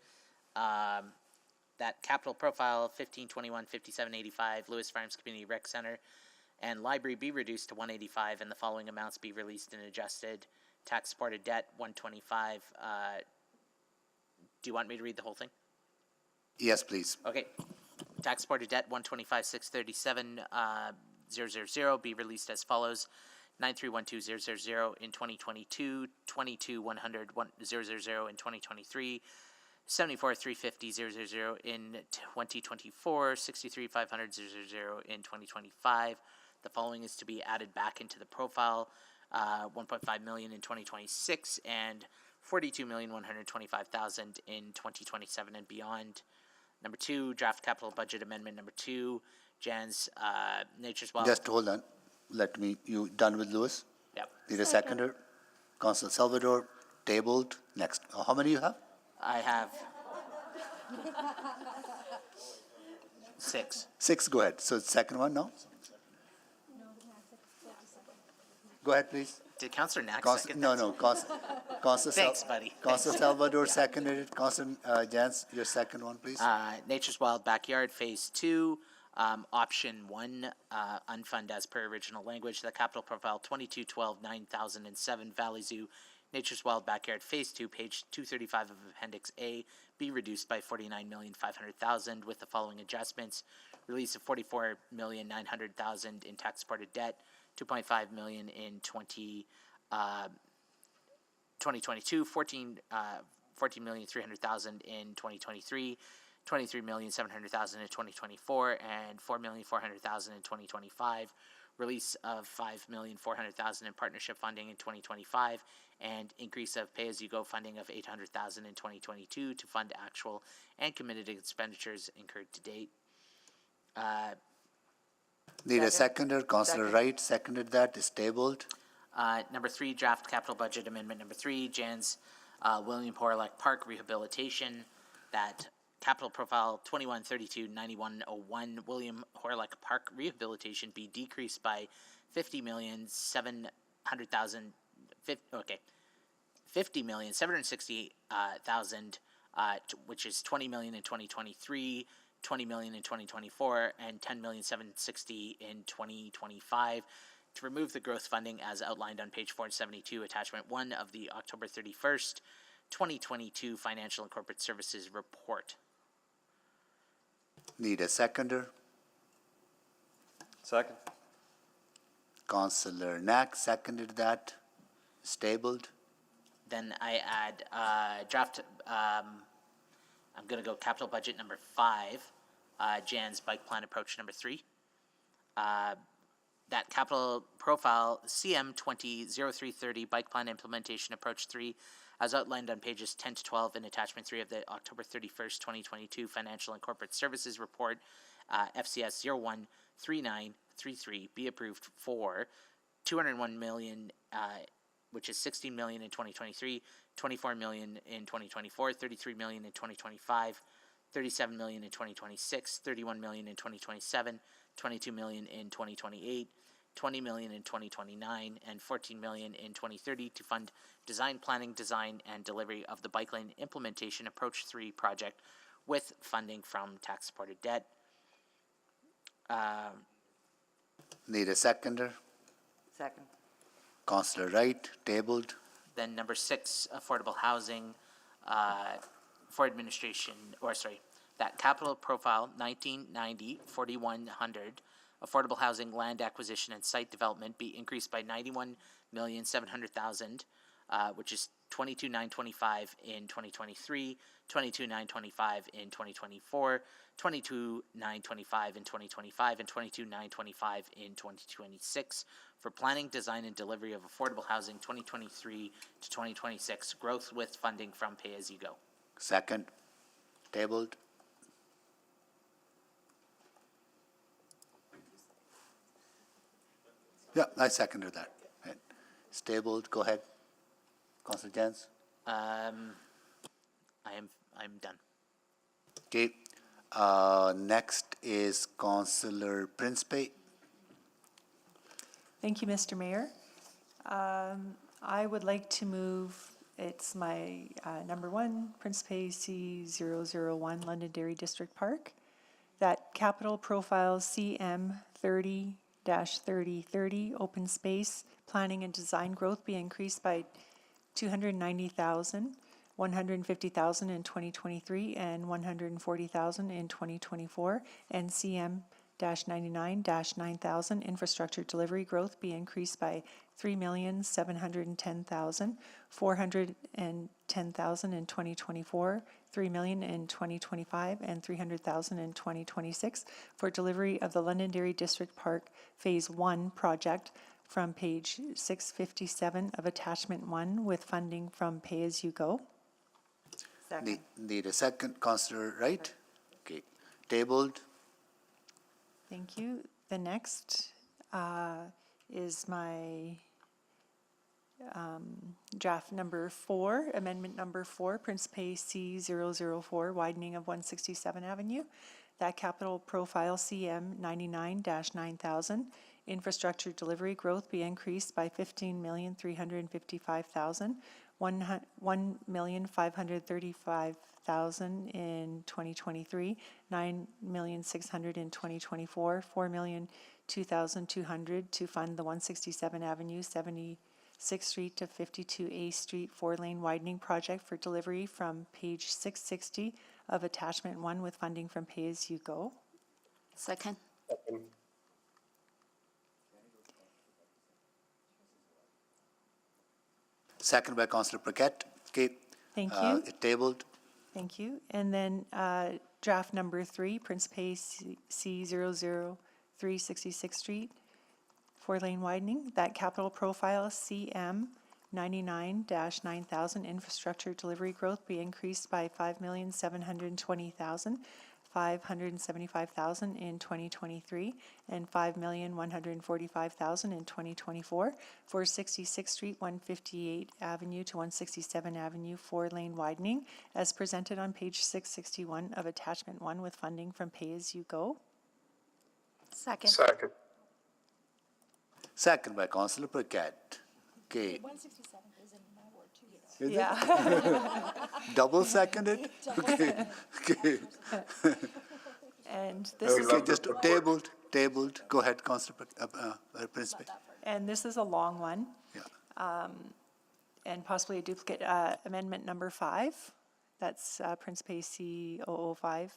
that capital profile 1521-5785, Lewis Farms Community Rec Center, and library be reduced to 185, and the following amounts be released and adjusted. Tax supported debt 125. Do you want me to read the whole thing? Yes, please. Okay. Tax supported debt 125,637,000 be released as follows: 9312000 in 2022, 22,100,000 in 2023, 74,350,000 in 2024, 63,500,000 in 2025. The following is to be added back into the profile: 1.5 million in 2026 and 42,125,000 in 2027 and beyond. Number two, draft capital budget amendment number two, Jan's Nature's Wild. Just hold on. You done with Lewis? Yep. Need a seconder? Councillor Salvador, tabled. Next. How many you have? I have 6. 6, go ahead. So second one now? Go ahead, please. Did Councillor Knack second No, that? no, Councillor Thanks, buddy. Councillor Salvador seconded it. Councillor Jans, your second one, please. Nature's Wild Backyard Phase 2, Option 1, unfund as per original language. The capital profile 2212-9007 Valley Zoo, Nature's Wild Backyard Phase 2, page 235 of Appendix A, be reduced by $49,500,000 with the following adjustments: release of $44,900,000 in tax supported debt, $2.5 million in 2022, $14,300,000 in 2023, $23,700,000 in 2024, and $4,400,000 in 2025. Release of $5,400,000 in partnership funding in 2025, and increase of pay-as-you-go funding of $800,000 in 2022 to fund actual and committed expenditures incurred to date. Need a seconder. Councillor Wright seconded that. Is tabled. Number 3, draft capital budget amendment number 3, Jan's William Horlock Park rehabilitation. That capital profile 2132-9101 William Horlock Park rehabilitation be decreased by $50,760,000, which is $20 million in 2023, $20 million in 2024, and $10,760,000 in 2025. To remove the growth funding as outlined on page 472, attachment 1 of the October 31st, 2022 Financial and Corporate Services Report. Need a seconder. Second. Councillor Knack seconded that. Is tabled. Then I add draft, I'm going to go capital budget number 5, Jan's bike plan approach number 3. That capital profile CM 200330 bike plan implementation approach 3, as outlined on pages 10 to 12 in attachment 3 of the October 31st, 2022 Financial and Corporate Services Report, FCS 013933, be approved for 201 million, which is 16 million in 2023, 24 million in 2024, 33 million in 2025, 37 million in 2026, 31 million in 2027, 22 million in 2028, 20 million in 2029, and 14 million in 2030 to fund design, planning, design, and delivery of the Bike Lane Implementation Approach 3 project with funding from tax-supported debt. Need a seconder? Second. Councillor Wright, tabled. Then number 6, affordable housing for administration, that capital profile 1990-4100, affordable housing land acquisition and site development be increased by 91,700,000, which is 22,925 in 2023, 22,925 in 2024, 22,925 in 2025, and 22,925 in 2026 for planning, design, and delivery of affordable housing 2023 to 2026, growth with funding from pay-as-you-go. Second, tabled. Yeah, I seconded that. Right. It's tabled. Go ahead. Councillor Jans. I'm done. Okay. Next is Councillor Principe. Thank you, Mr. Mayor. I would like to move, it's my number 1, Principe C001, Londonderry District Park, that capital profile CM 30-3030, open space, planning and design growth be increased by 290,000, 150,000 in 2023, and 140,000 in 2024, and CM-99-9,000 infrastructure delivery growth be increased by 3,710,000, 410,000 in 2024, 3 million in 2025, and 300,000 in 2026 for delivery of the Londonderry District Park Phase 1 project from page 657 of attachment 1 with funding from pay-as-you-go. Second. Need a second, Councillor Wright. Okay. Tabled. Thank you. The next is my draft number 4, amendment number 4, Principe C004, widening of 167 Avenue. That capital profile CM 99-9,000, infrastructure delivery growth be increased by 15,355,000, 1,535,000 in 2023, 9,600,000 in 2024, 4,002,200 to fund the 167 Avenue, 76th Street to 52A Street 4-lane widening project for delivery from page 660 of attachment 1 with funding from pay-as-you-go. Second. Second by Councillor Paquette. Okay. Thank you. Tabled. Thank you. And then draft number 3, Principe C003, 66th Street, 4-lane widening. That capital profile CM 99-9,000 infrastructure delivery growth be increased by 5,720,000, 575,000 in 2023, and 5,145,000 in 2024 for 66th Street, 158 Avenue to 167 Avenue 4-lane widening, as presented on page 661 of attachment 1 with funding from pay-as-you-go. Second. Second. Second by Councillor Paquette. Okay. 167 is in my ward too. Is Yeah. it? Double seconded? Okay. Okay. And this is, Okay, just tabled. Go ahead, Councillor Principe. and this is a long one. Yeah. And possibly a duplicate amendment number 5. That's Principe C005.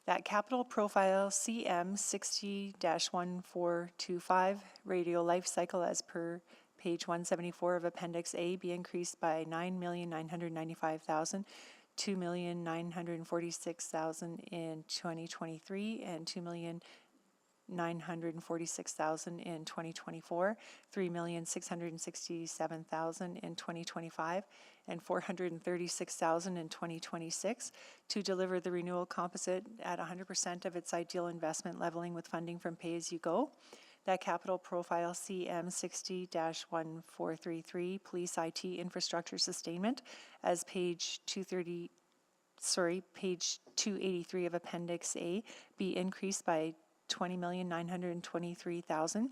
That capital profile CM 60-1425 radio life cycle as per page 174 of Appendix A be increased by 9,995,000, 2,946,000 in 2023, and 2,946,000 in 2024, 3,667,000 in 2025, and 436,000 in 2026 to deliver the renewal composite at 100% of its ideal investment leveling with funding from pay-as-you-go. That capital profile CM 60-1433, police IT infrastructure sustainment, as page 283 of Appendix A, be increased by 20,923,000,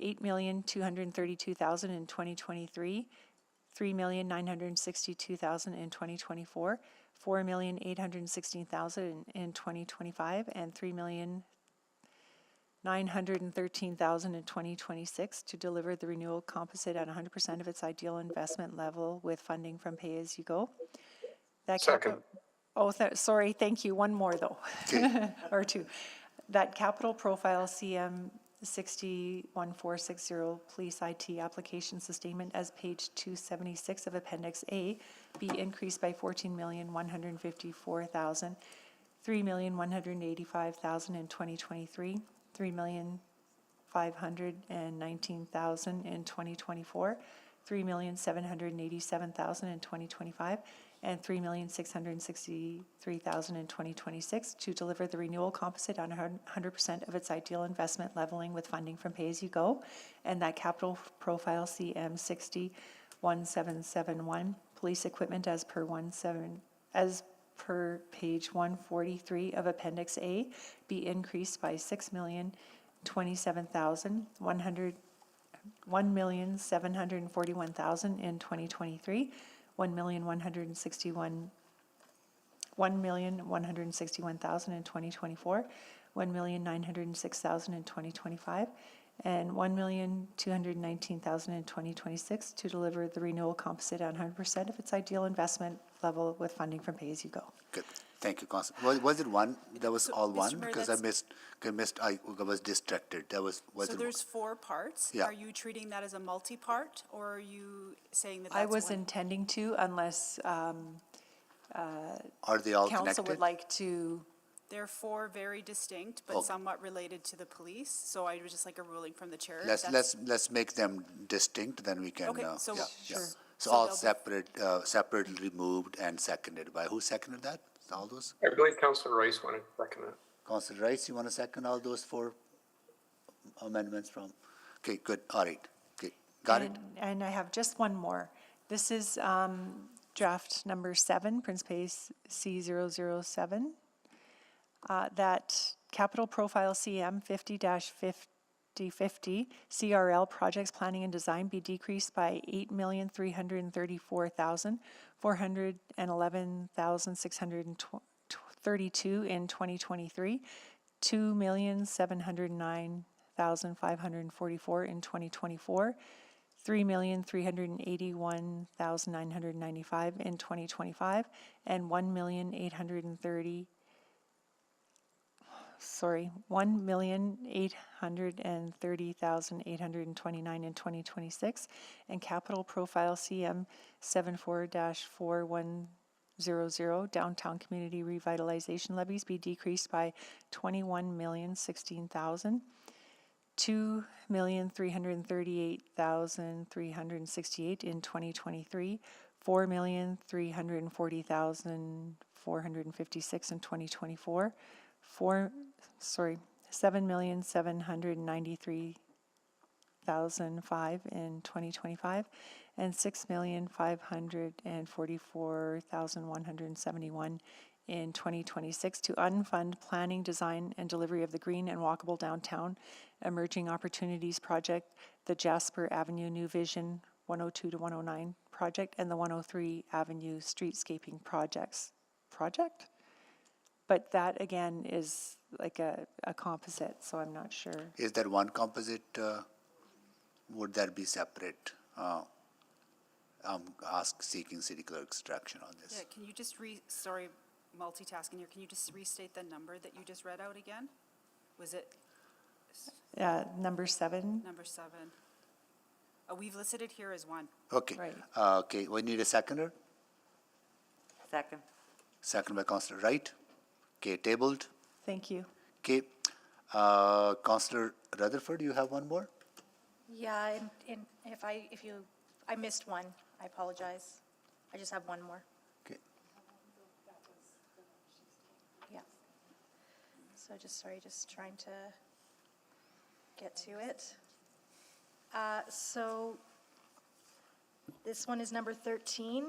8,232,000 in 2023, 3,962,000 in 2024, 4,816,000 in 2025, and 3,913,000 in 2026 to deliver the renewal composite at 100% of its ideal investment level with funding from pay-as-you-go. That Second. sorry, thank you. One more though, or two. That capital profile CM 601460 police IT application sustainment as page 276 of Appendix A be increased by 14,154,000, 3,185,000 in 2023, 3,519,000 in 2024, 3,787,000 in 2025, and 3,663,000 in 2026 to deliver the renewal composite on 100% of its ideal investment leveling with funding from pay-as-you-go. And that capital profile CM 601771 police equipment as per page 143 of Appendix A be increased by 6,027,100 1,741,000 in 2023, 1,161,000 in 2024, 1,906,000 in 2025, and 1,219,000 in 2026 to deliver the renewal composite on 100% of its ideal investment level with funding from pay-as-you-go. Good. Thank you, Council. Was it one? That was all Mr. Mayor, one? Because I was distracted. Was So it? there's 4 parts. Yeah. Are you treating that as a multi-part, or are you saying that I that's was one? intending to, unless Are they all council connected? would like to. They're 4 very distinct, but Okay. somewhat related to the police, so I would just like a ruling from the chair. if Let's, that's- let's make them distinct, then we can, Okay, yeah, so- yeah. Sure. So So all they'll be- separately removed and seconded by, who seconded that? All those? I believe Councilor Rice wanted to second that. Councilor Rice, you want to second all those 4 amendments from? Okay, good, all right. Okay, got it? And I have just one more. This is draft number 7, Prince Pay C007. That capital profile CM 50-5050 CRL projects planning and design be decreased by 8,334,411,632 in 2023, 2,709,544 in 2024, 3,381,995 in 2025, and 1,830,829 in 2026, and capital profile CM 74-4100 downtown community revitalization levies be decreased by 21,016,000, 2,338,368 in 2023, 4,340,456 in 2024, 7,793,005 in 2025, and 6,544,171 in 2026 to unfund planning, design, and delivery of the Green and Walkable Downtown Emerging Opportunities Project, the Jasper Avenue New Vision 102 to 109 project, and the 103 Avenue Streetscaping project? But that, again, is like a composite, so I'm not sure. Is that one composite, would that be separate? I'm seeking city clerk's direction on Yeah, this. can you just sorry, multitasking here, can you just restate the number that you just read out again? Was it Number 7, number 7? We've listed it here as 1. Okay. Right. Okay, we need a seconder. Second. Second by Councilor Wright. Okay, tabled. thank you. Okay, Councilor Rutherford, you have one more? Yeah, and if I missed one, I apologize. I just have one more. Okay. Yeah. So just trying to get to it. So this one is number 13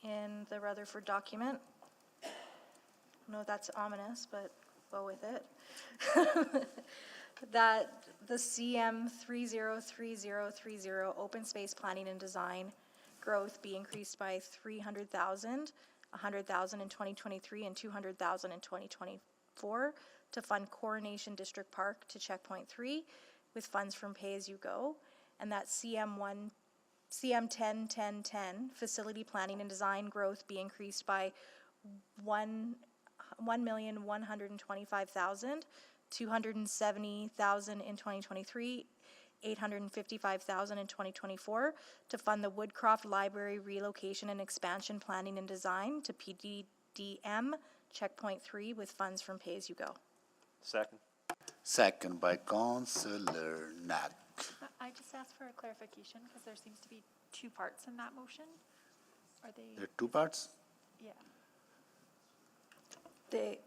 in the Rutherford document. I don't know if that's ominous, but go with it. That the CM 303030 open space planning and design growth be increased by 300,000, 100,000 in 2023 and 200,000 in 2024 to fund Coronation District Park to Checkpoint 3 with funds from Pay-As-You-Go. And that CM 101010 facility planning and design growth be increased by 1,125,000, 270,000 in 2023, 855,000 in 2024 to fund the Woodcroft Library relocation and expansion planning and design to PDDM Checkpoint 3 with funds from Pay-As-You-Go. Second. Second by Councillor Knack. I just asked for a clarification because there seems to be two parts in that motion. Are There they, are two parts? yeah. They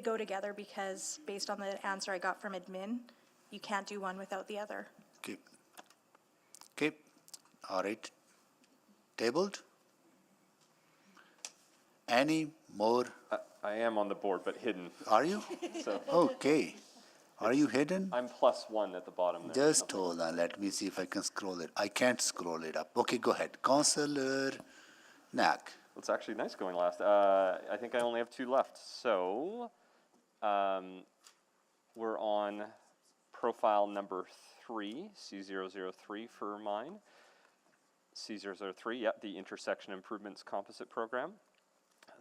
go together because based on the answer I got from admin, you can't do one without the other. Okay. Okay, all right. Tabled? Any more? I am on the board, but hidden. Are you? So Okay. Are you hidden? I'm +1 at the bottom there. Just hold on, let me see if I can scroll it. I can't scroll it up. Okay, go ahead. Councillor Knack. It's actually nice going last. I think I only have 2 left. So we're on profile number 3, C003 for mine. C003, yep, the Intersection Improvements Composite Program.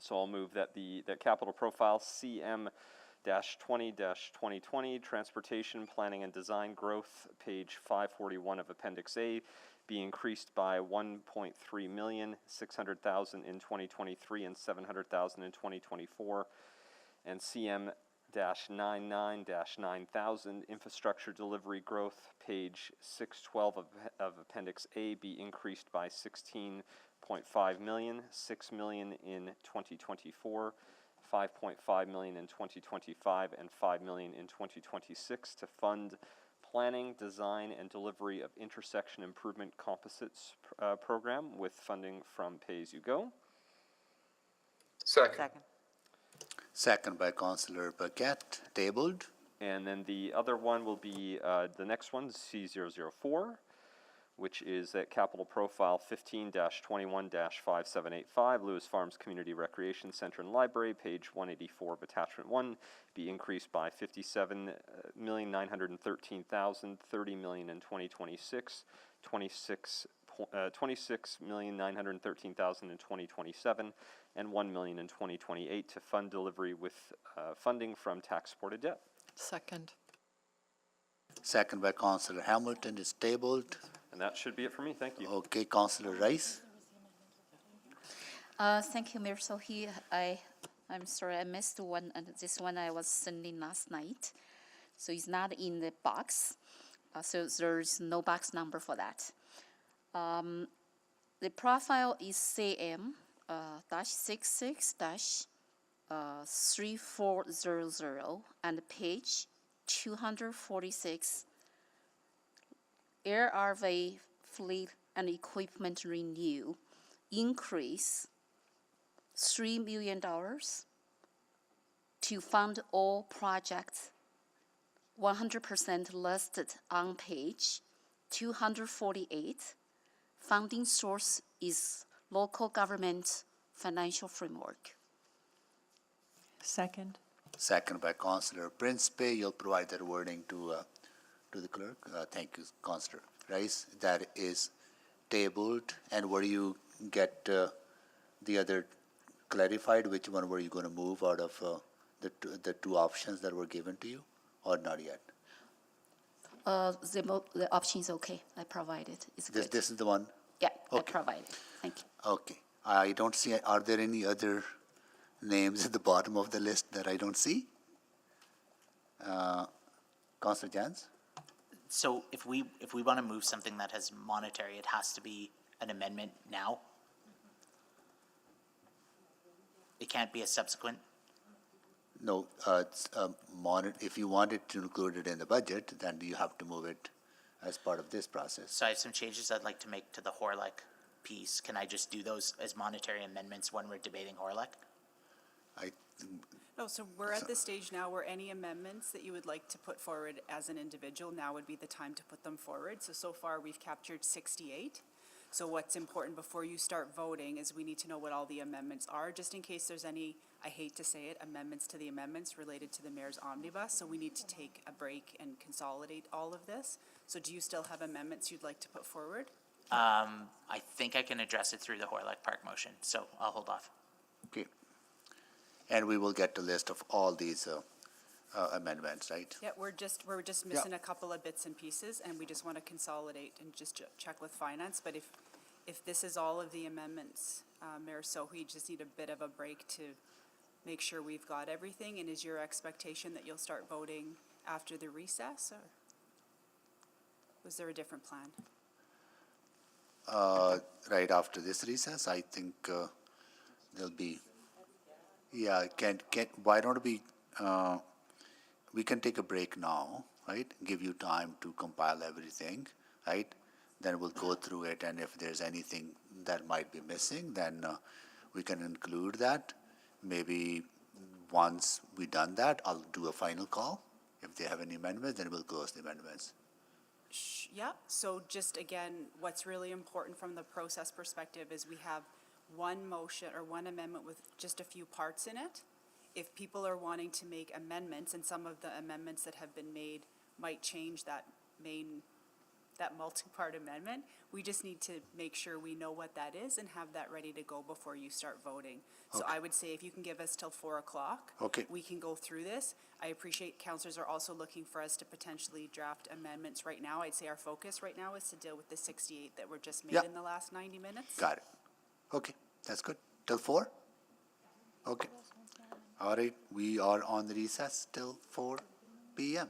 So I'll move that that capital profile CM-20-2020 Transportation Planning and Design Growth, page 541 of Appendix A, be increased by 1.3 million, 600,000 in 2023 and 700,000 in 2024. And CM-99-9000 Infrastructure Delivery Growth, page 612 of Appendix A, be increased by 16.5 million, 6 million in 2024, 5.5 million in 2025, and 5 million in 2026 to fund planning, design, and delivery of intersection improvement composites program with funding from Pay-As-You-Go. Second. Second. Second by Councillor Paquette. Tabled? And then the other one will be the next one, C004, which is at capital profile 15-21-5785, Lewis Farms Community Recreation Center and Library, page 184 of attachment 1, be increased by 57,913,000, 30 million in 2026, 26,913,000 in 2027, and 1 million in 2028 to fund delivery with funding from tax supported debt. Second. Second by Councillor Hamilton is tabled. And that should be it for me. Thank you. Okay, Councillor Rice. Thank you, Mayor Sohi. I'm sorry, I missed one, and this one I was sending last night. So it's not in the box, so there's no box number for that. The profile is CM -66-3400 and page 246. ARV fleet and equipment renew increase $3 million to fund all projects 100% listed on page 248. Funding source is local government financial framework. Second. Second by Councillor Principe. You'll provide that wording to the clerk. Thank you, Councillor Rice. That is tabled. And where do you get the other clarified? Which one were you going to move out of the two options that were given to you, or not yet? The option is okay. I provided. It's good. This is the one? Yeah, I Okay. provided. Thank you. Okay. I don't see, are there any other names at the bottom of the list that I don't see? Councillor Jans? So if we want to move something that has monetary, it has to be an amendment now? It can't be a subsequent? No, it's, if you wanted to include it in the budget, then you have to move it as part of this process. So I have some changes I'd like to make to the Horlick piece. Can I just do those as monetary amendments when we're debating Horlick? I, No, so we're at the stage now where any amendments that you would like to put forward as an individual, now would be the time to put them forward. So far, we've captured 68. So what's important before you start voting is we need to know what all the amendments are, just in case there's any, I hate to say it, amendments to the amendments related to the mayor's omnibus. So we need to take a break and consolidate all of this. So do you still have amendments you'd like to put forward? I think I can address it through the Horlick Park motion, so I'll hold off. okay. And we will get a list of all these amendments, right? Yeah, we're just missing a couple of bits and pieces, and we just want to consolidate and just check with finance. But if this is all of the amendments, Mayor Sohi, just need a bit of a break to make sure we've got everything. And is your expectation that you'll start voting after the recess, or was there a different plan? Right after this recess, I think there'll be, yeah, why don't we can take a break now, right? Give you time to compile everything, right? Then we'll go through it, and if there's anything that might be missing, then we can include that. Maybe once we done that, I'll do a final call. If they have any amendments, then we'll close the amendments. Yeah, so just again, what's really important from the process perspective is we have one motion or one amendment with just a few parts in it. If people are wanting to make amendments, and some of the amendments that have been made might change that multi-part amendment, we just need to make sure we know what that is and have that ready to go before you start voting. So I would say if you can give us till 4 o'clock, Okay. we can go through this. I appreciate councillors are also looking for us to potentially draft amendments right now. I'd say our focus right now is to deal with the 68 that were just made Yeah. in the last 90 minutes. Got it. Okay, that's good. Till 4? Okay. All right, we are on recess till 4 p.m.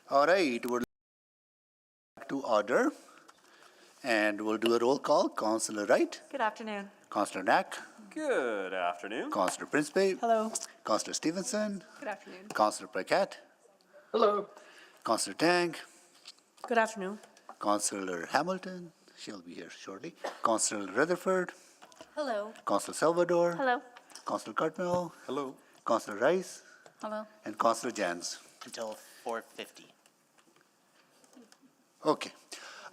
All right, we're back to order, and we'll do a roll call. Councillor Wright, Good afternoon. Councillor Knack, Good afternoon. Councillor Principe, Hello. Councillor Stevenson, Good afternoon. Councillor Paquette, Hello. Councillor Tang, Good afternoon. Councillor Hamilton, she'll be here shortly, Councillor Rutherford, Hello. Councillor Salvador, Hello. Councillor Cartmel, Hello. Councillor Rice, Hello? and Councillor Jans. Until 4:50. Okay.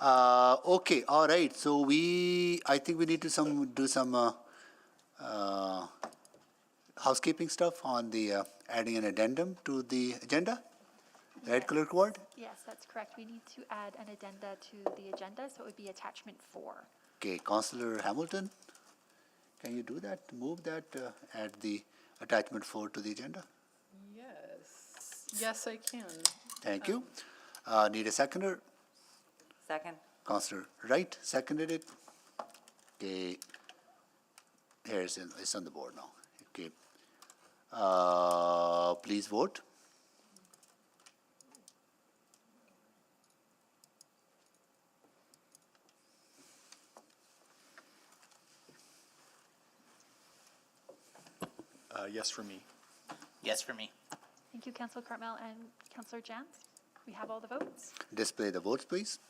Okay, all right, so I think we need to do some housekeeping stuff on the adding an addendum to the agenda. Right, Clerk Ward? Yes, that's correct. We need to add an addenda to the agenda, so it would be attachment 4. Okay, Councillor Hamilton, can you do that, move that, add the attachment 4 to the agenda? Yes, I can. Thank you. Need a seconder? Second. Councillor Wright seconded it. Okay. Here it's on the board now. Okay. Please vote. Yes for me. Yes for me. Thank you, Councillor Cartmel and Councillor Jans. We have all the votes. Display the votes, please.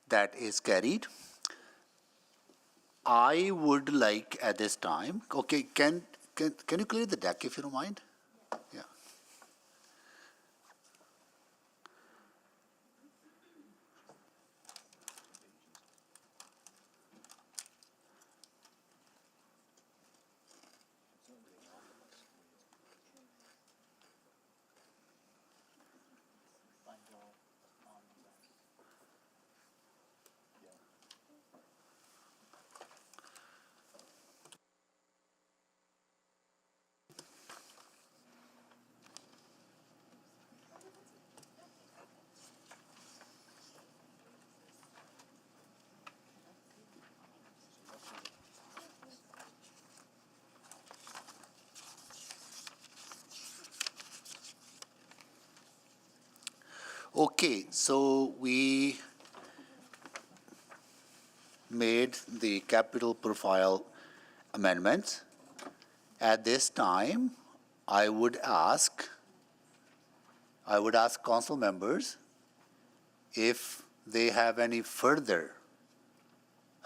That is carried. I would like at this time, okay, can you clear the deck if you don't mind? Yeah. Okay, so we made the capital profile amendments. At this time, I would ask council members if they have any further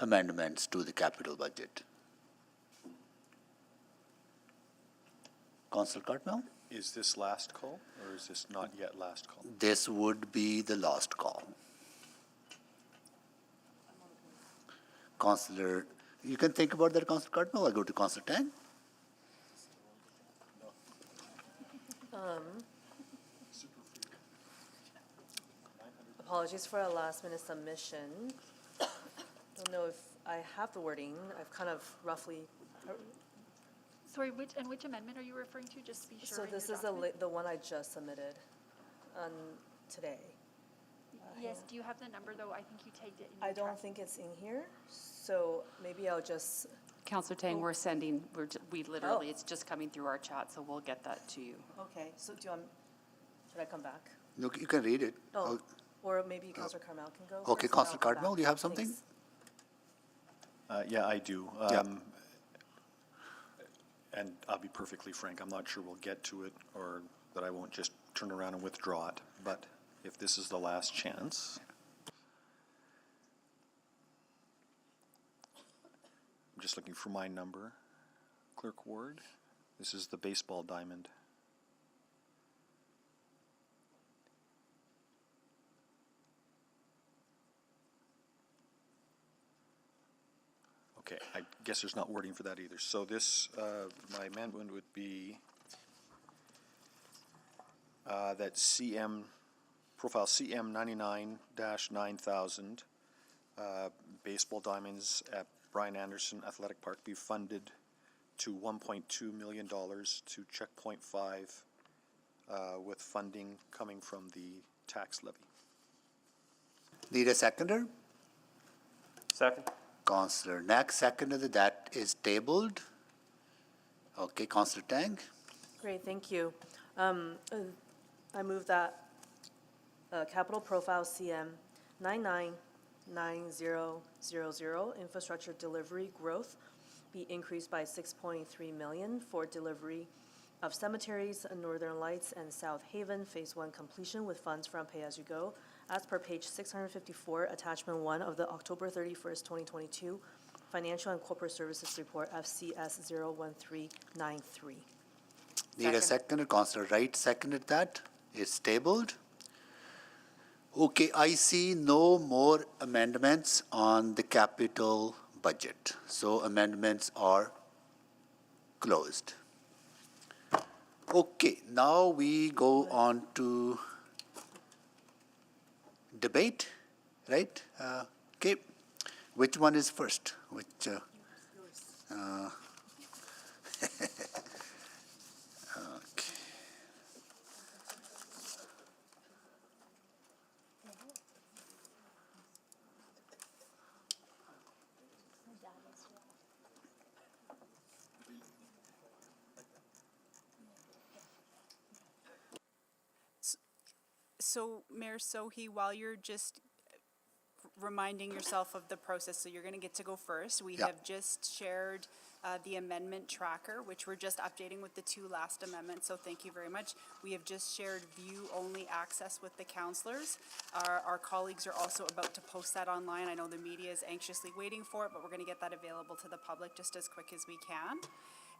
amendments to the capital budget. Councillor Cartmel? Is this last call, or is this not yet last call? This would be the last call. Councillor, you can think about that, Councillor Cartmel. I'll go to Councillor Tang. Apologies for a last-minute submission. Don't know if I have the wording. I've kind of roughly. Sorry, which amendment are you referring to, just to be sure? So in this your is document? the one I just submitted today. Yes, do you have the number, though? I think you tagged it in I your don't draft. think it's in here, so maybe I'll just. Counselor Tang, we're sending, we literally, Oh. it's just coming through our chat, so we'll get that to you. Okay, so should I come back? No, you can read it. Oh, or maybe Councillor Carmel can go. Okay, first, and I'll Councillor come Cartmel, back. do you have something? Thanks. Yeah, I do. Yeah. And I'll be perfectly frank, I'm not sure we'll get to it, or that I won't just turn around and withdraw it. But if this is the last chance, I'm just looking for my number. Clerk Ward, this is the baseball diamond. Okay, I guess there's not wording for that either. So this, my amendment would be that profile CM 99-9000, baseball diamonds at Brian Anderson Athletic Park be funded to $1.2 million to Checkpoint 5 with funding coming from the tax levy. Need a seconder? Second. Councillor Knack seconded that is tabled. Okay, Councillor Tang? Great, thank you. I move that capital profile CM 999000 infrastructure delivery growth be increased by 6.3 million for delivery of cemeteries, Northern Lights, and South Haven Phase 1 completion with funds from pay-as-you-go, as per page 654, attachment 1 of the October 31st, 2022 Financial and Corporate Services Report FCS 01393. Need a seconder. Councillor Wright seconded that. It's tabled. Okay, I see no more amendments on the capital budget. So amendments are closed. Okay, now we go on to debate, right? Okay, which one is first? Which? Okay. So Mayor Sohi, while you're just reminding yourself of the process, so you're going to get to go first. We Yeah. have just shared the amendment tracker, which we're just updating with the two last amendments, so thank you very much. We have just shared view-only access with the councilors. Our colleagues are also about to post that online. I know the media is anxiously waiting for it, but we're going to get that available to the public just as quick as we can.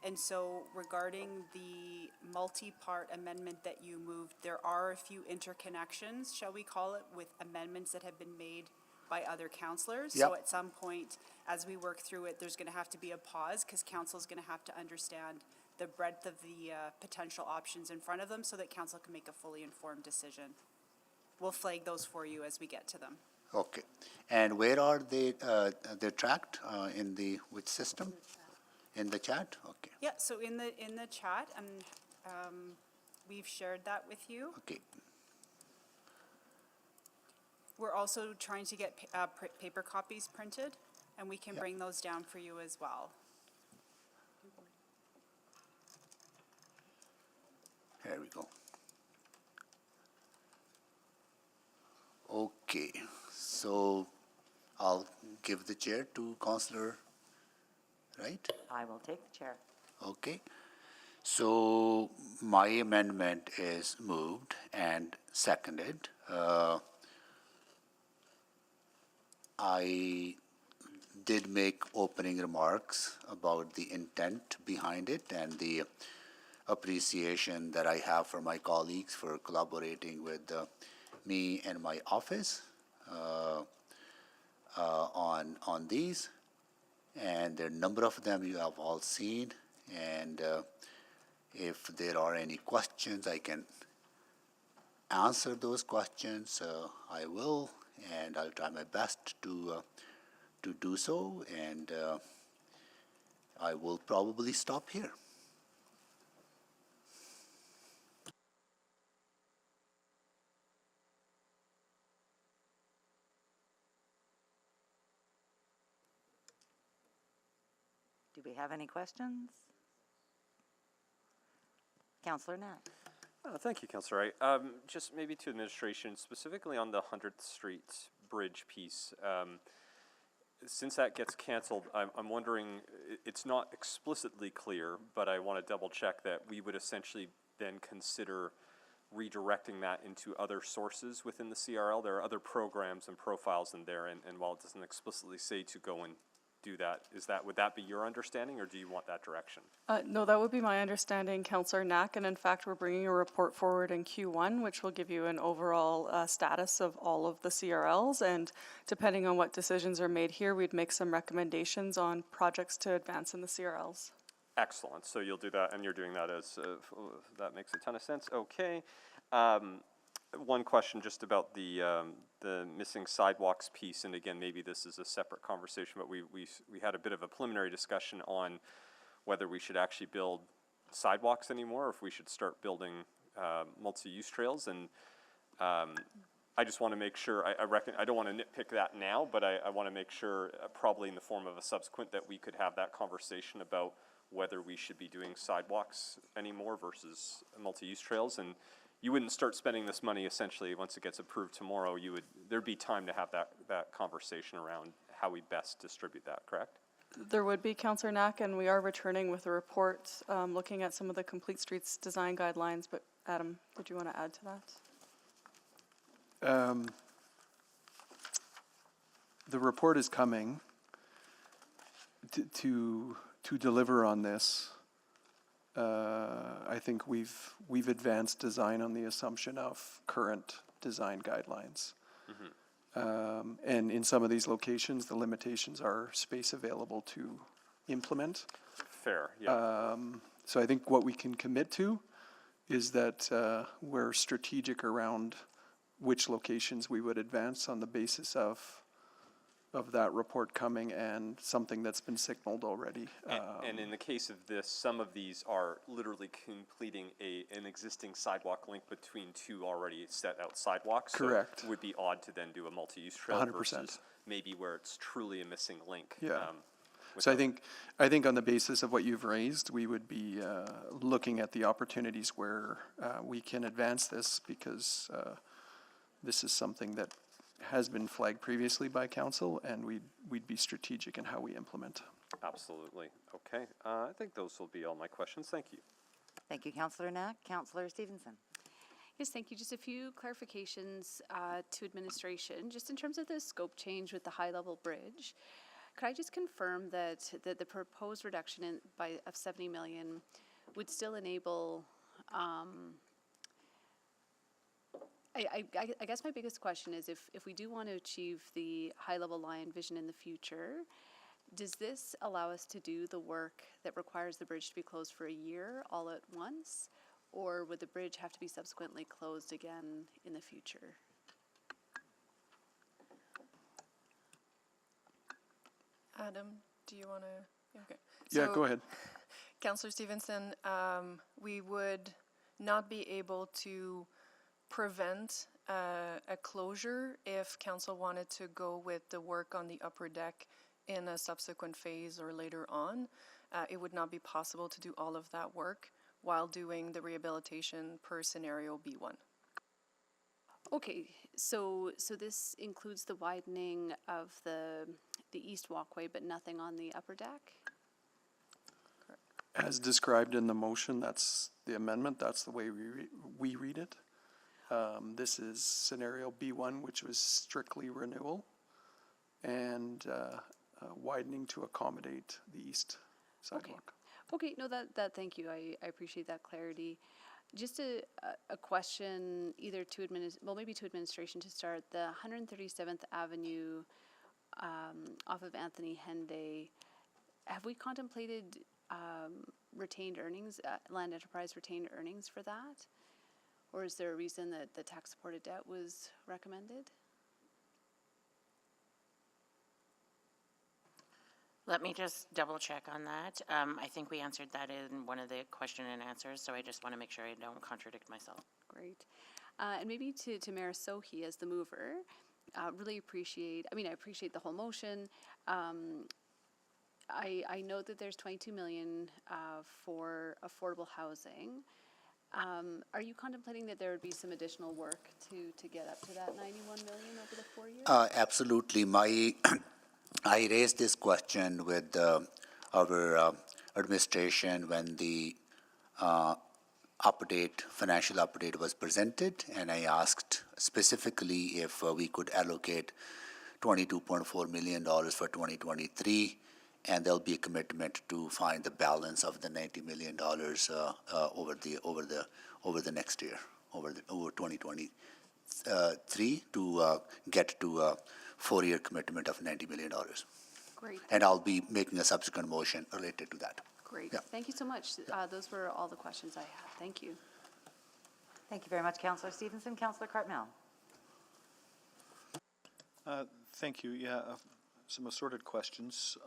And so regarding the multi-part amendment that you moved, there are a few interconnections, shall we call it, with amendments that have been made by other councillors. So Yep. at some point, as we work through it, there's going to have to be a pause because council's going to have to understand the breadth of the potential options in front of them so that council can make a fully informed decision. We'll flag those for you as we get to them. Okay. And where are they, they're tracked, in the, which system? In the chat? Okay, Yeah, so in the chat, and we've shared that with you. okay. We're also trying to get paper copies printed, and we can Yeah. bring those down for you as well. Here we go. Okay, so I'll give the chair to Councillor Wright. I will take the chair. Okay, so my amendment is moved and seconded. I did make opening remarks about the intent behind it and the appreciation that I have for my colleagues for collaborating with me and my office on these. And there are a number of them you have all seen. And if there are any questions, I can answer those questions. I will, and I'll try my best to do so. And I will probably stop here. Do we have any questions? Councillor Knapp. Thank you, Councillor Wright. Just maybe to administration, specifically on the 100th Street Bridge piece. Since that gets canceled, I'm wondering, it's not explicitly clear, but I want to double check that we would essentially then consider redirecting that into other sources within the CRL. There are other programs and profiles in there, and while it doesn't explicitly say to go and do that, would that be your understanding, or do you want that direction? No, that would be my understanding, Councillor Knack, and in fact, we're bringing a report forward in Q1, which will give you an overall status of all of the CRLs, and depending on what decisions are made here, we'd make some recommendations on projects to advance in the CRLs. Excellent, so you'll do that, and you're doing that as, that makes a ton of sense, okay. One question just about the missing sidewalks piece, and again, maybe this is a separate conversation, but we had a bit of a preliminary discussion on whether we should actually build sidewalks anymore, or if we should start building multi-use trails, and I just want to make sure, I don't want to nitpick that now, but I want to make sure, probably in the form of a subsequent, that we could have that conversation about whether we should be doing sidewalks anymore versus multi-use trails. And you wouldn't start spending this money essentially once it gets approved tomorrow. There'd be time to have that conversation around how we best distribute that, correct? There would be, Councillor Knack, and we are returning with a report looking at some of the Complete Streets design guidelines, but Adam, did you want to add to that? The report is coming to deliver on this. I think we've advanced design on the assumption of current design guidelines. And in some of these locations, the limitations are space available to implement. Fair, yeah. So I think what we can commit to is that we're strategic around which locations we would advance on the basis of that report coming and something that's been signaled already. And in the case of this, some of these are literally completing an existing sidewalk link between two already set out sidewalks. Correct. So it would be odd to then do a multi-use trail 100%. versus maybe where it's truly a missing link. Yeah. So I think on the basis of what you've raised, we would be looking at the opportunities where we can advance this, because this is something that has been flagged previously by council, and we'd be strategic in how we implement. Absolutely. Okay. I think those will be all my questions. Thank you. Thank you, Councillor Knack. Councillor Stevenson. Yes, thank you. Just a few clarifications to administration. Just in terms of the scope change with the high-level bridge, could I just confirm that the proposed reduction of 70 million would still enable I guess my biggest question is if we do want to achieve the high-level Lion vision in the future, does this allow us to do the work that requires the bridge to be closed for a year all at once? Or would the bridge have to be subsequently closed again in the future? Adam, do you want to? Okay. Yeah, go ahead. Councillor Stevenson, we would not be able to prevent a closure if council wanted to go with the work on the upper deck in a subsequent phase or later on. It would not be possible to do all of that work while doing the rehabilitation per scenario B1. Okay, so this includes the widening of the east walkway, but nothing on the upper deck? As described in the motion, that's the amendment, that's the way we read it. This is scenario B1, which was strictly renewal and widening to accommodate the east sidewalk. Okay, no, that thank you. I appreciate that clarity. Just a question either to maybe to administration to start. The 137th Avenue off of Anthony Henday, have we contemplated retained earnings, land enterprise retained earnings for that? Or is there a reason that the tax supported debt was recommended? Let me just double check on that. I think we answered that in one of the question and answers, so I just want to make sure I don't contradict myself. Great. And maybe to Mayor Sohi as the mover, really appreciate, I appreciate the whole motion. I know that there's 22 million for affordable housing. Are you contemplating that there would be some additional work to get up to that 91 million over the 4 years? Absolutely. I raised this question with our administration when the financial update was presented, and I asked specifically if we could allocate $22.4 million for 2023, and there'll be a commitment to find the balance of the $90 million over the next year, over 2023, to get to a 4-year commitment of $90 million. Great. And I'll be making a subsequent motion related to that. Great. Yeah. Thank you so much. Those were all the questions I had. Thank you. Thank you very much, Councillor Stevenson. Councillor Cartmel. Thank you. Yeah, some assorted questions.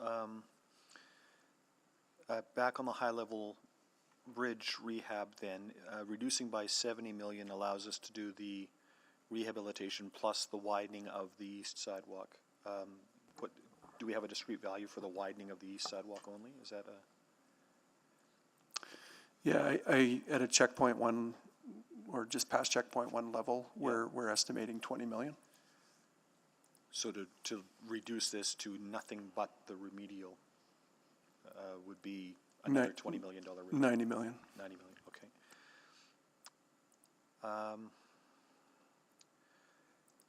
Back on the high-level bridge rehab then, reducing by 70 million allows us to do the rehabilitation plus the widening of the east sidewalk. Do we have a discrete value for the widening of the east sidewalk only? Is that Yeah, at a checkpoint one, or just past checkpoint one level, we're estimating 20 million. So to reduce this to nothing but the remedial would be another $20 million. 90 million. 90 million, okay.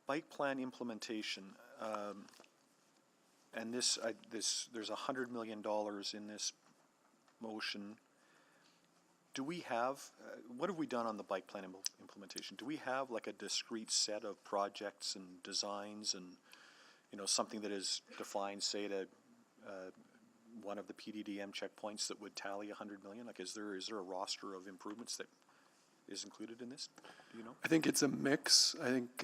Bike plan implementation, and there's $100 million in this motion. Do we have, what have we done on the bike plan implementation? Do we have like a discrete set of projects and designs and, something that is defined, say, to one of the PDDM checkpoints that would tally 100 million? Like, is there a roster of improvements that is included in this? Do you know? I think it's a mix. I think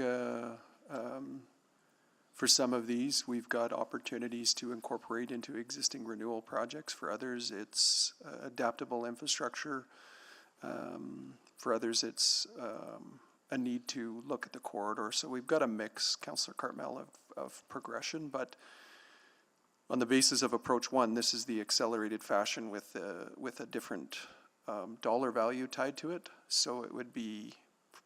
for some of these, we've got opportunities to incorporate into existing renewal projects. For others, it's adaptable infrastructure. For others, it's a need to look at the corridor. So we've got a mix, Councillor Cartmel, of progression. But on the basis of approach one, this is the accelerated fashion with a different dollar value tied to it. So it would be,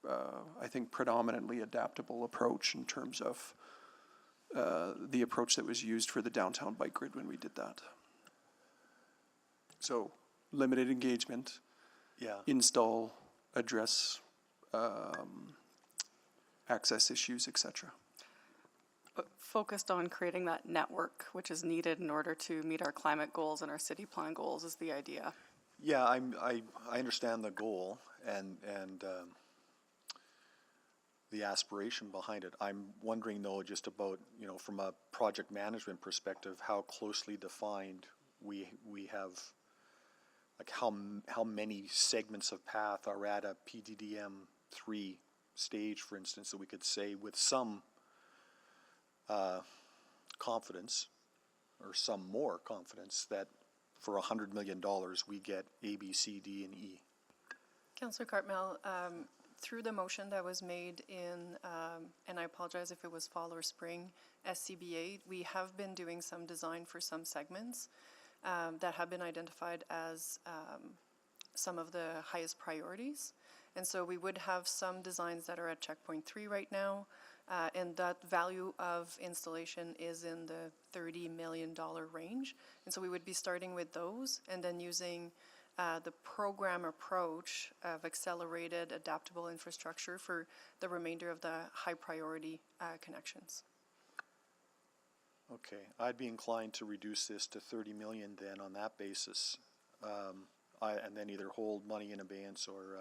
I think, predominantly adaptable approach in terms of the approach that was used for the downtown bike grid when we did that. So limited engagement, install, address access issues, etc. But focused on creating that network, which is needed in order to meet our climate goals and our city plan goals, is the idea. Yeah, I understand the goal and the aspiration behind it. I'm wondering though, just about, from a project management perspective, how closely defined we have, like how many segments of path are at a PDDM 3 stage, for instance, that we could say with some confidence, or some more confidence, that for $100 million we get A, B, C, D, and E. Councillor Cartmel, through the motion that was made in, and I apologize if it was fall or spring, SCBA, we have been doing some design for some segments that have been identified as some of the highest priorities. And so we would have some designs that are at checkpoint 3 right now, and that value of installation is in the $30 million range. And so we would be starting with those and then using the program approach of accelerated adaptable infrastructure for the remainder of the high priority connections. Okay, I'd be inclined to reduce this to 30 million then on that basis, and then either hold money in abeyance or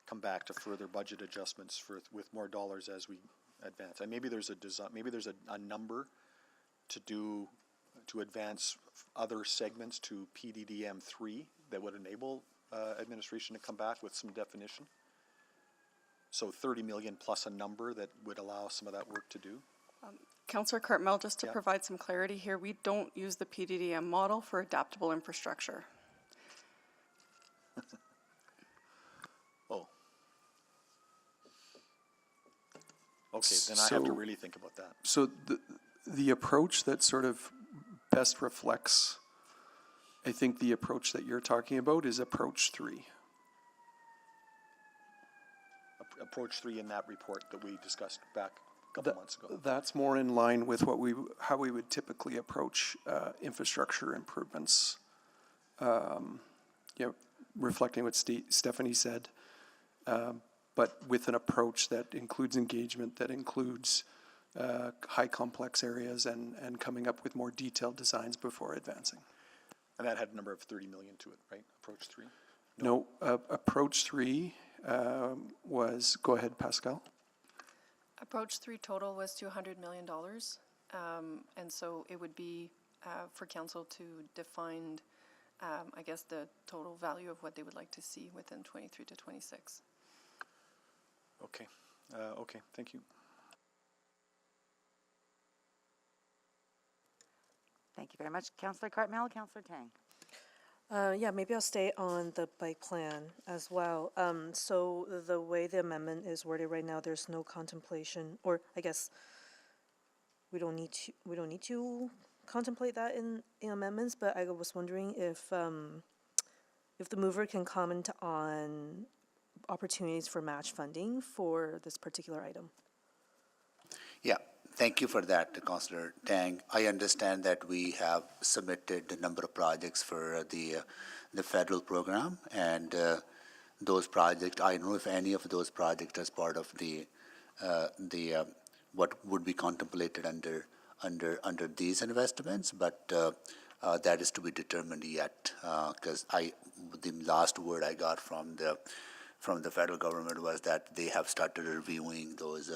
come back to further budget adjustments with more dollars as we advance. And maybe there's a design, maybe there's a number to advance other segments to PDDM 3 that would enable administration to come back with some definition. So 30 million plus a number that would allow some of that work to do. Councillor Cartmel, just to provide some clarity here, we don't use the PDDM model for adaptable infrastructure. Oh. Okay, then I have to really think about that. So the approach that sort of best reflects, I think, the approach that you're talking about is approach 3. Approach 3 in that report that we discussed back a couple months ago. That's more in line with how we would typically approach infrastructure improvements. Reflecting what Stephanie said, but with an approach that includes engagement, that includes high complex areas and coming up with more detailed designs before advancing. And that had a number of 30 million to it, right? Approach 3? No, approach 3 was, go ahead, Pascal. Approach 3 total was $200 million. And so it would be for council to define, I guess, the total value of what they would like to see within 23 to 26. Okay. Okay, thank you. Thank you very much. Councillor Cartmel, Councillor Tang. Yeah, maybe I'll stay on the bike plan as well. So the way the amendment is worded right now, there's no contemplation, or I guess we don't need to contemplate that in amendments. But I was wondering if if the mover can comment on opportunities for match funding for this particular item. Yeah, thank you for that, Councillor Tang. I understand that we have submitted a number of projects for the federal program, and those projects, I don't know if any of those projects as part of the what would be contemplated under these investments, but that is to be determined yet, because the last word I got from the federal government was that they have started reviewing those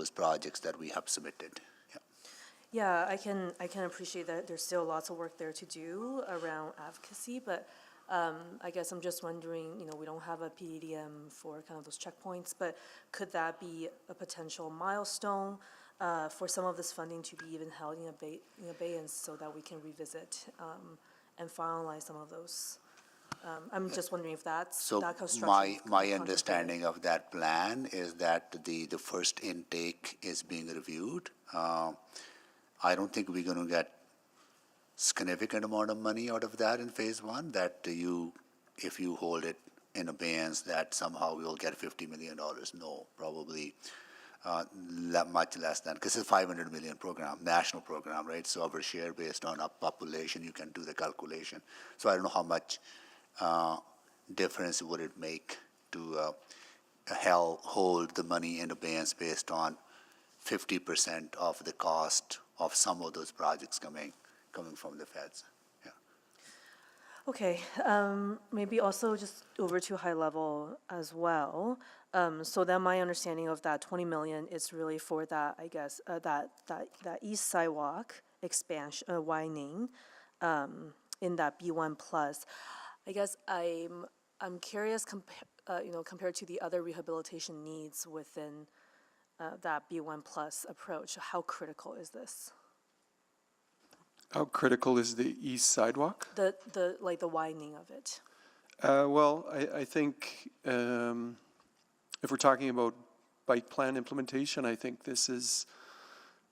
projects that we have submitted. Yeah, I can appreciate that there's still lots of work there to do around advocacy, but I guess I'm just wondering, we don't have a PDDM for kind of those checkpoints, but could that be a potential milestone for some of this funding to be even held in abeyance so that we can revisit and finalize some of those? I'm just wondering if that's So that construction. my understanding of that plan is that the first intake is being reviewed. I don't think we're going to get significant amount of money out of that in phase one, that if you hold it in abeyance, that somehow we'll get $50 million. No, probably much less than, because it's a $500 million program, national program, right? So our share based on our population, you can do the calculation. So I don't know how much difference would it make to hold the money in abeyance based on 50% of the cost of some of those projects coming from the feds. Yeah. Okay, maybe also just over to high level as well. So then my understanding of that 20 million is really for that, I guess, that east sidewalk expansion, widening, in that B1 plus. I guess I'm curious, compared to the other rehabilitation needs within that B1 plus approach, how critical is this? How critical is the east sidewalk? The widening of it. Well, I think if we're talking about bike plan implementation, I think this is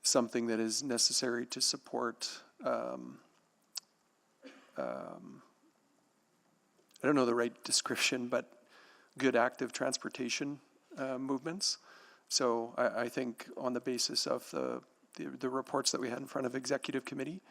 something that is necessary to support, I don't know the right description, but good active transportation movements. So I think on the basis of the reports that we had in front of executive committee,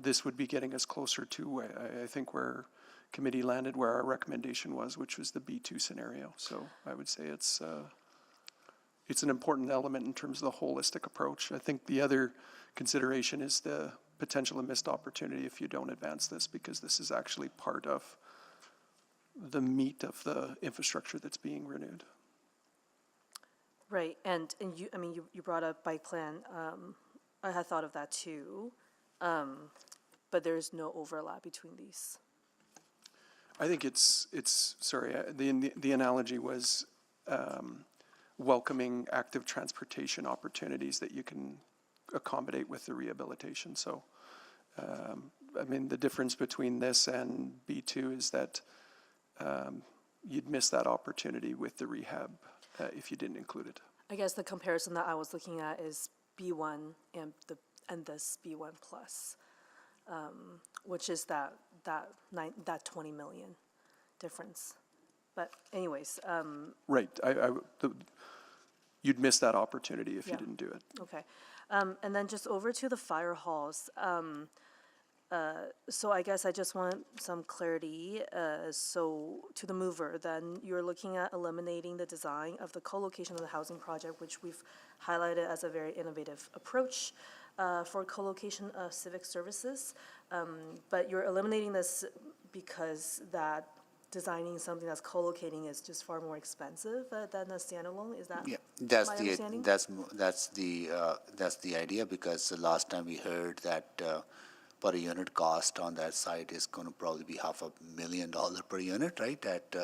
this would be getting us closer to, I think, where committee landed, where our recommendation was, which was the B2 scenario. So I would say it's an important element in terms of the holistic approach. I think the other consideration is the potential of missed opportunity if you don't advance this, because this is actually part of the meat of the infrastructure that's being renewed. Right, and you brought up bike plan. I had thought of that too, but there's no overlap between these. I think the analogy was welcoming active transportation opportunities that you can accommodate with the rehabilitation. So, the difference between this and B2 is that you'd miss that opportunity with the rehab if you didn't include it. I guess the comparison that I was looking at is B1 and this B1 plus, which is that 20 million difference. But anyways. Right. You'd miss that opportunity if you didn't do it. Okay. And then just over to the fire halls. So I guess I just want some clarity. So to the mover, then you're looking at eliminating the design of the co-location of the housing project, which we've highlighted as a very innovative approach for co-location of civic services. But you're eliminating this because that designing something that's co-locating is just far more expensive than a standalone. Is that that's my the understanding? that's the idea, because the last time we heard that per unit cost on that site is going to probably be $500,000 per unit, right? At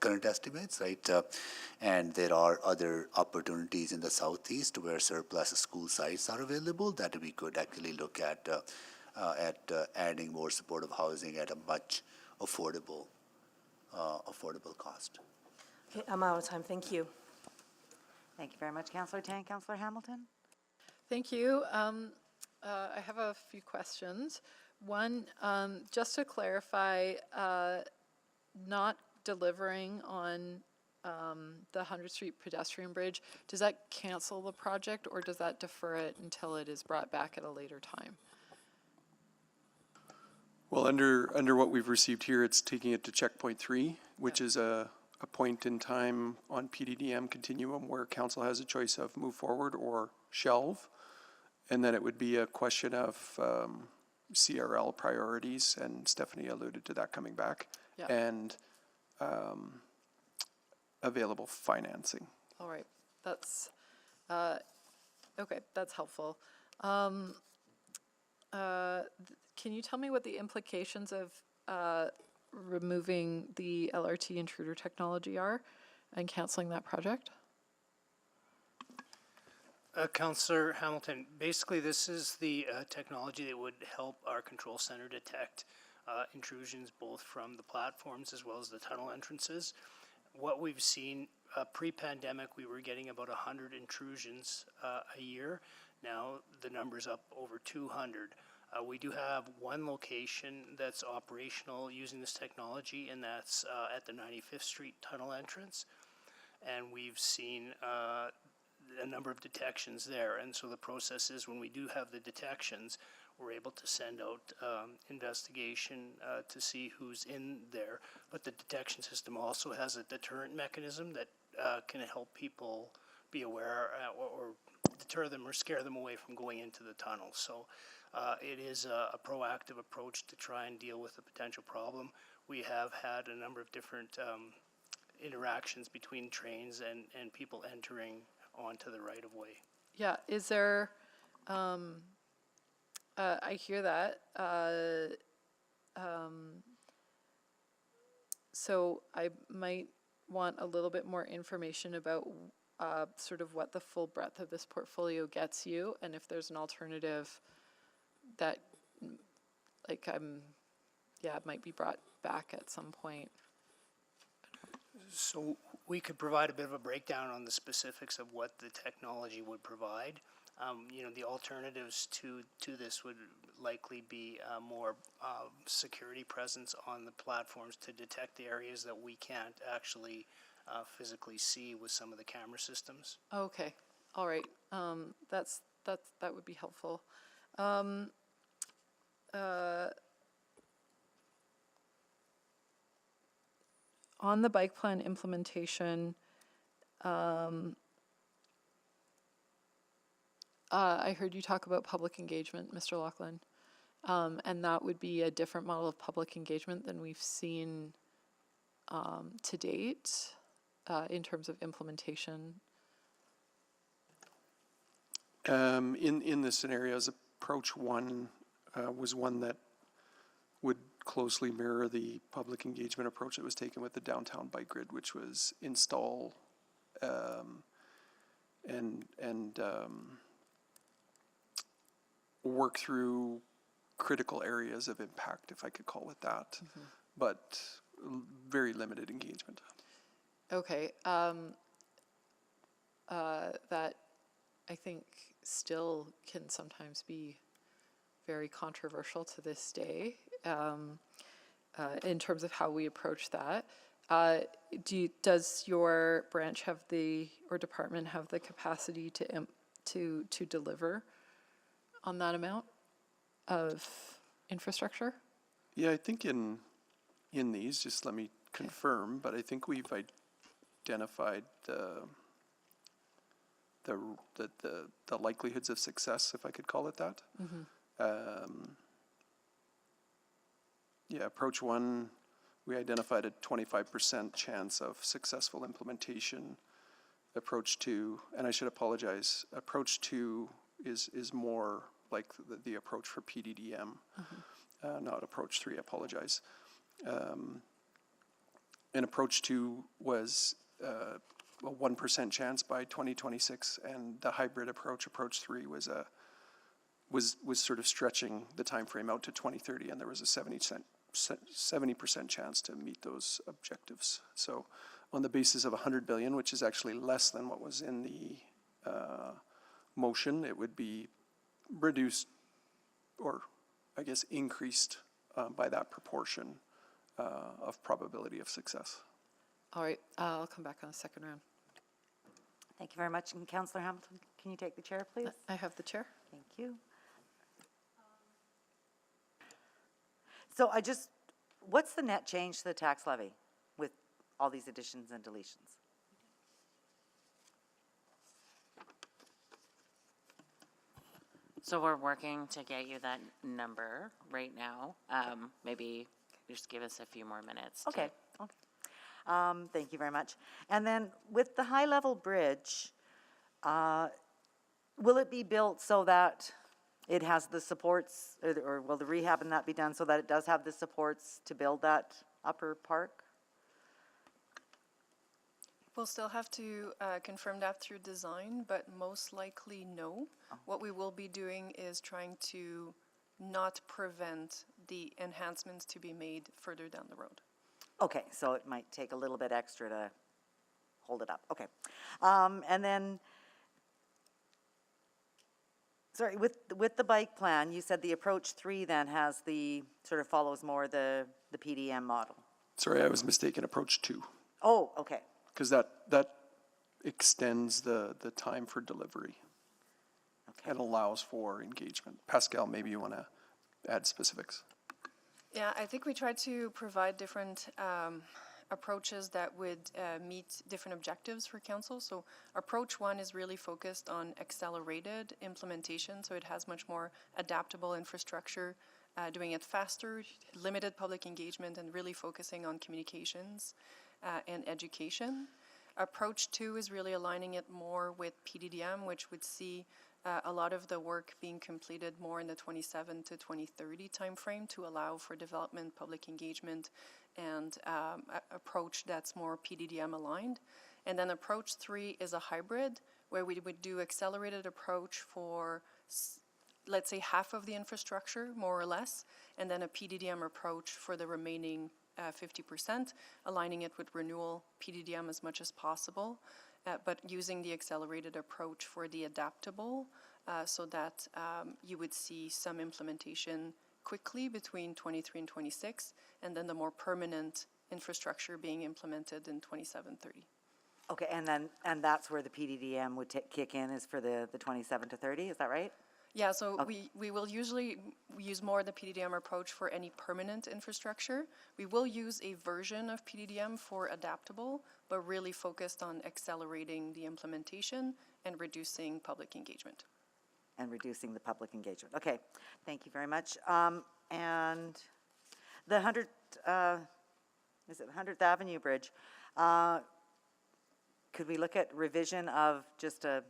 current estimates, right? And there are other opportunities in the southeast where surplus school sites are available that we could actually look at adding more supportive housing at a much affordable cost. Okay, I'm out of time. Thank you. Thank you very much, Councillor Tang. Councillor Hamilton? Thank you. I have a few questions. One, just to clarify, not delivering on the 100th Street pedestrian bridge, does that cancel the project or does that defer it until it is brought back at a later time? Well, under what we've received here, it's taking it to checkpoint 3, which is a point in time on PDDM continuum where council has a choice of move forward or shelve. And then it would be a question of CRL priorities, and Stephanie alluded to that coming back, Yeah. and available financing. All right, that's, okay, that's helpful. Can you tell me what the implications of removing the LRT intruder technology are and canceling that project? Councillor Hamilton, basically this is the technology that would help our control center detect intrusions both from the platforms as well as the tunnel entrances. What we've seen pre-pandemic, we were getting about 100 intrusions a year. Now the number's up over 200. We do have one location that's operational using this technology, and that's at the 95th Street tunnel entrance. And we've seen a number of detections there. And so the process is when we do have the detections, we're able to send out investigation to see who's in there. But the detection system also has a deterrent mechanism that can help people be aware or deter them or scare them away from going into the tunnel. So it is a proactive approach to try and deal with a potential problem. We have had a number of different interactions between trains and people entering onto the right of way. Yeah, is there, I hear that. So I might want a little bit more information about sort of what the full breadth of this portfolio gets you, and if there's an alternative that, like, it might be brought back at some point. So we could provide a bit of a breakdown on the specifics of what the technology would provide. The alternatives to this would likely be more security presence on the platforms to detect the areas that we can't actually physically see with some of the camera systems. Okay, all right, that would be helpful. On the bike plan implementation, I heard you talk about public engagement, Mr. Loughlin, and that would be a different model of public engagement than we've seen to date in terms of implementation. In the scenarios, approach 1 was one that would closely mirror the public engagement approach that was taken with the downtown bike grid, which was install and work through critical areas of impact, if I could call it that, but very limited engagement. Okay, that I think still can sometimes be very controversial to this day in terms of how we approach that. Does your branch have or department have the capacity to deliver on that amount of infrastructure? Yeah, I think in these, just let me confirm, but I think we've identified the likelihoods of success, if I could call it that. Approach 1, we identified a 25% chance of successful implementation. Approach 2, and I should apologize, approach 2 is more like the approach for PDDM, not approach 3, I apologize. And approach 2 was a 1% chance by 2026, and the hybrid approach 3, was sort of stretching the time frame out to 2030, and there was a 70% chance to meet those objectives. So on the basis of 100 billion, which is actually less than what was in the motion, it would be reduced or I guess, increased by that proportion of probability of success. All right, I'll come back on the second round. Thank you very much. And Councillor Hamilton, can you take the chair, please? I have the chair. Thank you. So what's the net change to the tax levy with all these additions and deletions? So we're working to get you that number right now. Maybe just give us a few more minutes. Okay. Thank you very much. And then with the high-level bridge, will it be built so that it has the supports, or will the rehab and that be done so that it does have the supports to build that upper park? We'll still have to confirm that through design, but most likely no. What we will be doing is trying to not prevent the enhancements to be made further down the road. Okay, so it might take a little bit extra to hold it up. Okay. And then, sorry, with the bike plan, you said the approach 3 then has sort of follows more the PDM model. Sorry, I was mistaken, approach 2. Oh, okay. Because that extends the time for delivery. Okay. And allows for engagement. Pascal, maybe you want to add specifics. Yeah, I think we tried to provide different approaches that would meet different objectives for council. So approach 1 is really focused on accelerated implementation, so it has much more adaptable infrastructure, doing it faster, limited public engagement, and really focusing on communications and education. Approach 2 is really aligning it more with PDDM, which would see a lot of the work being completed more in the 27 to 2030 timeframe to allow for development, public engagement, and approach that's more PDDM aligned. And then approach 3 is a hybrid where we would do accelerated approach for, let's say, half of the infrastructure, more or less, and then a PDDM approach for the remaining 50%, aligning it with renewal PDDM as much as possible. But using the accelerated approach for the adaptable so that you would see some implementation quickly between 23 and 26, and then the more permanent infrastructure being implemented in 27-30. Okay, and that's where the PDDM would kick in, is for the 27 to 30, is that right? Yeah, so we will usually use more the PDDM approach for any permanent infrastructure. We will use a version of PDDM for adaptable, but really focused on accelerating the implementation and reducing public engagement. And reducing the public engagement. Okay, thank you very much. And the 100th Avenue Bridge, could we look at revision of just a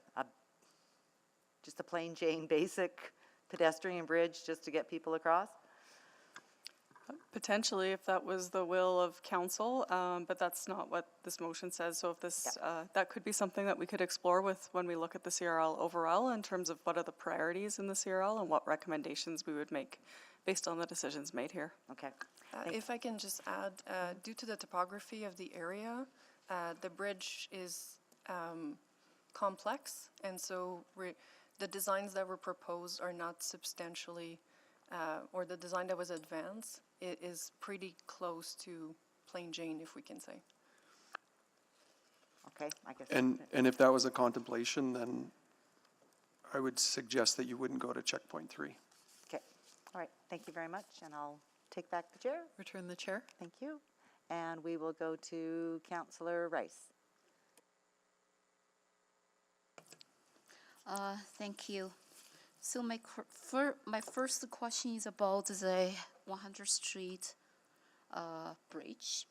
plain Jane basic pedestrian bridge just to get people across? Potentially, if that was the will of council, but that's not what this motion says. So if this, that could be something that we could explore with when we look at the CRL overall in terms of what are the priorities in the CRL and what recommendations we would make based on the decisions made here. Okay. If I can just add, due to the topography of the area, the bridge is complex, and so the designs that were proposed are not substantially, or the design that was advanced, it is pretty close to plain Jane, if we can say. Okay, I guess. And if that was a contemplation, then I would suggest that you wouldn't go to checkpoint 3. Okay, all right, thank you very much, and I'll take back the chair. Return the chair. Thank you. And we will go to Councillor Rice. Thank you. So my first question is about the 100th Street bridge.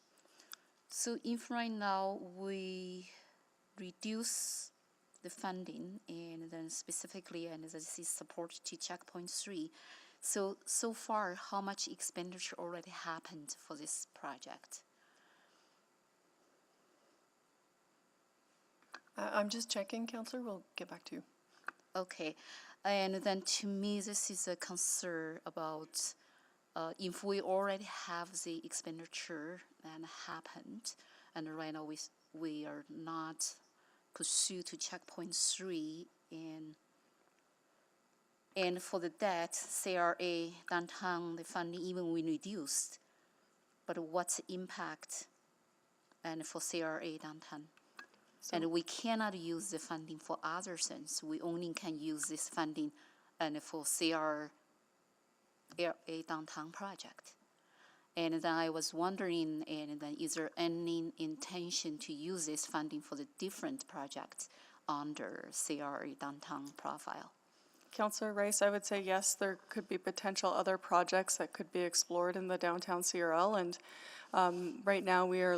So if right now we reduce the funding and then specifically, and this is support to checkpoint 3, so far how much expenditure already happened for this project? I'm just checking, Councillor. We'll get back to you. Okay, and then to me, this is a concern about if we already have the expenditure that happened, and right now we are not pursue to checkpoint 3, and And for the debt, CRA downtown, the funding even we reduced. But what's the impact and for CRA downtown? And we cannot use the funding for other things. We only can use this funding and for CRA downtown project. And then I was wondering, and then is there any intention to use this funding for the different projects under CRA downtown profile? Councillor Rice, I would say yes, there could be potential other projects that could be explored in the downtown CRL. And right now we are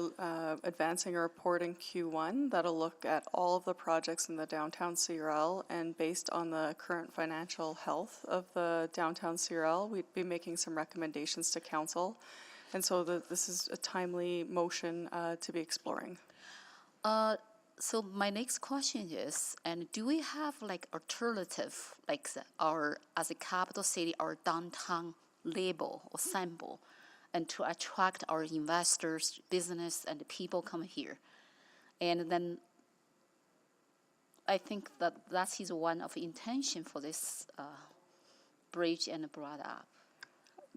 advancing a report in Q1 that'll look at all of the projects in the downtown CRL. And based on the current financial health of the downtown CRL, we'd be making some recommendations to council. And so this is a timely motion to be exploring. So my next question is, and do we have like alternative, like our, as a capital city, our downtown label or symbol, and to attract our investors, business, and people come here? And then I think that is one of the intention for this bridge and brought up.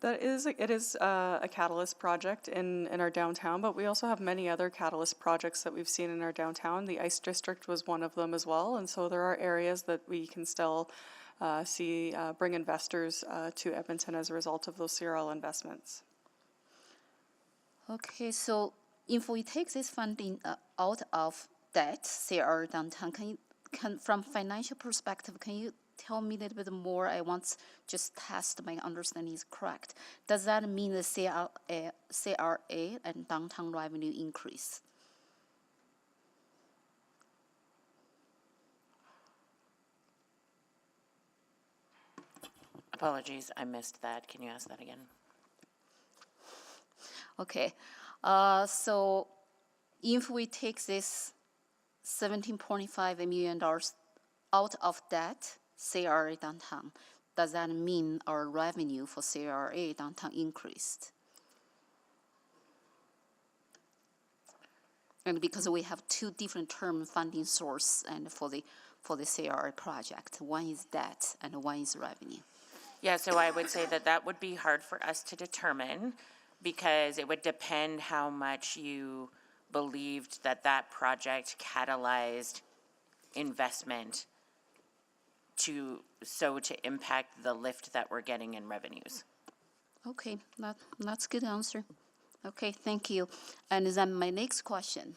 It is a catalyst project in our downtown, but we also have many other catalyst projects that we've seen in our downtown. The Ice District was one of them as well, and so there are areas that we can still see bring investors to Edmonton as a result of those CRL investments. Okay, so if we take this funding out of debt, CRL downtown, from financial perspective, can you tell me a little bit more? I want just test my understanding is correct. Does that mean the CRA and downtown revenue increase? Apologies, I missed that. Can you ask that again? Okay, so if we take this $17.5 million out of debt, CRA downtown, does that mean our revenue for CRA downtown increased? And because we have two different term funding source and for the CRA project, one is debt and one is revenue. Yeah, so I would say that would be hard for us to determine because it would depend how much you believed that project catalyzed investment to impact the lift that we're getting in revenues. Okay, that's a good answer. Okay, thank you. And then my next question.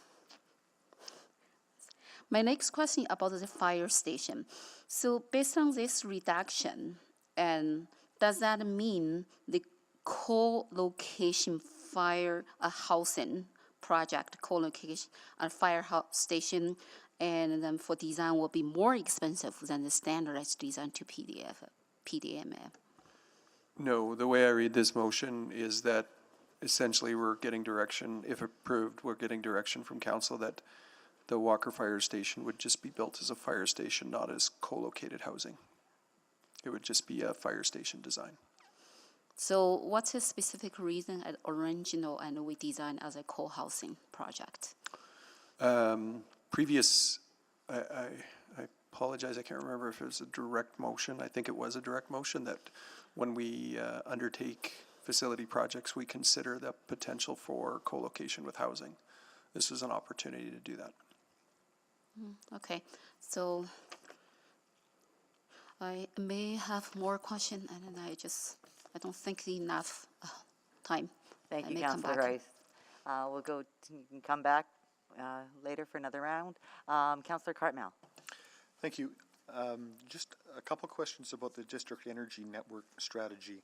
About the fire station. So based on this reduction, and does that mean the co-location fire housing project, co-location and fire station, and then for design will be more expensive than the standardized design to PDMF? No, the way I read this motion is that essentially we're getting direction, if approved, we're getting direction from council that the Walker Fire Station would just be built as a fire station, not as co-located housing. It would just be a fire station design. So what's the specific reason at original and we design as a co-housing project? Previous, I apologize, I can't remember if it was a direct motion. I think it was a direct motion that when we undertake facility projects, we consider the potential for co-location with housing. This is an opportunity to do that. Okay, so I may have more questions, and then I don't think enough time. Thank you, Councillor Rice. You can come back later for another round. Councillor Cartmell. Thank you. Just a couple questions about the district energy network strategy.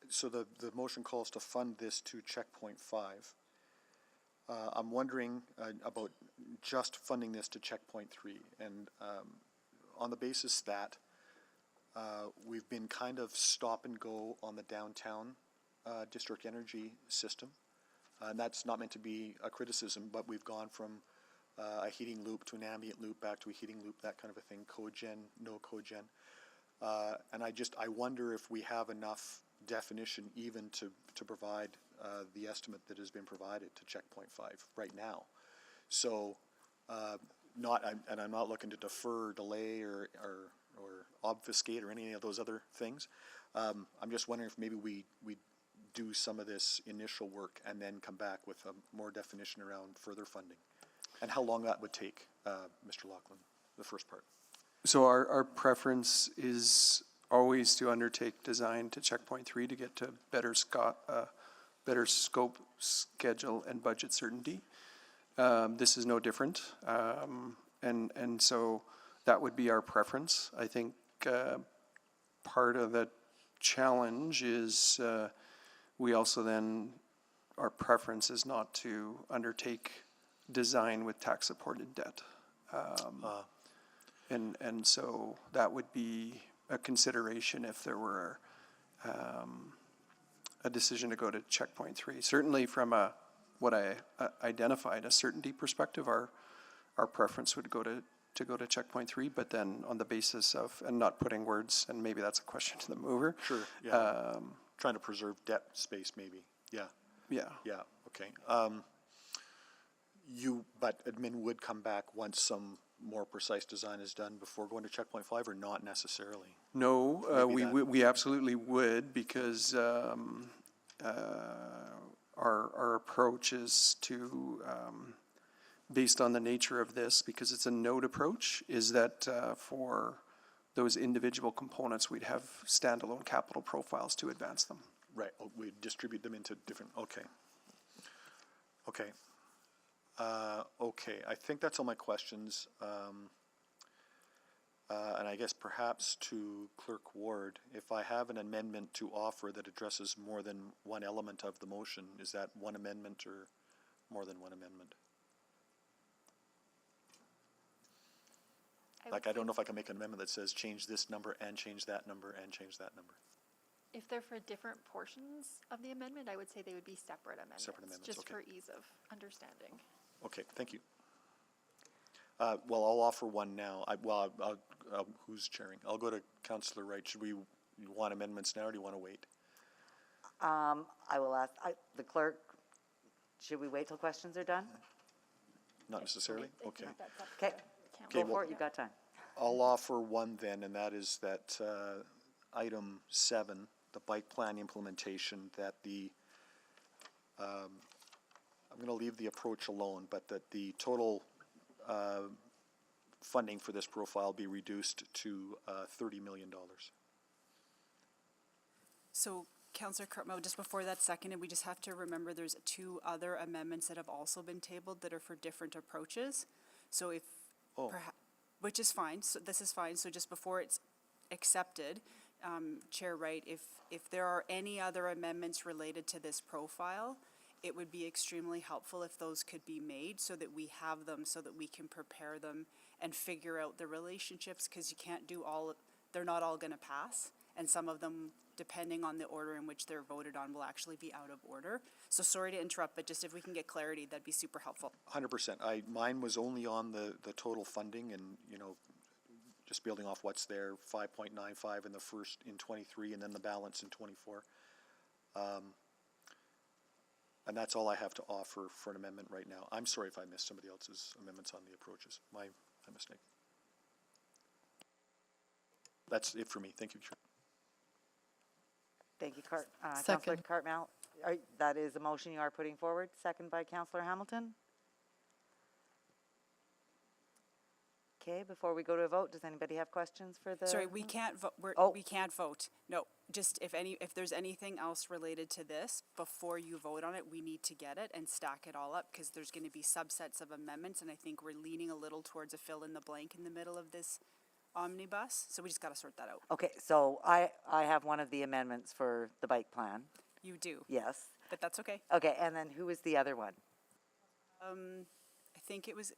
So the motion calls to fund this to Checkpoint 5. I'm wondering about just funding this to Checkpoint 3, and on the basis that we've been kind of stop and go on the downtown district energy system. And that's not meant to be a criticism, but we've gone from a heating loop to an ambient loop back to a heating loop, that kind of a thing, cogen, no cogen. And I wonder if we have enough definition even to provide the estimate that has been provided to Checkpoint 5 right now. So and I'm not looking to defer, delay, or obfuscate or any of those other things. I'm just wondering if maybe we do some of this initial work and then come back with a more definition around further funding, and how long that would take, Mr. Lachlan, the first part. So our preference is always to undertake design to checkpoint 3 to get to better scope, schedule, and budget certainty. This is no different. And so that would be our preference. I think part of the challenge is we also then, our preference is not to undertake design with tax-supported debt. And so that would be a consideration if there were a decision to go to checkpoint 3. Certainly from what I identified, a certainty perspective, our preference would go to checkpoint 3, but then on the basis of, and not putting words, and maybe that's a question to the mover. Sure, yeah. Trying to preserve debt space, maybe, yeah. Yeah. Yeah, okay. But admin would come back once some more precise design is done before going to checkpoint 5, or not necessarily? No, Maybe we absolutely would, because our approach is to, based on the nature of this, because it's a node approach, is that for those individual components, we'd have standalone capital profiles to advance them. Right, we distribute them into different, okay. Okay. Okay, I think that's all my questions. And I guess perhaps to Clerk Ward, if I have an amendment to offer that addresses more than one element of the motion, is that one amendment or more than one amendment? Like, I don't know if I can make an amendment that says change this number and change that number and change that number. If they're for different portions of the amendment, I would say they would be separate amendments. Separate amendments, just okay. for ease of understanding. Okay, thank you. Well, I'll offer one now. Who's chairing? I'll go to Councillor Wright. Should we want amendments now, or do you want to wait? I will ask, the clerk, should we wait till questions are done? Not necessarily? Okay. Okay, Okay, go for well- it, you've got time. I'll offer one then, and that is that item 7, the bike plan implementation, that I'm going to leave the approach alone, but that the total funding for this profile be reduced to $30 million. So, Councillor Cartmel, just before that's seconded, we just have to remember there's 2 other amendments that have also been tabled that are for different approaches. So if, which is fine, so this is fine, so just before it's accepted, Chair Wright, if there are any other amendments related to this profile, it would be extremely helpful if those could be made so that we have them, so that we can prepare them and figure out the relationships, because you can't do they're not all gonna pass, and some of them, depending on the order in which they're voted on, will actually be out of order. So sorry to interrupt, but just if we can get clarity, that'd be super helpful. 100%. Mine was only on the total funding, and, just building off what's there, 5.95 in the first, in 23, and then the balance in 24. And that's all I have to offer for an amendment right now. I'm sorry if I missed somebody else's amendments on the approaches. My mistake. That's it for me. Thank you, Chair. Thank you, Councillor Second. Cartmel. That is a motion you are putting forward, second by Councillor Hamilton. Okay, before we go to a vote, does anybody have questions for the? Sorry, we can't vote, we can't vote. No, just if there's anything else related to this, before you vote on it, we need to get it and stack it all up, because there's gonna be subsets of amendments, and I think we're leaning a little towards a fill in the blank in the middle of this omnibus, so we just gotta sort that out. Okay, so I have one of the amendments for the bike plan. You do. Yes. But that's okay. Okay, and then who is the other one? I think it was,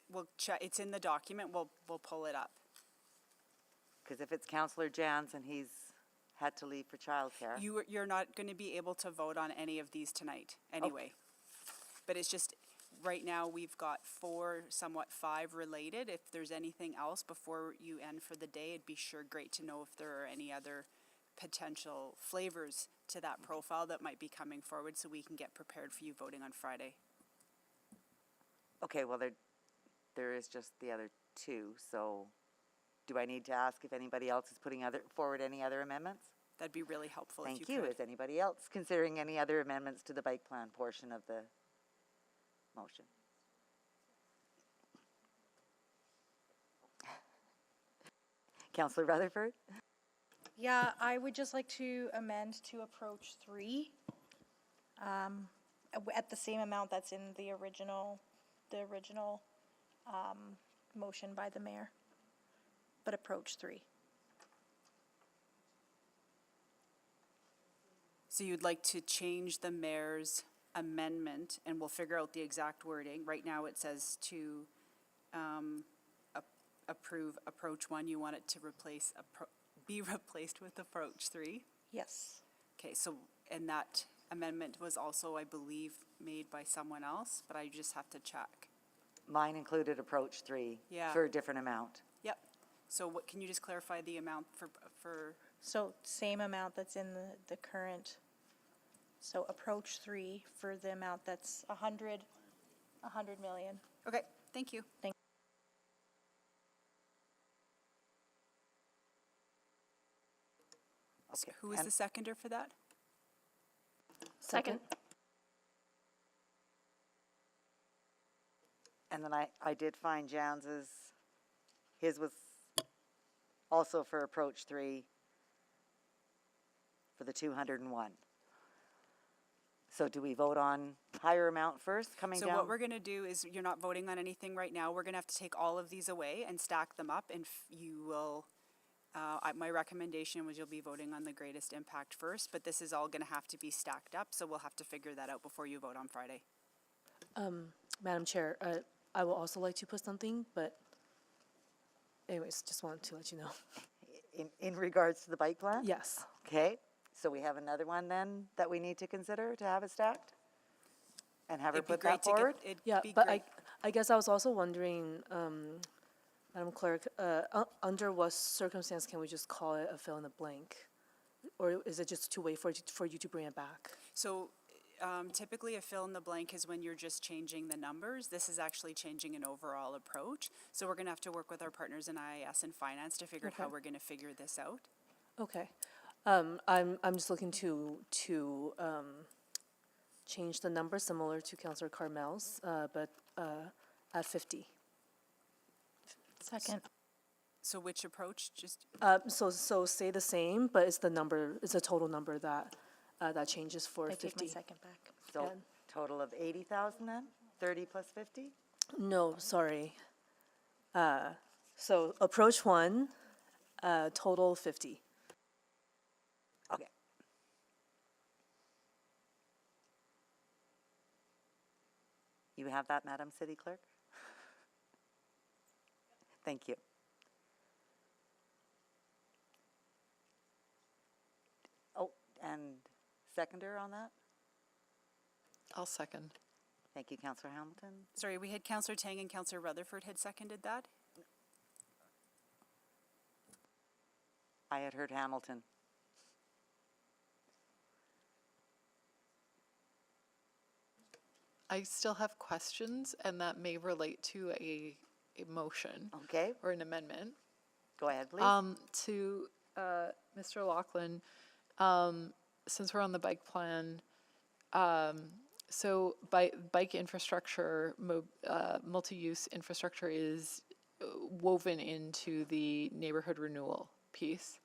it's in the document, we'll pull it up. Because if it's Councillor Jans and he's had to leave for childcare. You're not gonna be able to vote on any of these tonight, anyway. But it's just, right now, we've got 4, somewhat 5 related. If there's anything else before you end for the day, it'd be great to know if there are any other potential flavors to that profile that might be coming forward, so we can get prepared for you voting on Friday. Okay, well, there is just the other two, so do I need to ask if anybody else is putting forward any other amendments? That'd be really helpful if you Thank could. you. Is anybody else considering any other amendments to the bike plan portion of the motion? Councillor Rutherford? Yeah, I would just like to amend to approach 3, at the same amount that's in the original motion by the mayor, but approach 3. So you'd like to change the mayor's amendment, and we'll figure out the exact wording. Right now, it says to approve approach 1. You want it to be replaced with approach 3? Yes. Okay, so, and that amendment was also, I believe, made by someone else, but I just have to check. Mine included approach 3 Yeah. for a different amount. Yep. So what, can you just clarify the amount for, So same amount that's in the current, so approach 3 for the amount that's 100 million. okay, thank you. Okay. Who is And- the seconder for that? Second. And then I did find Jans's, his was also for approach 3 for the 201. So do we vote on higher amount first, coming So down? what we're gonna do is, you're not voting on anything right now. We're gonna have to take all of these away and stack them up, and you will, my recommendation was you'll be voting on the greatest impact first, but this is all gonna have to be stacked up, so we'll have to figure that out before you vote on Friday. Madam Chair, I will also like to put something, but anyways, just wanted to let you know. In regards to the bike plan? Yes. Okay, so we have another one then that we need to consider to have it stacked? And have her It'd be put great that to get- forward? it'd Yeah, be but great. I guess I was also wondering, Madam Clerk, under what circumstance can we just call it a fill in the blank? Or is it just to wait for you to bring it back? So typically, a fill in the blank is when you're just changing the numbers. This is actually changing an overall approach. So we're gonna have to work with our partners in IAS and finance to figure out how Okay. we're gonna figure this out. Okay. I'm just looking to change the number similar to Councillor Carmel's, but at 50. Second. So which approach, just, So say the same, but it's the total number that changes for I take my 50. second back. So And- total of 80,000 then? 30 plus 50? No, sorry. So approach 1, total 50. Okay. You have that, Madam City Clerk? Thank you. Oh, and seconder on that? I'll second. Thank you, Councillor Hamilton. sorry, we had Councillor Tang and Councillor Rutherford had seconded that? I had heard Hamilton. I still have questions, and that may relate to a motion Okay, or an amendment. go ahead, please. To Mr. Lachlan, since we're on the bike plan, so bike infrastructure, multi-use infrastructure is woven into the neighborhood renewal piece,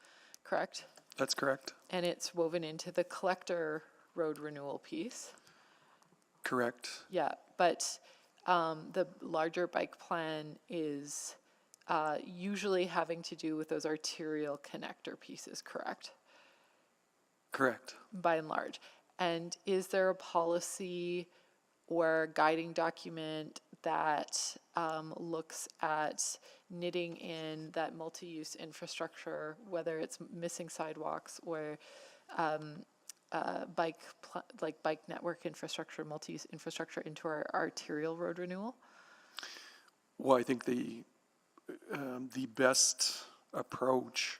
correct? That's correct. And it's woven into the collector road renewal piece. Correct. Yeah, but the larger bike plan is usually having to do with those arterial connector pieces, correct? Correct. By and large. And is there a policy or guiding document that looks at knitting in that multi-use infrastructure, whether it's missing sidewalks or bike network infrastructure, multi-use infrastructure into our arterial road renewal? Well, I think the best approach,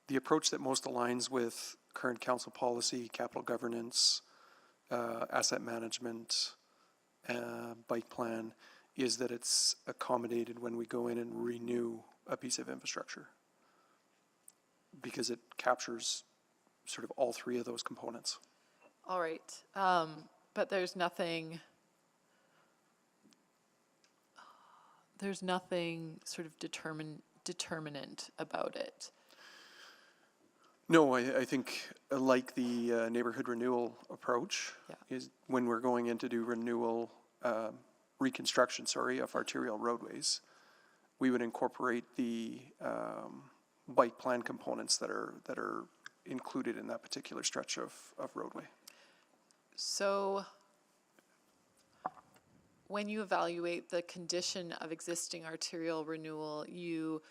the approach that most aligns with current council policy, capital governance, asset management, bike plan is that it's accommodated when we go in and renew a piece of infrastructure, because it captures sort of all three of those components. All right, but there's nothing sort of determinant about it. No, I think like the neighborhood renewal approach is when we're going in to do renewal, reconstruction, of arterial roadways, we would incorporate the bike plan components that are included in that particular stretch of roadway. So when you evaluate the condition of existing arterial renewal, you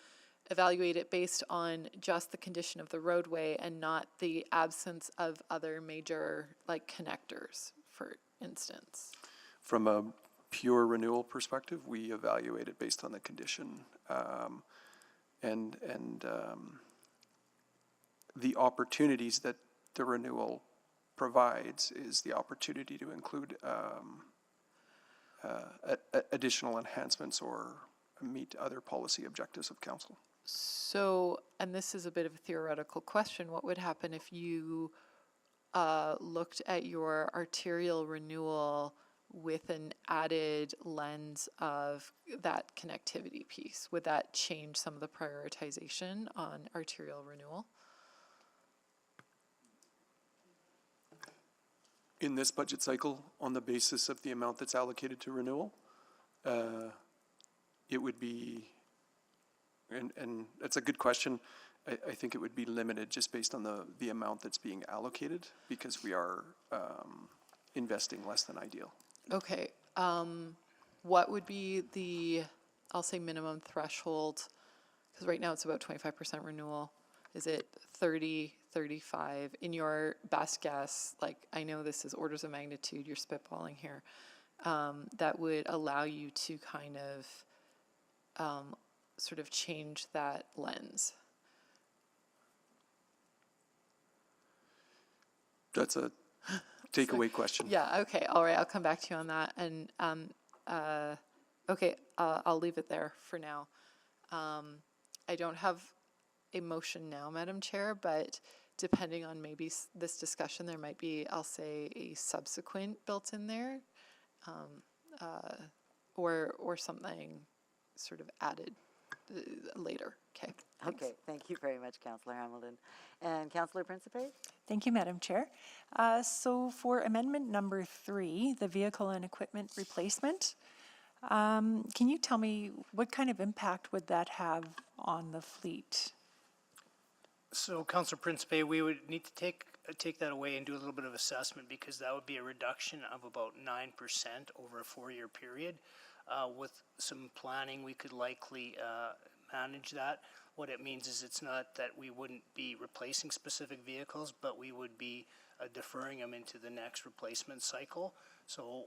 evaluate it based on just the condition of the roadway and not the absence of other major, like, connectors, for instance. From a pure renewal perspective, we evaluate it based on the condition, and the opportunities that the renewal provides is the opportunity to include additional enhancements or meet other policy objectives of council. So, and this is a bit of a theoretical question, what would happen if you looked at your arterial renewal with an added lens of that connectivity piece? Would that change some of the prioritization on arterial renewal? In this budget cycle, on the basis of the amount that's allocated to renewal, it would be, and that's a good question. I think it would be limited just based on the amount that's being allocated, because we are investing less than ideal. Okay, what would be the, I'll say, minimum threshold? Because right now it's about 25% renewal. Is it 30, 35? In your best guess, like, I know this is orders of magnitude, you're spitballing here, that would allow you to kind of sort of change that lens? That's a takeaway question. Yeah, okay, all right, I'll come back to you on that. And, okay, I'll leave it there for now. I don't have a motion now, Madam Chair, but depending on maybe this discussion, there might be, I'll say, a subsequent built in there, or something sort of added later. Okay. Thanks. Okay, thank you very much, Councillor Hamilton. And Councillor Principe? Thank you, Madam Chair. So for amendment number 3, the vehicle and equipment replacement, can you tell me what kind of impact would that have on the fleet? So, Councillor Principe, we would need to take that away and do a little bit of assessment, because that would be a reduction of about 9% over a 4-year period. With some planning, we could likely manage that. What it means is it's not that we wouldn't be replacing specific vehicles, but we would be deferring them into the next replacement cycle. So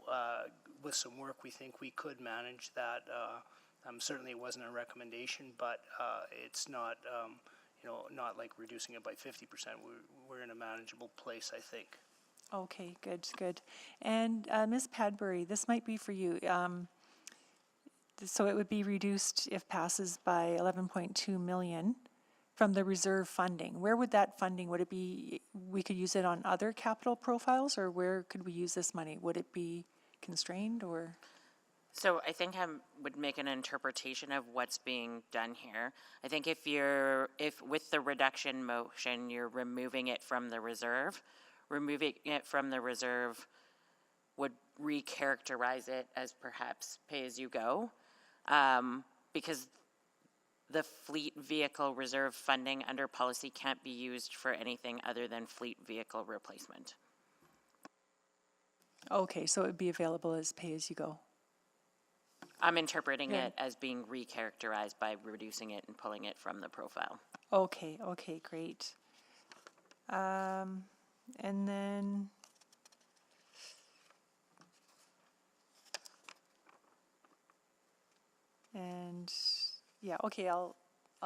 with some work, we think we could manage that. Certainly it wasn't a recommendation, but it's not, not like reducing it by 50%. We're in a manageable place, I think. Okay, good, good. And Ms. Padbury, this might be for you. So it would be reduced, if passes, by 11.2 million from the reserve funding. Where would that funding, would it be, we could use it on other capital profiles, or where could we use this money? Would it be constrained, or? So I think I would make an interpretation of what's being done here. I think if with the reduction motion, you're removing it from the reserve, removing it from the reserve would recharacterize it as perhaps pay-as-you-go, because the fleet vehicle reserve funding under policy can't be used for anything other than fleet vehicle replacement. Okay, so it would be available as pay-as-you-go. I'm interpreting it as being recharacterized by reducing it and pulling it from the profile. Okay, okay, great. And then yeah, okay, I'll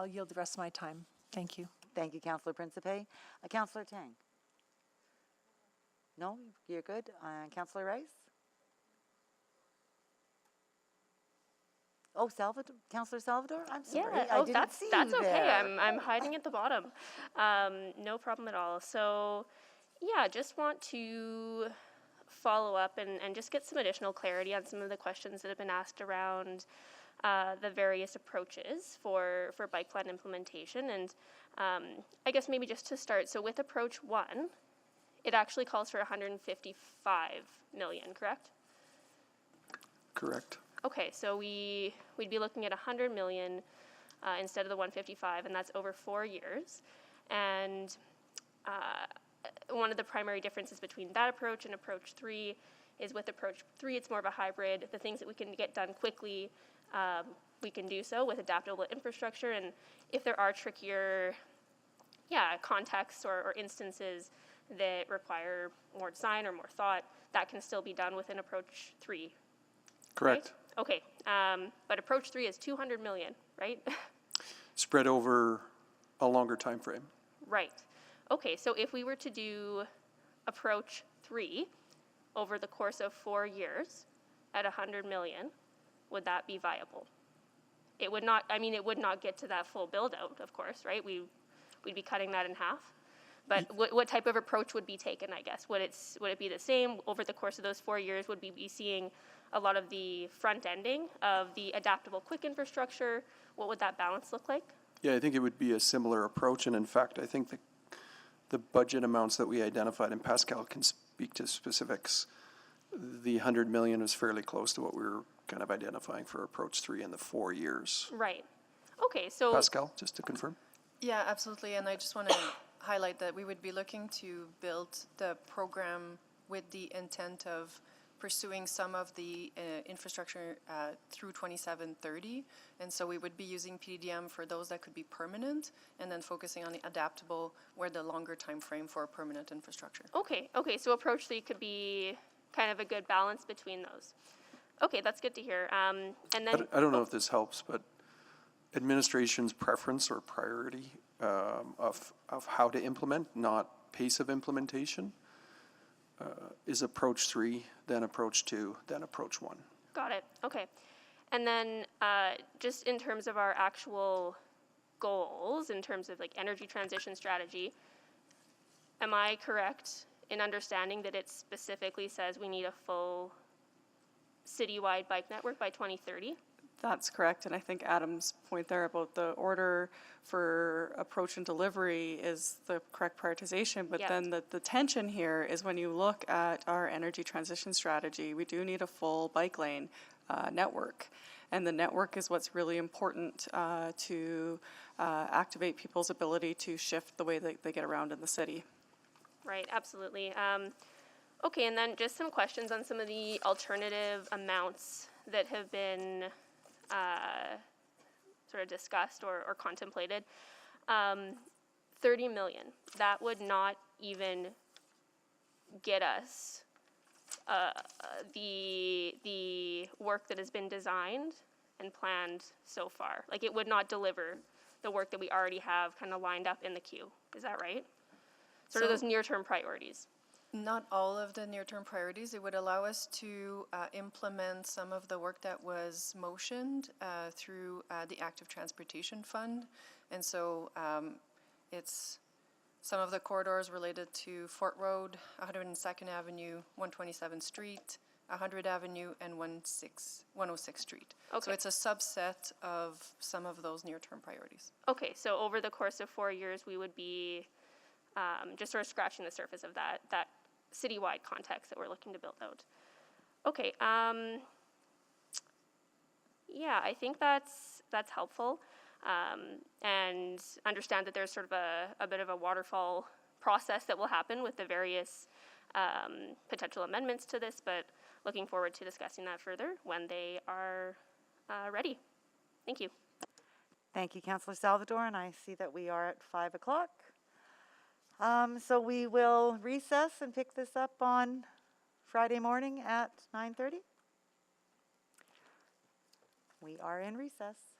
yield the rest of my time. Thank you. Thank you, Councillor Principe. Councillor Tang? No, you're good. Councillor Rice? Oh, Salvador, Counselor Salvador? I'm sorry. Yeah, I oh, didn't see that's you okay. there. I'm hiding at the bottom. No problem at all. So, yeah, just want to follow up and just get some additional clarity on some of the questions that have been asked around the various approaches for bike plan implementation. And I guess maybe just to start, so with approach 1, it actually calls for 155 million, correct? Correct. Okay, so we'd be looking at 100 million instead of the 155, and that's over 4 years. And one of the primary differences between that approach and approach 3 is with approach 3, it's more of a hybrid. The things that we can get done quickly, we can do so with adaptable infrastructure. And if there are trickier contexts or instances that require more design or more thought, that can still be done within approach 3. Correct. Right? Okay, but approach 3 is 200 million, right? Spread over a longer time frame. Right. Okay, so if we were to do approach 3 over the course of 4 years at 100 million, would that be viable? It would not, I mean, it would not get to that full build out, of course, right? We'd be cutting that in half. But what type of approach would be taken, I guess? Would it be the same over the course of those 4 years? Would we be seeing a lot of the front ending of the adaptable quick infrastructure? What would that balance look like? Yeah, I think it would be a similar approach, and in fact, I think the budget amounts that we identified, and Pascal can speak to specifics, the 100 million is fairly close to what we were kind of identifying for approach 3 in the 4 years. Right. Okay, so Pascal, just to confirm? Yeah, absolutely, and I just want to highlight that we would be looking to build the program with the intent of pursuing some of the infrastructure through 2730. And so we would be using PDM for those that could be permanent, and then focusing on the adaptable, where the longer time frame for permanent infrastructure. Okay, so approach 3 could be kind of a good balance between those. Okay, that's good to hear. And then I don't know if this helps, but administration's preference or priority of how to implement, not pace of implementation, is approach 3, then approach 2, then approach 1. got it. Okay. And then just in terms of our actual goals, in terms of like energy transition strategy, am I correct in understanding that it specifically says we need a full citywide bike network by 2030? That's correct, and I think Adam's point there about the order for approach and delivery is the correct prioritization, but Yep. then the tension here is when you look at our energy transition strategy, we do need a full bike lane network. And the network is what's really important to activate people's ability to shift the way that they get around in the city. Right, absolutely. Okay, and then just some questions on some of the alternative amounts that have been sort of discussed or contemplated. 30 million, that would not even get us the work that has been designed and planned so far. Like, it would not deliver the work that we already have kind of lined up in the queue. Is that right? Sort of So- those near-term priorities. Not all of the near-term priorities. It would allow us to implement some of the work that was motioned through the Active Transportation Fund. And so it's some of the corridors related to Fort Road, 102nd Avenue, 127th Street, 100 Avenue, and 106th Street. So Okay. it's a subset of some of those near-term priorities. Okay, so over the course of 4 years, we would be just sort of scratching the surface of that citywide context that we're looking to build out. Okay, yeah, I think that's helpful, and understand that there's sort of a bit of a waterfall process that will happen with the various potential amendments to this, but looking forward to discussing that further when they are ready. Thank you. Thank you, Councillor Salvador, and I see that we are at 5 o'clock. So we will recess and pick this up on Friday morning at 9:30. We are in recess.